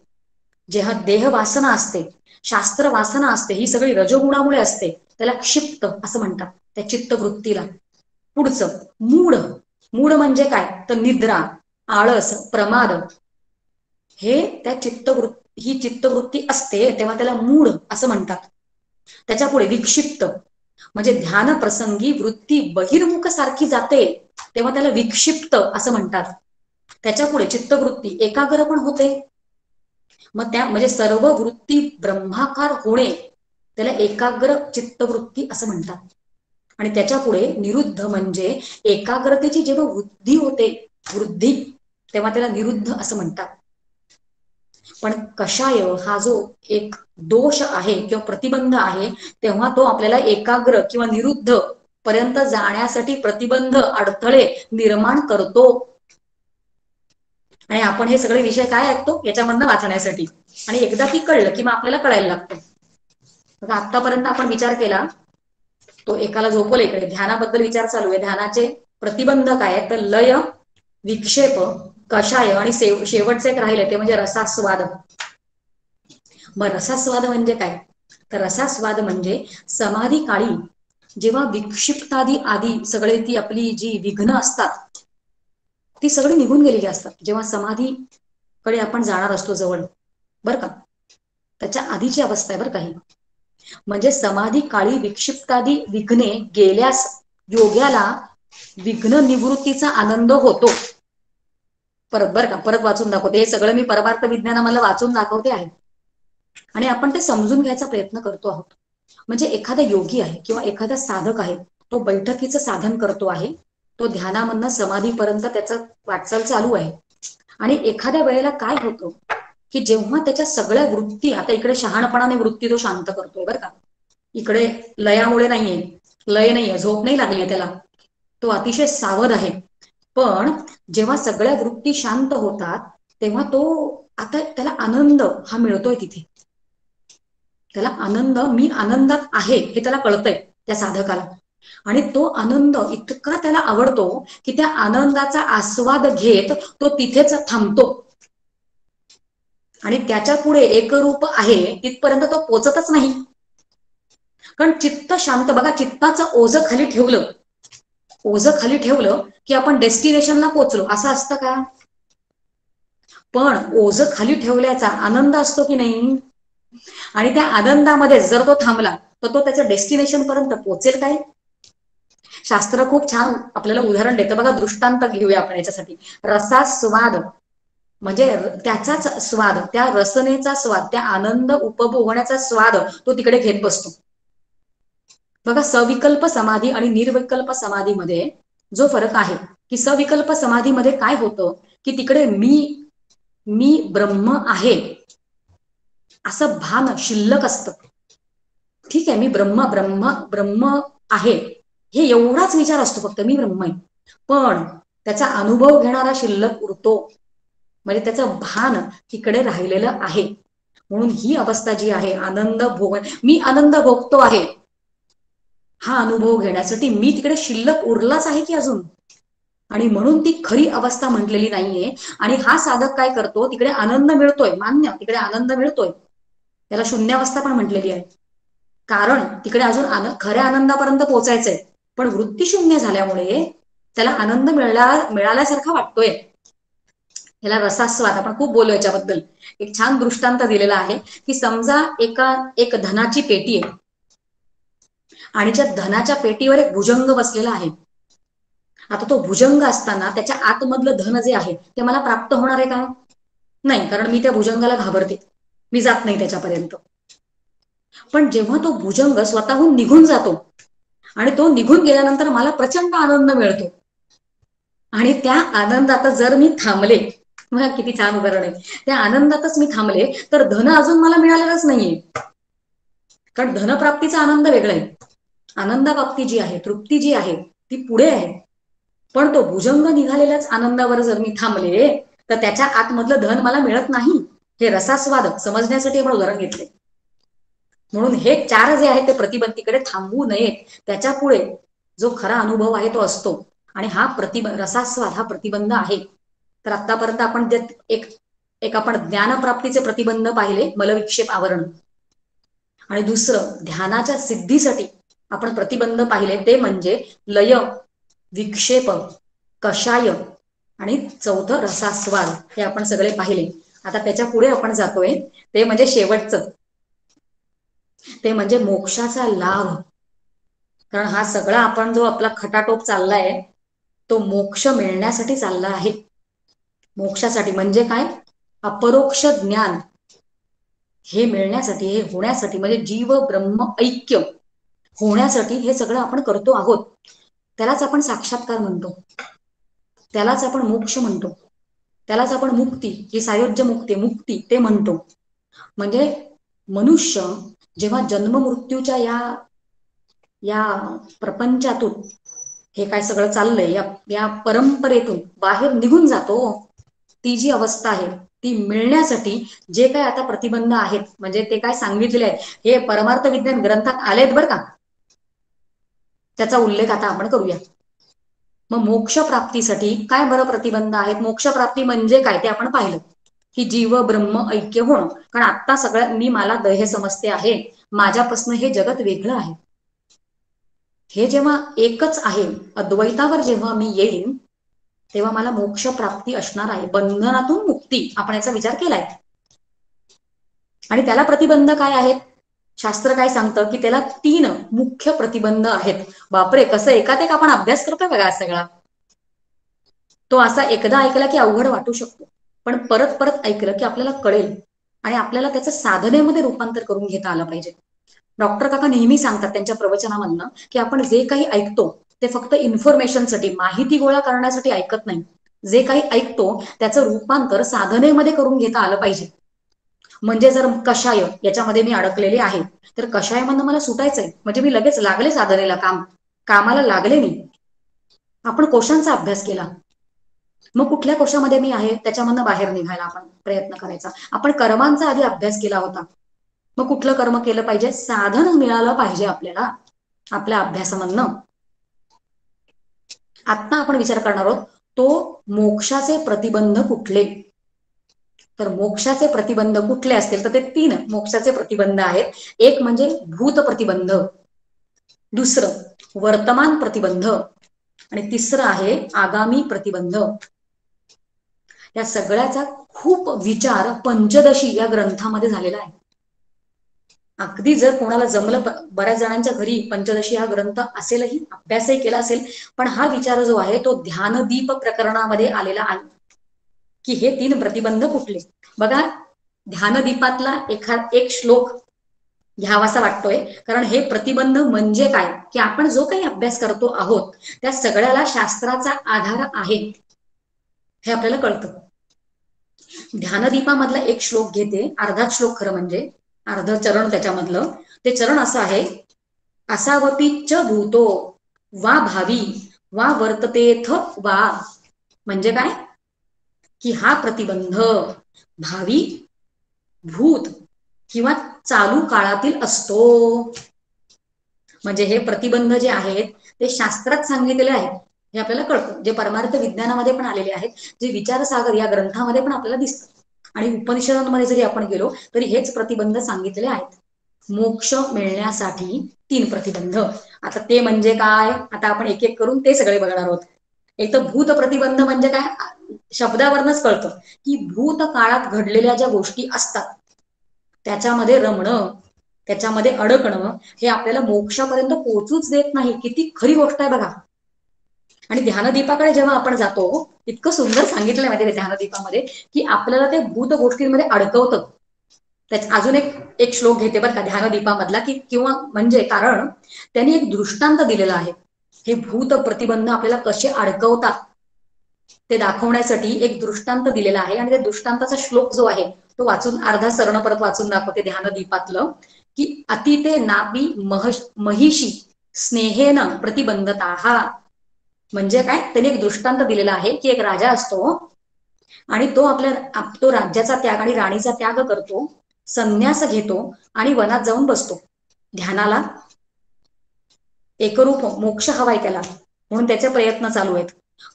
जेव्हा देह वासना असते, शास्त्र वासना असते, ही सगळी रजोगुणामुळे असते, त्याला क्षिप्त असं म्हणतात त्या चित्तवृत्तीला. पुढचं मूढ. मूढ म्हणजे काय तर निद्रा, आळस, प्रमाद, हे त्या ही चित्तवृत्ती असते तेव्हा त्याला मूढ असं म्हणतात. त्याच्या पुढे विक्षिप्त म्हणजे ध्यान प्रसंगी वृत्ती बहिर्मुख सारखी जाते तेव्हा त्याला विक्षिप्त असं म्हणतात. त्याच्या पुढे चित्तवृत्ती एकाग्र पण होते, मग त्या म्हणजे सर्व वृत्ती ब्रह्माकार होणे त्याला एकाग्र चित्तवृत्ती असं म्हणतात. आणि त्याच्या पुढे निरुद्ध म्हणजे एकाग्रतेची जेव्हा वृद्धी होते, वृद्धी, तेव्हा त्याला निरुद्ध असं म्हणतात. पण कषाय हा जो एक दोष आहे किंवा प्रतिबंध आहे, तेव्हा तो आपल्याला एकाग्र किंवा निरुद्ध पर्यंत जाण्यासाठी प्रतिबंध अडथळे निर्माण करतो. आणि आपण हे सगळे विषय काय ऐकतो याच्यामधनं वाचण्यासाठी, आणि एकदा ती कळलं की मग आपल्याला कळायला लागतं. बघा आतापर्यंत आपण विचार केला, तो एकाला झोपवलं इकडे, ध्यानाबद्दल विचार चालू आहे. ध्यानाचे प्रतिबंध काय आहेत तर लय, विक्षेप, कषाय आणि शेवटचे एक राहिले ते म्हणजे रसास्वाद. मग रसास्वाद म्हणजे काय तर रसास्वाद म्हणजे समाधी काळी जेव्हा विक्षिप्तादी आदी सगळे ती आपली जी विघ्न असतात ती सगळी निघून गेलेली असतात. जेव्हा समाधीकडे आपण जाणार असतो जवळ, बरं का, त्याच्या आधीची अवस्था आहे बरं काही. म्हणजे समाधी काळी विक्षिप्तादी विघ्ने गेल्यास योग्याला विघ्न निवृत्तीचा आनंद होतो. परत बरं का, परत वाचून दाखवते. हे सगळं मी परमार्थ विज्ञान मला वाचून दाखवते आहे आणि आपण ते समजून घ्यायचा प्रयत्न करतो आहोत. म्हणजे एखादा योगी आहे किंवा एखादा साधक आहे, तो बैठकीचं साधन करतो आहे, तो ध्यानामधनं समाधीपर्यंत त्याचं वाटचाल चालू आहे. आणि एखाद्या वेळेला काय होतं की जेव्हा त्याच्या सगळ्या वृत्ती, आता इकडे शहाणपणाने वृत्ती तो शांत करतोय बरं का, इकडे लयामुळे नाहीये, लय नाहीये, झोप नाही लागलीये त्याला, तो अतिशय सावध आहे. पण जेव्हा सगळ्या वृत्ती शांत होतात तेव्हा तो आता त्याला आनंद हा मिळतोय तिथे. त्याला आनंद, मी आनंदात आहे हे त्याला कळतंय त्या साधकाला. आणि तो आनंद इतका त्याला आवडतो की त्या आनंदाचा आस्वाद घेत तो तिथेच थांबतो. आणि त्याच्या पुढे एकरूप आहे तिथपर्यंत तो पोचतच नाही. कारण चित्त शांत, बघा चित्ताचं ओझं खाली ठेवलं, ओझं खाली ठेवलं की आपण डेस्टिनेशनला पोचलो असं असतं का? पण ओझं खाली ठेवल्याचा आनंद असतो की नाही, आणि त्या आनंदामध्ये जर तो थांबला तर तो त्याच्या डेस्टिनेशन पर्यंत पोचेल काय? शास्त्र खूप छान आपल्याला उदाहरण देतं बघा, दृष्टांत घेऊया आपण याच्यासाठी. रसास्वाद म्हणजे त्याचाच स्वाद, त्या रसनेचा स्वाद, त्या आनंद उपभोगण्याचा स्वाद तो तिकडे घेत बसतो. बघा सविकल्प समाधी आणि निर्विकल्प समाधीमध्ये जो फरक आहे की सविकल्प समाधीमध्ये काय होतं की तिकडे मी ब्रह्म आहे असं भान शिल्लक असतं. ठीक आहे, मी ब्रह्म ब्रह्म ब्रह्म आहे हे एवढाच विचार असतो फक्त, मी ब्रह्म आहे. पण त्याचा अनुभव घेणारा शिल्लक उरतो, म्हणजे त्याचं भान तिकडे राहिलेलं आहे. म्हणून ही अवस्था जी आहे आनंद भोग, मी आनंद भोगतो आहे हा अनुभव घेण्यासाठी मी तिकडे शिल्लक उरलाच आहे की अजून. आणि म्हणून ती खरी अवस्था म्हटलेली नाहीये. आणि हा साधक काय करतो, तिकडे आनंद मिळतोय, मान्य, तिकडे आनंद मिळतोय, त्याला शून्यावस्था पण म्हटलेली आहे. कारण तिकडे अजून खऱ्या आनंदापर्यंत पोहोचायचंय, पण वृत्ती शून्य झाल्यामुळे त्याला आनंद मिळाल्यासारखा वाटतोय. याला रसास्वाद, आपण खूप बोललो याच्याबद्दल. एक छान दृष्टांत दिलेला आहे की समजा एक धनाची पेटी आहे आणि त्या धनाच्या पेटीवर एक भुजंग बसलेला आहे. आता तो भुजंग असताना त्याच्या आतमधलं धन जे आहे ते मला प्राप्त होणार आहे का? नाही, कारण मी त्या भुजंगाला घाबरते, मी जात नाही त्याच्यापर्यंत. पण जेव्हा तो भुजंग स्वतःहून निघून जातो आणि तो निघून गेल्यानंतर मला प्रचंड आनंद मिळतो. आणि त्या आनंदात जर मी थांबले, मला किती छान उदाहरण आहे, त्या आनंदातच मी थांबले तर धन अजून मला मिळालेलंच नाहीये. कारण धनप्राप्तीचा आनंद वेगळा आहे, आनंदाबाबती जी आहे, तृप्ती जी आहे ती पुढे आहे. पण तो भुजंग निघालेल्याच आनंदावर जर मी थांबले तर त्याच्या आतमधलं धन मला मिळत नाही. हे रसास्वाद समजण्यासाठी आपण उदाहरण घेतले. म्हणून हे चार जे आहे ते प्रतिबंधीकडे थांबू नये, त्याच्या पुढे जो खरा अनुभव आहे तो असतो. आणि हा रसास्वाद हा प्रतिबंध आहे. तर आतापर्यंत आपण एक आपण ज्ञानप्राप्तीचे प्रतिबंध पाहिले, मलविक्षेप आवरण. आणि दुसरं ध्यानाच्या सिद्धीसाठी आपण प्रतिबंध पाहिले ते म्हणजे लय, विक्षेप, कषाय आणि चौथं रसास्वाद, हे आपण सगळे पाहिले. आता त्याच्या पुढे आपण जातोय ते म्हणजे शेवटचं, ते म्हणजे मोक्षाचा लाभ. कारण हा सगळा आपण जो आपला खटाटोप चाललाय तो मोक्ष मिळण्यासाठी चालला आहे. मोक्षासाठी म्हणजे काय, अपरोक्ष ज्ञान हे मिळण्यासाठी, हे होण्यासाठी, म्हणजे जीव ब्रह्म ऐक्य होण्यासाठी हे सगळं आपण करतो आहोत. त्यालाच आपण साक्षात्कार म्हणतो, त्यालाच आपण मोक्ष म्हणतो. त्यालाच आपण मुक्ती, ही सायुज्य मुक्ती ते म्हणतो. म्हणजे मनुष्य जेव्हा जन्म मृत्यूच्या या प्रपंचातून, हे काय सगळं चाललंय या परंपरेतून बाहेर निघून जातो, ती जी अवस्था आहे ती मिळण्यासाठी जे काय आता प्रतिबंध आहेत, म्हणजे ते काय सांगितलेले आहेत, हे परमार्थ विज्ञान ग्रंथात आलेत बरं का, त्याचा उल्लेख आता आपण करूया. मग मोक्ष प्राप्तीसाठी काय बरं प्रतिबंध आहेत? मोक्ष प्राप्ती म्हणजे काय ते आपण पाहिलं, की जीव ब्रह्म ऐक्य होणं. कारण आता सगळ्यात मला हे समजते आहे, माझ्यापासून हे जगत वेगळं आहे. हे जेव्हा एकच आहे, अद्वैतावर जेव्हा मी येईन तेव्हा मला मोक्ष प्राप्ती असणार आहे, बंधनातून मुक्ती, आपण याचा विचार केलाय. आणि त्याला प्रतिबंध काय आहेत? शास्त्र काय सांगतं की त्याला 3 मुख्य प्रतिबंध आहेत. बापरे, कसं एकात एक आपण अभ्यास करतोय बघा सगळा. तो असा एकदा ऐकला की अवघड वाटू शकतो, पण परत परत ऐकलं की आपल्याला कळेल आणि आपल्याला त्याचं साधनेमध्ये रूपांतर करून घेता आलं पाहिजे. डॉक्टर काका नेहमी सांगतात त्यांच्या प्रवचनामधनं की आपण जे काही ऐकतो ते फक्त इन्फॉर्मेशनसाठी, माहिती गोळा करण्यासाठी ऐकत नाही. जे काही ऐकतो त्याचं रूपांतर साधनेमध्ये करून घेता आलं पाहिजे. म्हणजे जर कषाय याच्यामध्ये मी अडकलेले आहे, तर कषायामधनं मला सुटायचंय, म्हणजे मी लगेच लागले साधनेला, कामाला लागले मी. आपण कोशांचा अभ्यास केला, मग कुठल्या कोशामध्ये मी आहे त्याच्यामधनं बाहेर निघायला आपण प्रयत्न करायचा. आपण कर्मांचा आधी अभ्यास केला होता, मग कुठलं कर्म केलं पाहिजे, साधन मिळालं पाहिजे आपल्याला आपल्या अभ्यासामधनं. आता आपण विचार करणार आहोत तो मोक्षाचे प्रतिबंध कुठले. तर मोक्षाचे प्रतिबंध कुठले असतील तर ते 3 मोक्षाचे प्रतिबंध आहेत. एक म्हणजे भूत प्रतिबंध, दुसरं वर्तमान प्रतिबंध, आणि तिसरं आहे आगामी प्रतिबंध. या सगळ्याचा खूप विचार पंचदशी या ग्रंथामध्ये झालेला आहे. अगदी जर कोणाला जमलं, बऱ्याच जणांच्या घरी पंचदशी हा ग्रंथ असेलही, अभ्यासही केला असेल, पण हा विचार जो आहे तो ध्यानदीप प्रकरणामध्ये आलेला आहे की हे 3 प्रतिबंध कुठले. बघा, ध्यानदीपातला एक श्लोक घ्यावासा वाटतोय, कारण हे प्रतिबंध म्हणजे काय, की आपण जो काही अभ्यास करतो आहोत त्या सगळ्याला शास्त्राचा आधार आहे हे आपल्याला कळतं. ध्यानदीपामधला एक श्लोक घेते, अर्धा श्लोक खरं म्हणजे अर्ध चरण त्याच्यामधलं. ते चरण असं आहे, असावपीच भूतो वा भावी वा वर्ततेथ वा. म्हणजे काय, की हा प्रतिबंध भावी, भूत किंवा चालू काळातील असतो. म्हणजे हे प्रतिबंध जे आहेत ते शास्त्रात सांगितलेले आहेत हे आपल्याला कळतं, जे परमार्थ विज्ञानामध्ये पण आलेले आहेत, जे विचारसागर या ग्रंथामध्ये पण आपल्याला दिसतं, आणि उपनिषदांमध्ये जरी आपण गेलो तरी हेच प्रतिबंध सांगितलेले आहेत. मोक्ष मिळण्यासाठी 3 प्रतिबंध. आता ते म्हणजे काय, आता आपण एक एक करून ते सगळे बघणार आहोत. एक तर भूत प्रतिबंध म्हणजे काय, शब्दावरनच कळतं की भूत काळात घडलेल्या ज्या गोष्टी असतात त्याच्यामध्ये रमणं, त्याच्यामध्ये अडकणं हे आपल्याला मोक्षापर्यंत पोहोचूच देत नाही. किती खरी गोष्ट आहे बघा. आणि ध्यानदीपाकडे जेव्हा आपण जातो, इतकं सुंदर सांगितलंय माहिती ध्यानदीपामध्ये की आपल्याला ते भूत गोष्टींमध्ये अडकवतं. त्याच अजून एक श्लोक घेते बरं का ध्यानदीपामधला, की किंवा म्हणजे कारण त्यांनी एक दृष्टांत दिलेला आहे, हे भूत प्रतिबंध आपल्याला कसे अडकवतात ते दाखवण्यासाठी एक दृष्टांत दिलेला आहे. आणि त्या दृष्टांताचा श्लोक जो आहे तो वाचून, अर्धा सरण परत वाचून दाखवते ध्यानदीपातलं, की अतिते नापी महिषी स्नेहेन प्रतिबंधता. हा म्हणजे काय, त्यांनी एक दृष्टांत दिलेला आहे की एक राजा असतो आणि तो राज्याचा त्याग आणि राणीचा त्याग करतो, संन्यास घेतो आणि वनात जाऊन बसतो ध्यानाला. एकरूप मोक्ष हवाय त्याला, म्हणून त्याचे प्रयत्न चालू आहेत.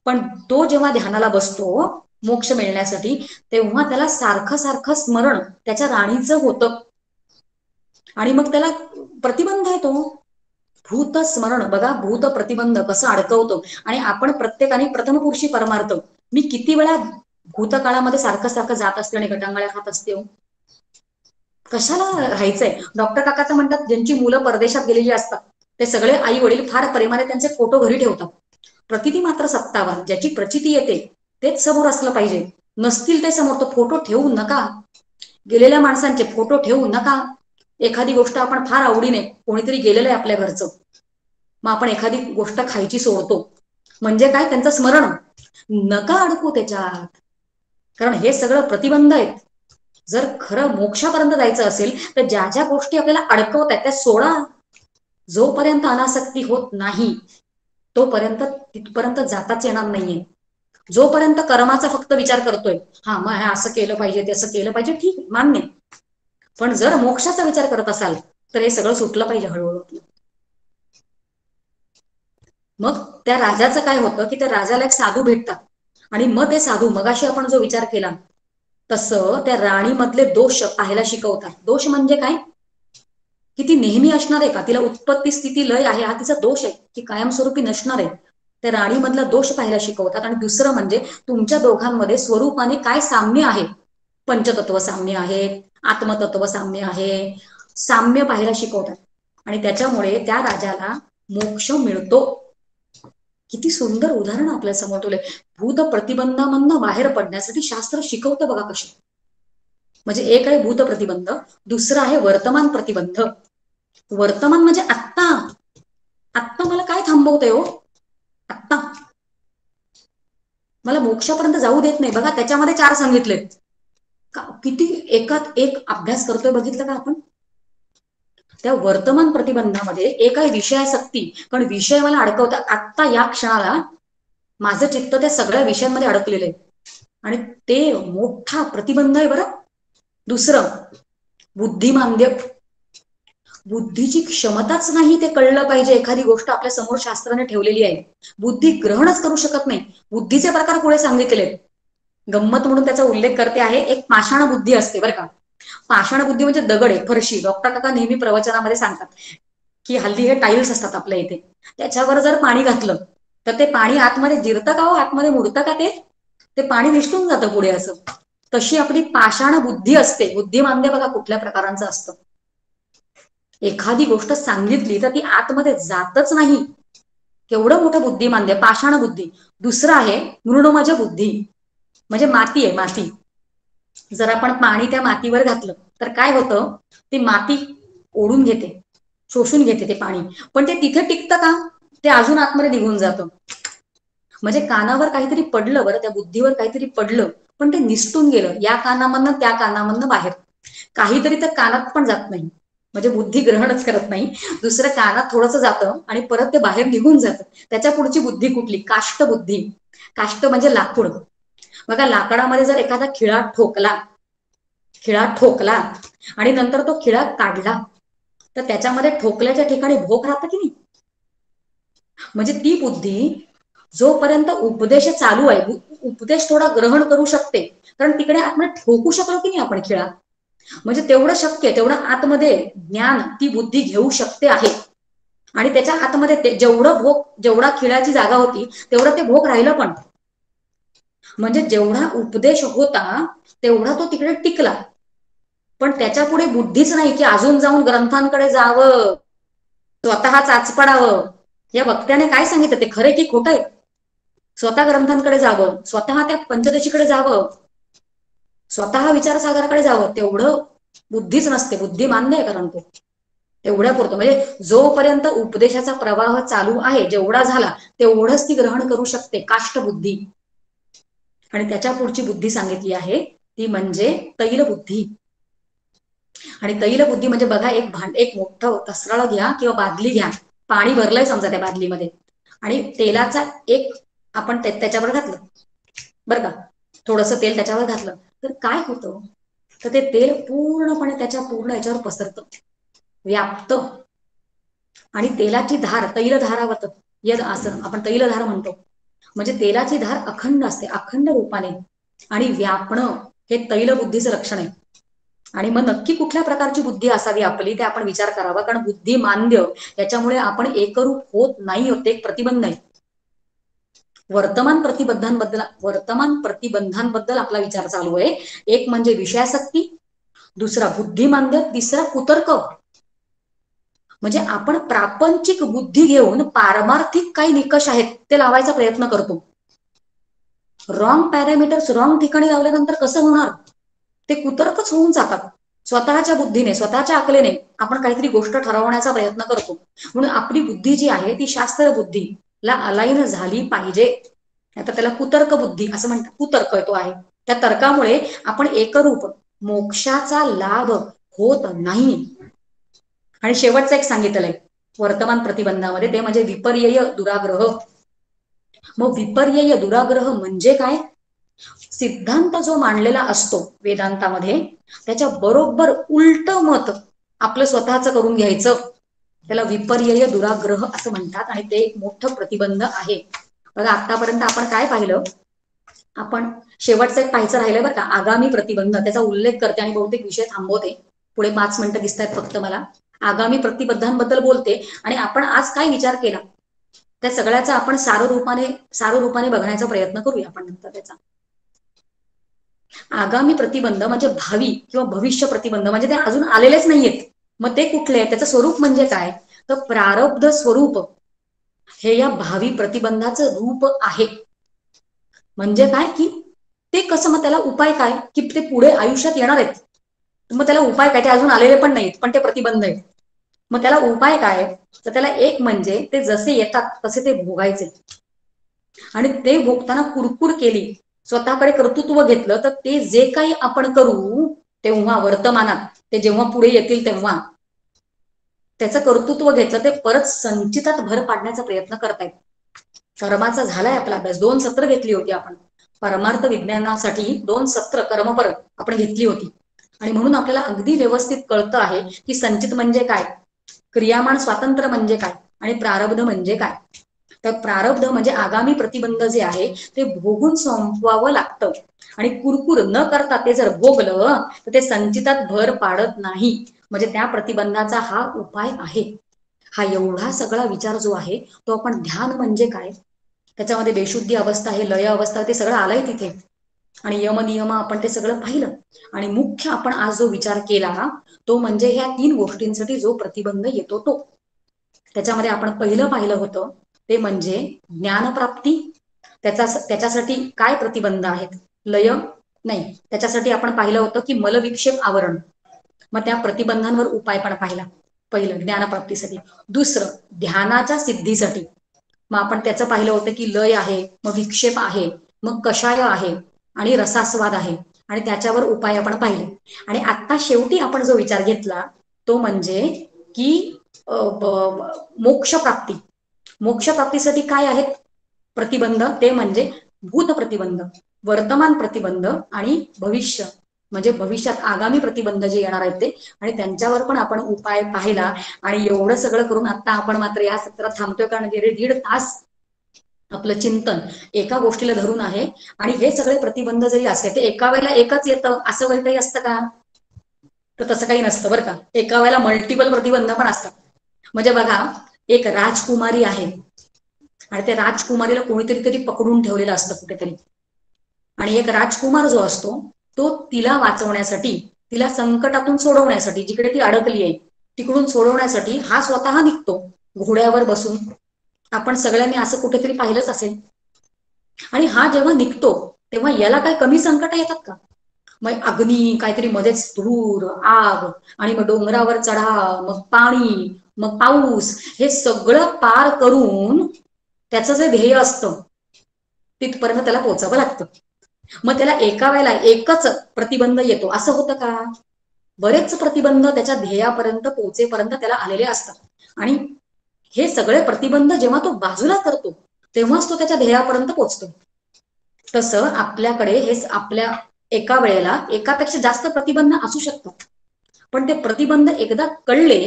पण तो जेव्हा ध्यानाला बसतो मोक्ष मिळण्यासाठी, तेव्हा त्याला सारखं सारखं स्मरण त्याच्या राणीचं होतं, आणि मग त्याला प्रतिबंध येतो, भूत स्मरण. बघा, भूत प्रतिबंध कसं अडकवतो. आणि आपण प्रत्येकाने प्रथमपुरुषी परमार्थ, मी किती वेळा भूतकाळामध्ये सारखं सारखं जात असते आणि गटांगळ्या खात असते हो. कशाला राहायचंय. डॉक्टर काका तर म्हणतात ज्यांची मुलं परदेशात गेलेली असतात ते सगळे आई वडील फार प्रेमाने त्यांचे फोटो घरी ठेवतात. प्रचिती मात्र सत्तावान, ज्याची प्रचिती येते तेच समोर असलं पाहिजे, नसतील ते समोर तो फोटो ठेवू नका. गेलेल्या माणसांचे फोटो ठेवू नका. एखादी गोष्ट आपण फार आवडीने, कोणीतरी गेलेलं आहे आपल्या घरचं, मग आपण एखादी गोष्ट खायची सोडतो, म्हणजे काय, त्यांचं स्मरण नका अडकू त्याच्यात. कारण हे सगळं प्रतिबंध आहेत. जर खरं मोक्षापर्यंत जायचं असेल तर ज्या ज्या गोष्टी आपल्याला अडकवत आहेत त्या सोडा. जोपर्यंत अनासक्ती होत नाही तोपर्यंत तिथपर्यंत जाताच येणार नाहीये. जोपर्यंत कर्माचा फक्त विचार करतोय, हा मग हे असं केलं पाहिजे ते असं केलं पाहिजे, ठीक आहे, मान्य. पण जर मोक्षाचा विचार करत असाल तर हे सगळं सुटलं पाहिजे हळूहळू. मग त्या राजाचं काय होतं की त्या राजाला एक साधू भेटतात आणि मग ते साधू मगाशी आपण जो विचार केला तसं त्या राणीमधले दोष पाहायला शिकवतात. दोष म्हणजे काय की ती नेहमी असणार आहे का, तिला उत्पत्ती स्थिती लय आहे हा तिचा दोष आहे की कायमस्वरूपी नसणार आहे. त्या राणीमधला दोष पाहायला शिकवतात. आणि दुसरं म्हणजे तुमच्या दोघांमध्ये स्वरूपाने काय साम्य आहे. पंचतत्व साम्य आहे, आत्मतत्व साम्य आहे, साम्य पाहायला शिकवतात. आणि त्याच्यामुळे त्या राजाला मोक्ष मिळतो. किती सुंदर उदाहरण आपल्या समोर ठेवलंय. भूत प्रतिबंधामधनं बाहेर पडण्यासाठी शास्त्र शिकवतं बघा कशी. म्हणजे एक आहे भूत प्रतिबंध, दुसरं आहे वर्तमान प्रतिबंध. वर्तमान म्हणजे आत्ता. आत्ता मला काय थांबवतंय हो, आत्ता मला मोक्षापर्यंत जाऊ देत नाही. बघा त्याच्यामध्ये 4 सांगितले. किती एकात एक अभ्यास करतोय बघितलं का आपण. त्या वर्तमान प्रतिबंधामध्ये एक आहे विषयासक्ती. पण विषय मला अडकवतात. आत्ता या क्षणाला माझं चित्त त्या सगळ्या विषयांमध्ये अडकलेलं आहे आणि ते मोठा प्रतिबंध आहे बरं. दुसरं बुद्धिमांद्य. बुद्धीची क्षमताच नाही ते कळलं पाहिजे. एखादी गोष्ट आपल्या समोर शास्त्राने ठेवलेली आहे, बुद्धी ग्रहणच करू शकत नाही. बुद्धीचे प्रकार पुढे सांगितले. गंमत म्हणून त्याचा उल्लेख करते आहे. एक पाषाण बुद्धी असते बरं का. पाषाण बुद्धी म्हणजे दगड आहे, फरशी. डॉक्टर काका नेहमी प्रवचनामध्ये सांगतात की हल्ली हे टाईल्स असतात आपल्या इथे, त्याच्यावर जर पाणी घातलं तर ते पाणी आतमध्ये जिरतं का हो, आतमध्ये मुडतं का, ते पाणी निसटून जातं पुढे असं. तशी आपली पाषाण बुद्धी असते. बुद्धिमांद्य बघा कुठल्या प्रकारांचं असतं. एखादी गोष्ट सांगितली तर ती आतमध्ये जातच नाही. केवढं मोठं बुद्धिमांद्य, पाषाण बुद्धी. दुसरं आहे मृण्मज बुद्धी, म्हणजे माती आहे, माती. जर आपण पाणी त्या मातीवर घातलं तर काय होतं, ती माती ओढून घेते, शोषून घेते ते पाणी. पण ते तिथे टिकतं का, ते अजून आतमध्ये निघून जातं. म्हणजे कानावर काहीतरी पडलं बरं, त्या बुद्धीवर काहीतरी पडलं पण ते निसटून गेलं, या कानामधनं त्या कानामधनं बाहेर. काहीतरी तर कानात पण जात नाही, म्हणजे बुद्धी ग्रहणच करत नाही. दुसरं कानात थोडंसं जातं आणि परत ते बाहेर निघून जातं. त्याच्या पुढची बुद्धी कुठली, काष्ट बुद्धी. काष्ट म्हणजे लाकूड. बघा लाकडामध्ये जर एखादा खिळा ठोकला आणि नंतर तो खिळा काढला तर त्याच्यामध्ये ठोकल्याच्या ठिकाणी भोक राहतं की नाही. म्हणजे ती बुद्धी जोपर्यंत उपदेश चालू आहे, उपदेश थोडा ग्रहण करू शकते. कारण तिकडे आपण ठोकू शकलो की नाही आपण खिळा, म्हणजे तेवढं शक्य, तेवढं आतमध्ये ज्ञान ती बुद्धी घेऊ शकते आहे. आणि त्याच्या आतमध्ये जेवढा खिळाची जागा होती तेवढं ते भोग राहिलं पण. म्हणजे जेवढा उपदेश होता तेवढा तो तिकडे टिकला. पण त्याच्या पुढे बुद्धीच नाही की अजून जाऊन ग्रंथांकडे जावं, स्वतः चाचपडावं. या वक्त्याने काय सांगितलं ते खरं की खोटं आहे. स्वतः ग्रंथांकडे जावं, स्वतः त्या पंचदशीकडे जावं, स्वतः विचारसागराकडे जावं, तेवढं बुद्धीच नसते. बुद्धी मान्य आहे कारण तो तेवढ्या पुरतं. म्हणजे जोपर्यंत उपदेशाचा प्रवाह चालू आहे, जेवढा झाला तेवढंच ती ग्रहण करू शकते, काष्ट बुद्धी. आणि त्याच्या पुढची बुद्धी सांगितली आहे ती म्हणजे तैलबुद्धी. आणि तैलबुद्धी म्हणजे बघा, एक मोठं तसराळ घ्या किंवा बादली घ्या, पाणी भरलंय समजा त्या बादलीमध्ये आणि तेलाचा एक आपण त्याच्यावर घातलं बरं का, थोडंसं तेल त्याच्यावर घातलं तर काय होतं, तर ते तेल पूर्णपणे त्याच्या पूर्ण याच्यावर पसरतं, व्याप्त. आणि तेलाची धार, तैलधारावत यद असं आपण तैलधार म्हणतो. म्हणजे तेलाची धार अखंड असते, अखंड रूपाने. आणि व्यापणं हे तैलबुद्धीचं लक्षण आहे. आणि मग नक्की कुठल्या प्रकारची बुद्धी असावी आपली ते आपण विचार करावा. कारण बुद्धी मांद्य याच्यामुळे आपण एकरूप होत नाही, होते एक प्रतिबंध आहे. वर्तमान प्रतिबंधांबद्दल आपला विचार चालू आहे. एक म्हणजे विषयासक्ती, दुसरा बुद्धिमांद्य, तिसरा कुतर्क. म्हणजे आपण प्रापंचिक बुद्धी घेऊन पारमार्थिक काही निकष आहेत ते लावायचा प्रयत्न करतो. रॉंग पॅरामीटर्स रॉंग ठिकाणी लावल्यानंतर कसं होणार, ते कुतर्कच होऊन जातात. स्वतःच्या बुद्धीने, स्वतःच्या अकलेने आपण काहीतरी गोष्ट ठरवण्याचा प्रयत्न करतो. म्हणून आपली बुद्धी जी आहे ती शास्त्र बुद्धीला अलाईन झाली पाहिजे. आता त्याला कुतर्क बुद्धी असं म्हणतात, कुतर्क तो आहे. त्या तर्कामुळे आपण एकरूप मोक्षाचा लाभ होत नाही. आणि शेवटचं एक सांगितलंय वर्तमान प्रतिबंधामध्ये, ते म्हणजे विपर्यय दुराग्रह. मग विपर्यय दुराग्रह म्हणजे काय? सिद्धांत जो मांडलेला असतो वेदांतामध्ये त्याच्या बरोबर उलट मत आपलं स्वतःच करून घ्यायचं, त्याला विपर्यय दुराग्रह असं म्हणतात. आणि ते एक मोठं प्रतिबंध आहे. बघा आतापर्यंत आपण काय पाहिलं, आपण शेवटचं एक पाहायचं राहिलं बरं का, आगामी प्रतिबंध. त्याचा उल्लेख करते आणि बहुतेक विषय थांबवते. पुढे 5 मिनिटं दिसत आहेत फक्त मला. आगामी प्रतिबंधांबद्दल बोलते आणि आपण आज काय विचार केला त्या सगळ्याचा आपण सारूपाने बघण्याचा प्रयत्न करूया आपण नंतर. त्याचा आगामी प्रतिबंध म्हणजे भावी किंवा भविष्य प्रतिबंध, म्हणजे ते अजून आलेलेच नाहीयेत. मग ते कुठले? त्याचं स्वरूप म्हणजे काय? तर प्रारब्ध स्वरूप हे या भावी प्रतिबंधाचं रूप आहे. म्हणजे काय की ते कसं, मग त्याला उपाय काय की ते पुढे आयुष्यात येणार आहेत, मग त्याला उपाय काय? ते अजून आलेले पण नाहीत पण ते प्रतिबंध आहेत. मग त्याला उपाय काय? तर त्याला एक म्हणजे ते जसे येतात तसे ते भोगायचे. आणि ते भोगताना कुरकुर केली, स्वतःकडे कर्तृत्व घेतलं, तर ते जे काही आपण करू तेव्हा वर्तमानात, ते जेव्हा पुढे येतील तेव्हा त्याचं कर्तृत्व घेतलं, ते परत संचितात भर पाडण्याचा प्रयत्न करतायत. कर्माचा झालाय आपला अभ्यास. 2 सत्र घेतली होती आपण परमार्थ विज्ञानासाठी. 2 सत्र कर्मपर आपण घेतली होती. आणि म्हणून आपल्याला अगदी व्यवस्थित कळतं आहे की संचित म्हणजे काय, क्रियामान स्वातंत्र्य म्हणजे काय आणि प्रारब्ध म्हणजे काय. तर प्रारब्ध म्हणजे आगामी प्रतिबंध जे आहे ते भोगून संपवावं लागतं. आणि कुरकुर न करता ते जर भोगलं तर ते संचितात भर पाडत नाही. म्हणजे त्या प्रतिबंधाचा हा उपाय आहे. हा एवढा सगळा विचार जो आहे तो आपण ध्यान म्हणजे काय, त्याच्यामध्ये बेशुद्धी अवस्था आहे, लय अवस्था, ते सगळं आलंय तिथे. आणि यम नियम आपण ते सगळं पाहिलं. आणि मुख्य आपण आज जो विचार केला तो म्हणजे ह्या 3 गोष्टींसाठी जो प्रतिबंध येतो तो. त्याच्यामध्ये आपण पहिलं पाहिलं होतं ते म्हणजे ज्ञानप्राप्ती. त्याच्यासाठी काय प्रतिबंध आहेत? लय नाही. त्याच्यासाठी आपण पाहिलं होतं की मलविक्षेप आवरण. मग त्या प्रतिबंधांवर उपाय पण पाहिला. पहिलं ज्ञानप्राप्तीसाठी. दुसरं ध्यानाच्या सिद्धीसाठी मग आपण त्याचं पाहिलं होतं की लय आहे, मग विक्षेप आहे, मग कषाय आहे आणि रसास्वाद आहे. आणि त्याच्यावर उपाय आपण पाहिले. आणि आता शेवटी आपण जो विचार घेतला तो म्हणजे की मोक्षप्राप्ती. मोक्षप्राप्तीसाठी काय आहेत प्रतिबंध? ते म्हणजे भूत प्रतिबंध, वर्तमान प्रतिबंध आणि भविष्य म्हणजे भविष्यात आगामी प्रतिबंध जे येणार आहेत ते. आणि त्यांच्यावर पण आपण उपाय पाहिला. आणि एवढं सगळं करून आता आपण मात्र या सत्रात थांबतोय, कारण गेले 1.5 तास आपलं चिंतन एका गोष्टीला धरून आहे. आणि हे सगळे प्रतिबंध जरी असले ते एका वेळेला एकच येतं असं वगैरे काही असतं का? तर तसं काही नसतं बरं का. एका वेळेला मल्टिपल प्रतिबंध पण असतात. म्हणजे बघा एक राजकुमारी आहे आणि त्या राजकुमारीला कोणीतरी तरी पकडून ठेवलेलं असतं कुठेतरी. आणि एक राजकुमार जो असतो तो तिला वाचवण्यासाठी, तिला संकटातून सोडवण्यासाठी, जिकडे ती अडकली आहे तिकडून सोडवण्यासाठी हा स्वतः निघतो घोड्यावर बसून. आपण सगळ्यांनी असं कुठेतरी पाहिलंच असेल. आणि हा जेव्हा निघतो तेव्हा याला काय कमी संकट येतात का? मग अग्नी, काहीतरी मध्येच धूर, आग, आणि मग डोंगरावर चढाव, मग पाणी, मग पाऊस, हे सगळं पार करून त्याचं जे ध्येय असतं तिथपर्यंत त्याला पोहोचावं लागतं. मग त्याला एका वेळेला एकच प्रतिबंध येतो असं होतं का? बरेच प्रतिबंध त्याच्या ध्येयापर्यंत पोहोचेपर्यंत त्याला आलेले असतात. आणि हे सगळे प्रतिबंध जेव्हा तो बाजूला करतो तेव्हाच तो त्याच्या ध्येयापर्यंत पोहोचतो. तसं आपल्याकडे हे आपल्या एका वेळेला एकापेक्षा जास्त प्रतिबंध असू शकतात. पण ते प्रतिबंध एकदा कळले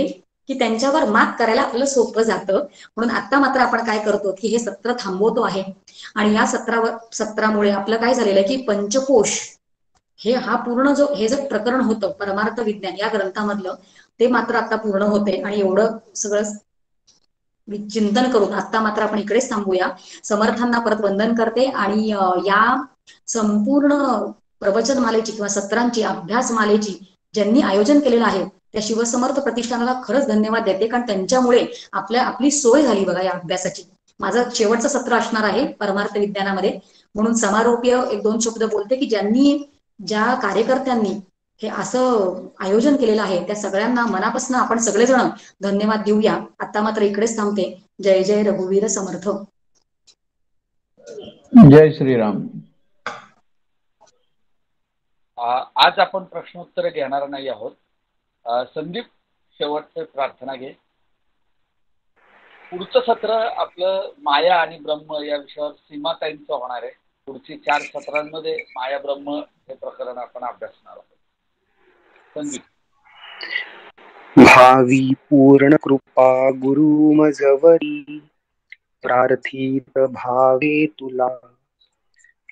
की त्यांच्यावर मात करायला आपलं सोपं जातं. म्हणून आता मात्र आपण काय करतो की हे सत्र थांबवतो आहे. आणि या सत्रामुळे आपलं काय झालेलं आहे की पंचकोश हा पूर्ण हे जे प्रकरण होतं परमार्थ विज्ञान या ग्रंथामधलं ते मात्र आता पूर्ण होते. आणि एवढं सगळं चिंतन करून आता मात्र आपण इकडेच थांबूया. समर्थांना परत वंदन करते. आणि या संपूर्ण प्रवचनमालेची किंवा सत्रांची अभ्यासमालेची ज्यांनी आयोजन केलेलं आहे त्या शिवसमर्थ प्रतिष्ठानाला खरंच धन्यवाद देते. कारण त्यांच्यामुळे आपली सोय झाली बघा या अभ्यासाची. माझं शेवटचं सत्र असणार आहे परमार्थ विज्ञानामध्ये. म्हणून समारोपीय 1-2 शब्द बोलते की ज्या कार्यकर्त्यांनी हे असं आयोजन केलेलं आहे त्या सगळ्यांना मनापासून आपण सगळेजण धन्यवाद देऊया. आता मात्र इकडेच थांबते. जय जय रघुवीर समर्थ. जय श्रीराम. आज आपण प्रश्नोत्तर घेणार नाही आहोत. संदीप, शेवटचे प्रार्थना घे. पुढचं सत्र आपलं माया आणि ब्रह्म या विषयावर सीमाताईंचं होणार आहे. पुढची 4 सत्रांमध्ये माया ब्रह्म हे प्रकरण आपण अभ्यासणार आहोत. संदीप. भावी पूर्ण कृपा गुरु मजवरी, प्रार्थित भावे तुला,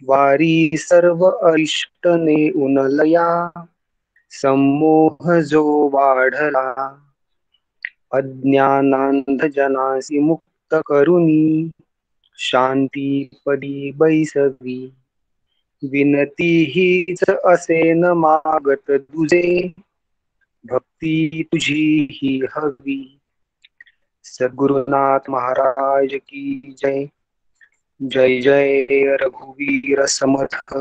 वारी सर्व अरिष्टने उनलया, संमोह जो वाढला, अज्ञानांध जनासी मुक्त करुनी, शांती पदी बैसवी, विनती हीच असे न मागत तुझे, भक्ती तुझी ही हवी. सद्गुरुनाथ महाराज की जय. जय जय रघुवीर समर्थ.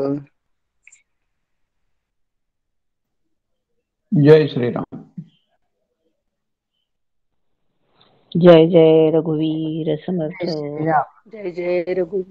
जय श्रीराम. जय जय रघुवीर समर्थ. जय श्रीराम. जय जय रघु